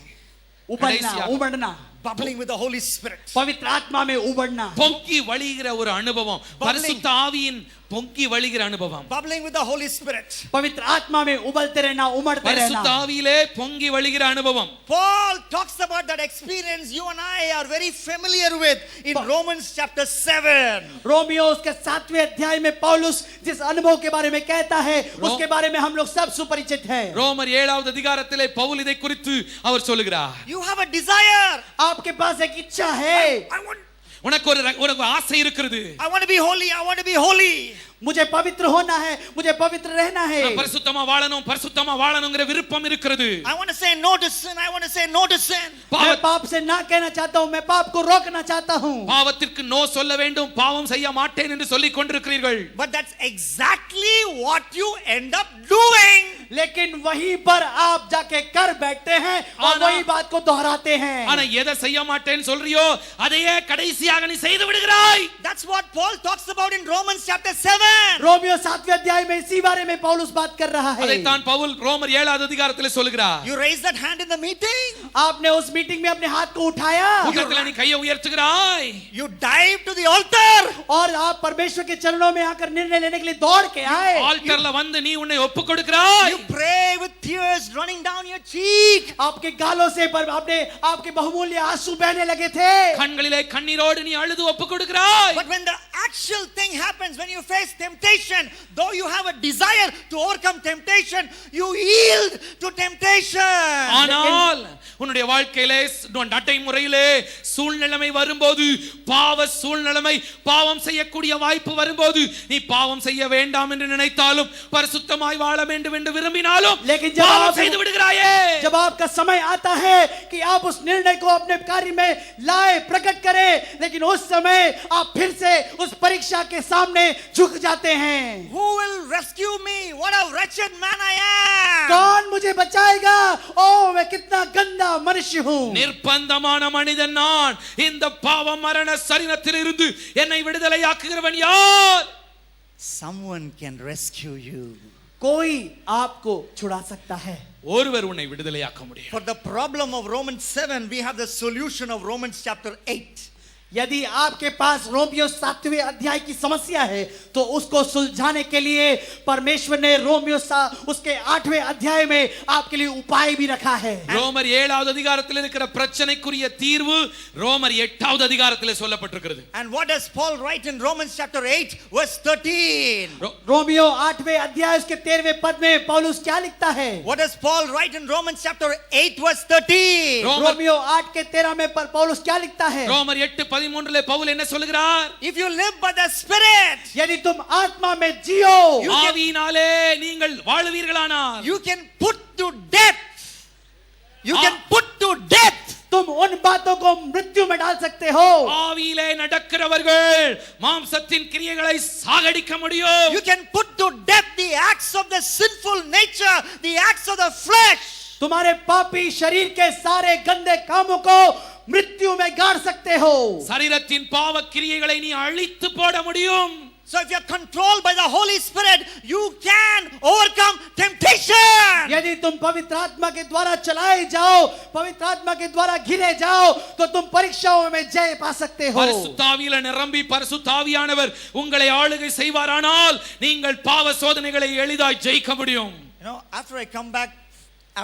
उबलना, कड़ेसिया। उबड़ना. Bubbling with the Holy Spirit. पवित्र आत्मा में उबड़ना. பொங்கி வழிகிற ஒரு அனுபவம், பரிசுத்த ஆவியின் பொங்கி வழிகிற அனுபவம். Bubbling with the Holy Spirit. पवित्र आत्मा में उबलते रहना, उमड़ते பரிசுத்த रहना. ஆவியிலே பொங்கி வழிகிற அனுபவம். Paul talks about that experience you and I are very familiar with in Romans chapter 7. Romeo उसके 7वें अध्याय में पौलुस जिस अनुभव के बारे में कहता है उसके बारे में हम लोग सब सुपरिचित हैं. ரோமர் 7வது அதிகாரத்திலே பவுல் இதை குறித்து அவர் சொல்லுகிறார். You have a desire. आपके पास एक इच्छा है. உனக்கு ஒரு ஆசை இருக்கிறது. I want to be holy. I want to be holy. मुझे पवित्र होना है, मुझे पवित्र रहना है. நான் பரிசுத்தமா வாழணும்ங்கற விருப்பம் இருக்கிறது. I want to say no to sin. I want to say no to sin. मैं पाप से ना कहना चाहता हूं, मैं पाप को रोकना चाहता हूं. பாவத்திற்கு நோ சொல்ல வேண்டும், பாவம் செய்ய மாட்டேன் என்று சொல்லிக் கொண்டிருக்கிறீர்கள். But that's exactly what you end up doing. लेकिन वहीं पर आप जाके कर बैठते हैं और वही बात को दोहराते हैं. ஆனா எதை செய்ய மாட்டேன்னு சொல்றியோ அதையே கடைசியாக நீ செய்து விடுகிறாய். That's what Paul talks about in Romans chapter 7. 7. Romeo 7वें अध्याय में इसी बारे में पौलुस बात कर रहा है। அதைத்தான் பவுல் ரோமர் 7வது அதிகாரத்திலே சொல்கிறார். You raise that hand in the meeting. आपने उस मीटिंग में अपने हाथ को उठाया கூட்டத்திலே நீ கையை உயர்த்துகிறாய். You dive to the altar. और आप परमेश्वर के चरणों में आकर निर्णय लेने के लिए दौड़ के आए। ஆல்டர்ல வந்து நீ உன்னை ஒப்புக் கொடுக்கிறாய். You pray with tears running down your cheek. आपके गालों से पर आपके बहुमूल्य आंसू बहने लगे थे। கண்களிலே கண்ணீரோடு நீ அழுது ஒப்புக் கொடுக்கிறாய். But when the actual thing happens, when you face temptation, though you have a desire to overcome temptation, you yield to temptation. ஆனால் உன்னுடைய வாழ்க்கையிலே நடைமுறையிலே சூழ்நிலைமை வரும்போது, பாவ சூழ்நிலைமை, பாவம் செய்யக்கூடிய வாய்ப்பு வரும்போது, நீ பாவம் செய்ய வேண்டாம் என்று நினைத்தாலும், பரிசுத்தமாய் வாழ வேண்டும் என்று விரும்பினாலும் பாவம் செய்து விடுகிறாயே. जब आपका समय आता है कि आप उस निर्णय को अपने कार्य में लाए, प्रकट करें, लेकिन उस समय आप फिर से उस परीक्षा के सामने झुक जाते हैं। Who will rescue me? What a wretched man I am. कौन मुझे बचाएगा? ओ मैं कितना गंदा मनुष्य हूँ। நிர்பந்தமான மனிதன் நான். இந்த பாவ மரண சரீரத்தில் இருந்து என்னை விடுதலையாக்குகிறவன் யார்? Someone can rescue you. कोई आपको छुड़ा सकता है। ஒருவர் உன்னை விடுதலையாக்க முடியும். For the problem of Romans 7, we have the solution of Romans chapter 8. यदि आपके पास रोमियो 7वें अध्याय की समस्या है तो उसको सुलझाने के लिए परमेश्वर ने रोमियो उसके 8वें अध्याय में आपके लिए उपाय भी रखा है। ரோமர் 7வது அதிகாரத்தில் இருக்கிற பிரச்சனைக்குரிய தீர்வு ரோமர் 8வது அதிகாரத்தில் சொல்லப்பட்டிருக்கிறது. And what does Paul write in Romans chapter 8 verse 13? Romeo 8वें अध्याय उसके 13वें पद में पौलुस क्या लिखता है? What does Paul write in Romans chapter 8 verse 13? Romeo 8 के 13 में पौलुस क्या लिखता है? ரோமர் 8:13 பவுல் என்ன சொல்கிறார்? If you live by the Spirit, यदि तुम आत्मा में जियो, ஆவியினாலே நீங்கள் வாழுவீர்களானால், you can put to death. You can put to death. तुम उन बातों को मृत्यु में डाल सकते हो। ஆவியிலே நடக்கிறவர்கள் மாம்சத்தின் கிரியைகளை சாகடிக்க முடியும். You can put to death the acts of the sinful nature, the acts of the flesh. तुम्हारे पापी शरीर के सारे गंदे कामों को मृत्यु में गाड़ सकते हो। சரீரத்தின் பாவ கிரியைகளை நீ அழித்து போட முடியும். So if you are controlled by the Holy Spirit, you can overcome temptation. यदि तुम पवित्र आत्मा के द्वारा चलाए जाओ, पवित्र आत्मा के द्वारा घिरे जाओ, तो तुम परीक्षाओं में जय पा सकते हो। பரிசுத்தாவியில நிரம்பி பரிசுத்தாவியானவர் உங்களை ஆளுகை செய்வாரானால் நீங்கள் பாவ சோதனைகளை எளிதாய் ஜெயிக்க முடியும். You know, after I come back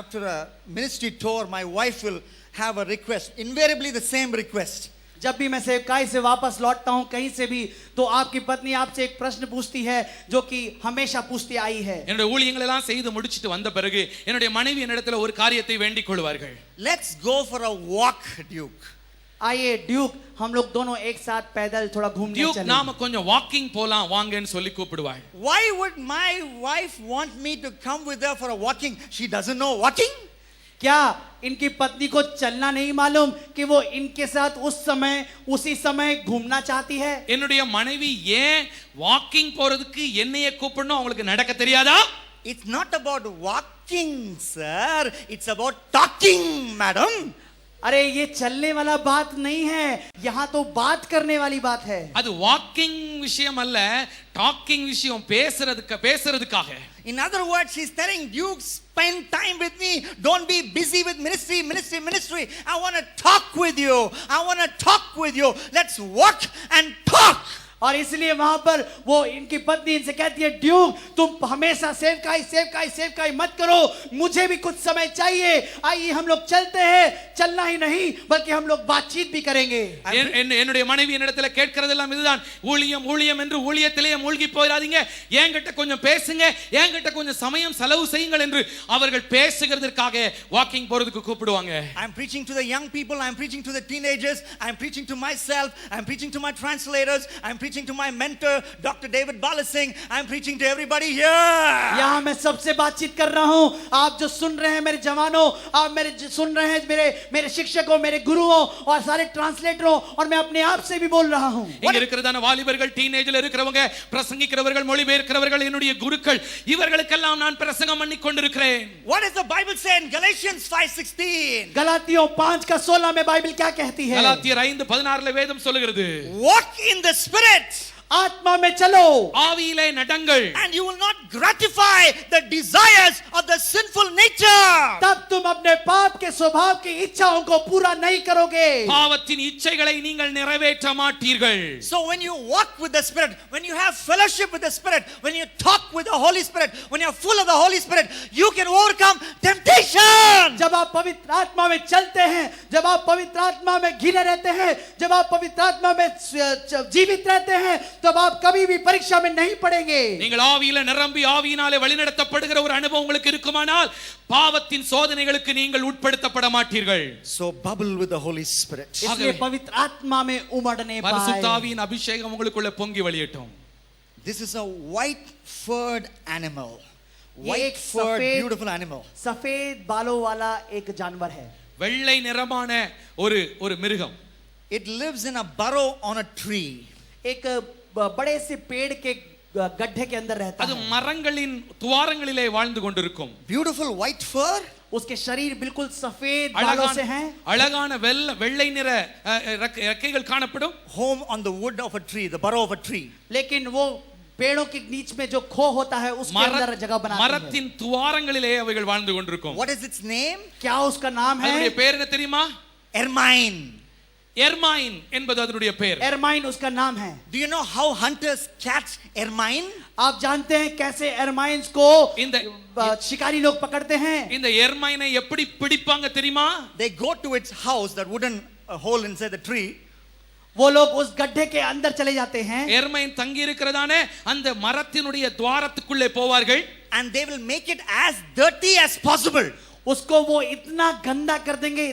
after a ministry tour, my wife will have a request, invariably the same request. जब भी मैं सेवकाई से वापस लौटता हूं कहीं से भी, तो आपकी पत्नी आपसे एक प्रश्न पूछती है जो कि हमेशा पूछती आई है। என்னுடைய ஊழியங்களை எல்லாம் செய்து முடிச்சிட்டு வந்த பிறகு என்னுடைய மனைவி என்னிடத்துல ஒரு காரியத்தை வேண்டிக் கொள்வார்கள். Let's go for a walk, Duke. आइए ड्यूक, हम लोग दोनों एक साथ पैदल थोड़ा घूमने டியூக் चलें। நாம கொஞ்சம் வாக்கிங் போலாம் வாங்கன்னு சொல்லி கூப்பிடுவாள். Why would my wife want me to come with her for a walking? She doesn't know walking. क्या इनकी पत्नी को चलना नहीं मालूम कि वो इनके साथ उसी समय घूमना चाहती है? என்னுடைய மனைவி ஏன் வாக்கிங் போறதுக்கு என்னைய கூப்பிடணும் அவங்களுக்கு நடக்க தெரியாதா? It's not about walking, sir. It's about talking, madam. अरे ये चलने वाला बात नहीं है, यहाँ तो बात करने वाली बात है। அது வாக்கிங் விஷயம் அல்ல, டாக்கிங் விஷயம், பேசுறதுக்காக. In other words, she's telling Duke, spend time with me. Don't be busy with ministry. I want to talk with you. Let's walk and talk. और इसलिए वहां पर वो इनकी पत्नी इनसे कहती है, ड्यूक तुम हमेशा सेवकाई मत करो, मुझे भी कुछ समय चाहिए। आइए हम लोग चलते हैं, चलना ही नहीं बल्कि हम लोग बातचीत भी करेंगे। என்னுடைய மனைவி என்னிடத்துல கேட்கிறதெல்லாம் இதுதான், ஊழியம் என்று ஊழியத்திலேயே மூழ்கி போயிடாதீங்க, என்கிட்ட கொஞ்சம் பேசுங்க, என்கிட்ட கொஞ்சம் சமயம் செலவு செய்யுங்கள் என்று அவர்கள் பேசுகிறதற்காக வாக்கிங் போறதுக்கு கூப்பிடுவாங்க. I'm preaching to the young people, I'm preaching to the teenagers, I'm preaching to myself, I'm preaching to my translators, I'm preaching to my mentor Dr. David Balasingh, I'm preaching to everybody here. यहाँ मैं सबसे बातचीत कर रहा हूँ, आप जो सुन रहे हैं मेरे जवानों, आप सुन रहे हैं मेरे शिक्षकों, मेरे गुरुओं और सारे ट्रांसलेटरों, और मैं अपने आप से भी बोल रहा हूँ। இங்க இருக்கிறதான வாலிபர்கள், டீனேஜ்ல இருக்கிறவங்க, பிரசங்கிக்கிறவர்கள், மொழிபெயர்க்கிறவர்கள், என்னுடைய குருக்கள், இவர்களுக்கெல்லாம் நான் பிரசங்கம் பண்ணி கொண்டிருக்கிறேன். What does the Bible say in Galatians 5:16? गलातियों 5:16 में बाइबल क्या कहती है? கலாத்தியர் 5:16 வேதம் சொல்லுகிறது, walk in the spirit. आत्मा में चलो ஆவியிலே நடங்கள் and you will not gratify the desires of the sinful nature. तब तुम अपने पाप के स्वभाव की इच्छाओं को पूरा नहीं करोगे. பாவத்தின் இச்சைகளை நீங்கள் நிறைவேற்ற மாட்டீர்கள். So when you walk with the Spirit, when you have fellowship with the Spirit, when you talk with the Holy Spirit, when you are full of the Holy Spirit, you can overcome temptation. जब आप पवित्र आत्मा में चलते हैं, जब आप पवित्र आत्मा में घिरे रहते हैं, जब आप पवित्र आत्मा में जीवित रहते हैं, तब आप कभी भी परीक्षा में नहीं पड़ेंगे. நீங்கள் ஆவியிலே நிரம்பி ஆவியினாலே வழிநடத்தப்படுகிற ஒரு அனுபவம் உங்களுக்கு இருக்குமானால் பாவத்தின் சோதனைகளுக்கு நீங்கள் உட்படுத்தப்பட மாட்டீர்கள். So bubble with the Holy Spirit. इसलिए पवित्र आत्मा में उमड़ने பரிசுத்த पाए. ஆவியின் அபிஷேகம் உங்களுக்குள்ள பொங்கி வழியட்டும். This is a white-furred animal. ये एक White-furred, beautiful animal. सफेद बालों वाला एक जानवर है. வெள்ளை நிறமான ஒரு மிருகம். It lives in a burrow on a tree. एक बड़े से पेड़ के गड्ढे के अंदर रहता அது है. மரங்களின் துவாரங்களிலே வாழ்ந்து கொண்டிருக்கும். Beautiful white fur. उसके शरीर बिल्कुल सफेद बालों से हैं. அழகான வெள்ளை நிற ரெக்கைகள் காணப்படும். Home on the wood of a tree, the burrow of a tree. लेकिन वो पेड़ों के बीच में जो खो होता है उसके अंदर जगह बनाती है. மரத்தின் துவாரங்களிலே அவைகள் வாழ்ந்து கொண்டிருக்கும். What is its name? क्या उसका नाम அதனுடைய है? பேர் என்ன தெரியுமா? Ermine. எர்மைன் என்பது அதனுடைய பெயர். एरमाइन उसका नाम है. Do you know how hunters catch ermine? आप जानते हैं कैसे एरमाइन्स को இந்த शिकारी लोग पकड़ते हैं? இந்த எர்மைனை எப்படி பிடிப்பாங்க தெரியுமா? They go to its house, that wooden hole inside the tree. वो लोग उस गड्ढे के अंदर चले जाते हैं. எர்மைன் தங்கி இருக்கிறதானே அந்த மரத்தினுடைய துவாரத்துக்குள்ளே போவார்கள். And they will make it as dirty as possible. उसको वो इतना गंदा कर देंगे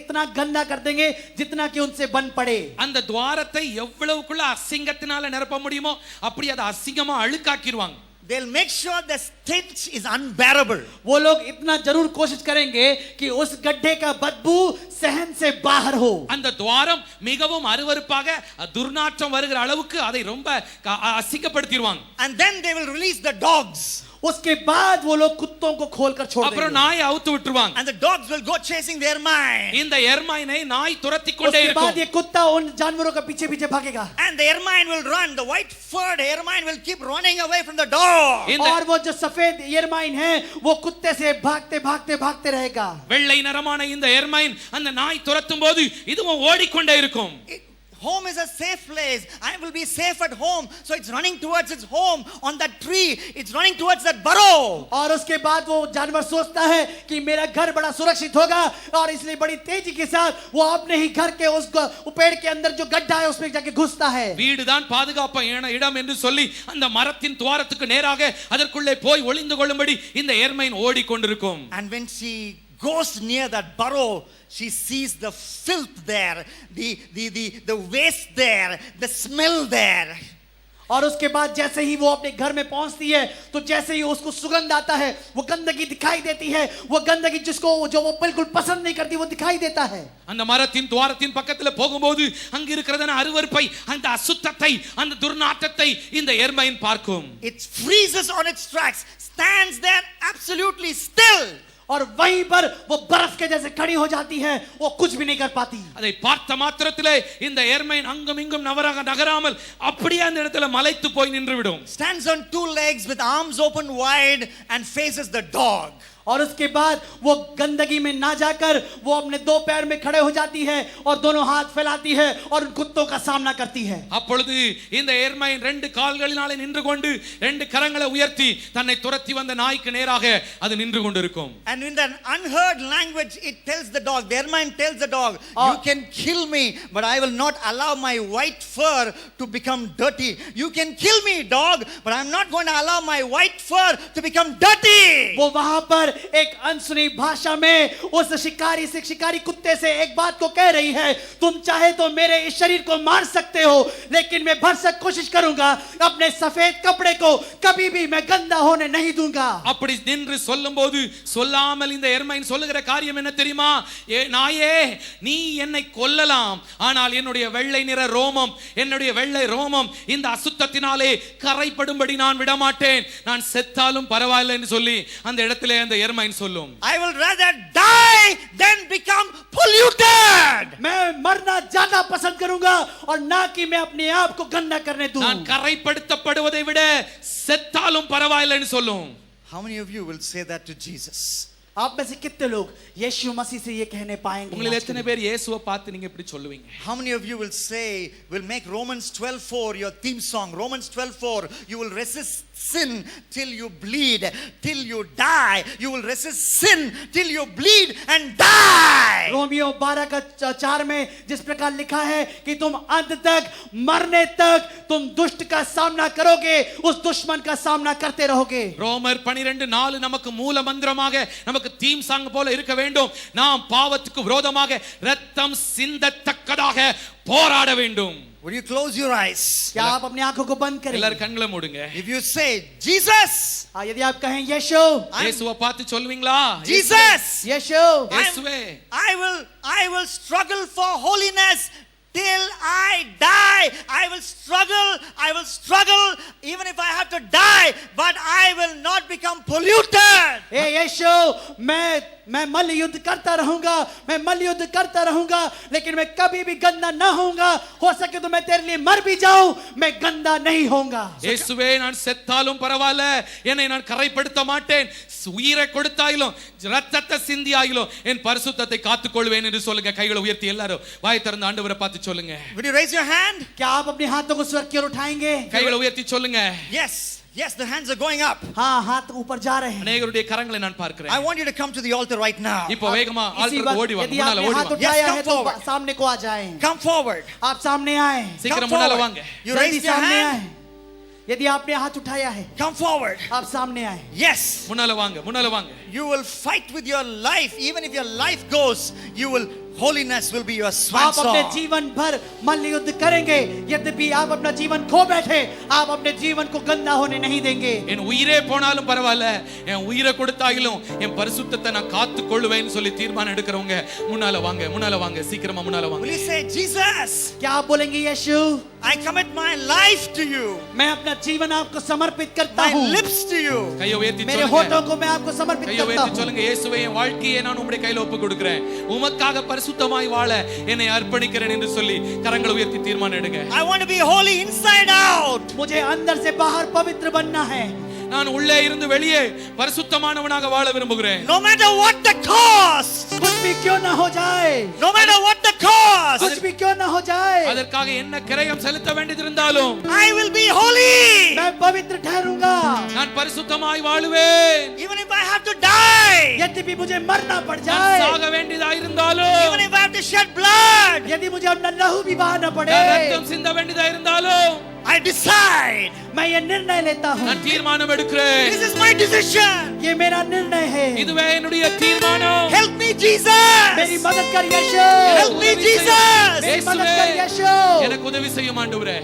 जितना कि उनसे बन पड़े. அந்த துவாரத்தை எவ்வளவுக்குள்ள அசிங்கத்தினால நிரப்ப முடியுமோ அப்படி அதை அசிங்கமா அழுக்காக்கிடுவாங்க. They'll make sure the stench is unbearable. वो लोग इतना जरूर कोशिश करेंगे कि उस गड्ढे का बदबू सहन से बाहर हो. அந்த துவாரம் மிகவும் அருவருப்பாக துர்நாற்றம் வருகிற அளவுக்கு அதை ரொம்ப அசிங்கப்படுத்திடுவாங்க. And then they will release the dogs. उसके बाद वो लोग कुत्तों को खोलकर छोड़ அப்புறம் देंगे. நாயை அவுத்து விட்டுருவாங்க. And the dogs will go chasing the ermine. இந்த எர்மைனை நாய் துரத்தி கொண்டே उसके बाद இருக்கும். ये कुत्ता उन जानवरों के पीछे पीछे भागेगा. And the ermine will run. The white-furred ermine will keep running away from the dog. और वो जो सफेद एरमाइन है वो कुत्ते से भागते रहेगा. வெள்ளை நிறமான இந்த எர்மைன் அந்த நாய் துரத்தும் போது இதுவும் ஓடிக்கொண்டே இருக்கும். Home is a safe place. I will be safe at home. So it's running towards its home on that tree. It's running towards that burrow. और उसके बाद वो जानवर सोचता है कि मेरा घर बड़ा सुरक्षित होगा और इसलिए बड़ी तेजी के साथ वो अपने ही घर के उस पेड़ के अंदर जो गड्ढा है उसमें जाके घुसता है. வீடுதான் பாதுகாப்பான இடம் என்று சொல்லி அந்த மரத்தின் துவாரத்துக்கு நேராக அதற்குள்ளே போய் ஒளிந்து கொள்ளும்படி இந்த எர்மைன் ஓடிக்கொண்டிருக்கும். And when she goes near that burrow, she sees the filth there, the waste there, the smell there. और उसके बाद जैसे ही वो अपने घर में पहुंचती है तो जैसे ही उसको सुगंध आता है वो गंदगी दिखाई देती है. वो गंदगी जो वो बिल्कुल पसंद नहीं करती वो दिखाई देता है. அந்த மரத்தின் துவாரத்தின் பக்கத்துல போகும்போது அங்க இருக்கிறதான அருவருப்பை அந்த அசுத்தத்தை அந்த துர்நாற்றத்தை இந்த எர்மைன் பார்க்கும். It freezes on its tracks, stands there absolutely still. और वहीं पर वो बर्फ के जैसे खड़ी हो जाती है. वो कुछ भी नहीं कर पाती. அதை பார்த்த மாத்திரத்திலே இந்த எர்மைன் அங்கும் இங்கும் நகராமல் அப்படியே அந்த இடத்துல மலைத்து போய் நின்றுவிடும். Stands on two legs with arms open wide and faces the dog. और उसके बाद वो गंदगी में ना जाकर वो अपने दो पैर में खड़े हो जाती है और दोनों हाथ फैलाती है और उन कुत्तों का सामना करती है. அப்பொழுது இந்த எர்மைன் ரெண்டு கால்களினாலே நின்று கொண்டு ரெண்டு கரங்களை உயர்த்தி தன்னை துரத்தி வந்த நாய்க்கு நேராக அது நின்று கொண்டிருக்கும். And in an unheard language it tells the dog, the ermine tells the dog, you can kill me but I will not allow my white fur to become dirty. You can kill me dog but I'm not going to allow my white fur to become dirty. वो वहां पर एक अनसुनी भाषा में उस शिकारी कुत्ते से एक बात को कह रही है, तुम चाहे तो मेरे इस शरीर को मार सकते हो लेकिन मैं भरसक कोशिश करूंगा अपने सफेद कपड़े को कभी भी मैं गंदा होने नहीं दूंगा. அப்படி நின்று சொல்லும்போது சொல்லாமல் இந்த எர்மைன் சொல்லுகிற காரியம் என்ன தெரியுமா? நாயே நீ என்னை கொல்லலாம் ஆனால் என்னுடைய வெள்ளை நிற ரோமம் என்னுடைய வெள்ளை ரோமம் இந்த அசுத்தத்தினாலே கரைப்படும்படி நான் விட மாட்டேன். நான் செத்தாலும் பரவாயில்லை என்று சொல்லி அந்த இடத்திலே அந்த எர்மைன் சொல்லும். I will rather die than become polluted. मैं मरना ज्यादा पसंद पसंद करूंगा और ना कि मैं अपने आप को गंदा करने दूं। நான் கரைப்படுத்தப்படுவதை விட செத்தாலும் பரவாயில்லைன்னு சொல்லும். How many of you will say that to Jesus? आप में से कितने लोग यीशु मसीह से ये कहने पाएंगे? உங்களில் எத்தனை பேர் இயேசுவை பார்த்து நீங்க இப்படி சொல்லுவீங்க? How many of you will say, will make Romans 12:4 your theme song? Romans 12:4, you will resist sin till you bleed, till you die. You will resist sin till you bleed and die. Romeo 12 का 4 में जिस प्रकार लिखा है कि तुम अंत तक, मरने तक तुम दुष्ट का सामना करोगे, उस दुश्मन का सामना करते रहोगे। ரோமர் 12:4 நமக்கு மூல மந்திரமாக, நமக்கு தீம் சாங் போல இருக்க வேண்டும். நாம் பாவத்துக்கு விரோதமாக இரத்தம் சிந்தத்தக்கதாக போராட வேண்டும். Would you close your eyes? क्या आप अपनी आंखों को बंद करें? எல்லாரும் கண்களை மூடுங்க. If you say Jesus, यदि आप कहें यीशु, இயேசுவை பார்த்து சொல்லுவீங்களா? Jesus, यीशु, இயேசுவே, I will struggle for holiness till I die. I will struggle even if I have to die, but I will not become polluted. ए यीशु, मैं मल्ल युद्ध करता रहूंगा, लेकिन मैं कभी भी गंदा ना होऊंगा। हो सके तो मैं तेरे लिए मर भी जाऊं, मैं गंदा नहीं होऊंगा। இயேசுவே, நான் செத்தாலும் பரவாயில்ல, என்னை நான் கரைப்படுத்த மாட்டேன். உயிரை கொடுத்தாயிலும் இரத்தத்தை சிந்தியாயிலும் என் பரிசுத்தத்தை காத்துக்கொள்வேன் என்று சொல்லுங்க. கைகளை உயர்த்தி எல்லாரும் வாய் திறந்து ஆண்டவரை பார்த்து சொல்லுங்க. Would you raise your hand? क्या आप अपने हाथों को स्वर्ग की ओर उठाएंगे? கைகளை உயர்த்தி சொல்லுங்க. Yes, the hands are going up. हाँ, हाथ ऊपर जा रहे हैं। அநேகருடைய கரங்களை நான் பார்க்கிறேன். I want you to come to the altar right now. இப்போ வேகமா इसी ஆல்டருக்கு वक्त ஓடி வாங்க. यदि முன்னால आपने ஓடி हाथ வாங்க. उठाया Yes, है come तो forward. सामने को आ जाएं। Come forward. आप सामने आए। சீக்கிரம் Come முன்னால forward. வாங்க. You जल्दी raised your सामने hand. आए। यदि आपने हाथ उठाया है, Come forward. आप सामने आए। Yes. முன்னால வாங்க. You will fight with your life. Even if your life goes, holiness will be your swan आप अपने song. जीवन भर मल्ल युद्ध करेंगे, यद्यपि आप अपना जीवन खो बैठे, आप अपने जीवन को गंदा होने नहीं देंगे। என் உயிரே போனாலும் பரவாயில்ல, என் உயிரை கொடுத்தாயிலும் என் பரிசுத்தத்தை நான் காத்துக் கொள்வேன்னு சொல்லி தீர்மானம் எடுக்கிறவங்க முன்னால வாங்க. சீக்கிரமா முன்னால வாங்க. Will you say, Jesus, क्या आप बोलेंगे यीशु, I commit my life to you, मैं अपना जीवन आपको समर्पित करता my हूँ, lips to you. கையை உயர்த்தி मेरे சொல்லுங்க. होठों को मैं आपको समर्पित கையை करता உயர்த்தி हूँ। சொல்லுங்க. இயேசுவே, என் வாழ்க்கையை நான் உம்முடைய கையில ஒப்பு கொடுக்கிறேன். உமக்காக பரிசுத்தமாய் வாழ என்னை அர்ப்பணிக்கிறேன் என்று சொல்லி கரங்களை உயர்த்தி தீர்மானம் எடுங்க. I want to be holy inside out. मुझे अंदर से बाहर पवित्र बनना है। நான் உள்ளே இருந்து வெளியே பரிசுத்தமானவனாக வாழ விரும்புகிறேன். No matter what the cost. कुछ भी क्यों ना हो जाए, No matter what the cost. कुछ भी क्यों ना हो जाए, அதற்காக என்ன கிரயம் செலுத்த வேண்டியிருந்தாலும் I will be holy. मैं पवित्र ठहरूंगा। நான் பரிசுத்தமாய் வாழுவேன். Even if I have to die. यद्यपि मुझे मरना पड़ நான் जाए, சாக வேண்டியதாயிருந்தாலும், Even if I have to shed blood. यदि मुझे अपना लहू भी बहाना நான் पड़े, ரத்தம் சிந்த வேண்டியதாயிருந்தாலும் I decide. मैं ये निर्णय लेता हूँ। நான் தீர்மானம் எடுக்கிறேன். This is my decision. ये मेरा निर्णय है। இதுவே என்னுடைய தீர்மானம். Help me, Jesus. मेरी मदद कर यीशु, Help me, Jesus. मेरी मदद कर यीशु। எனக்கு உதவி செய்யும் ஆண்டவரே.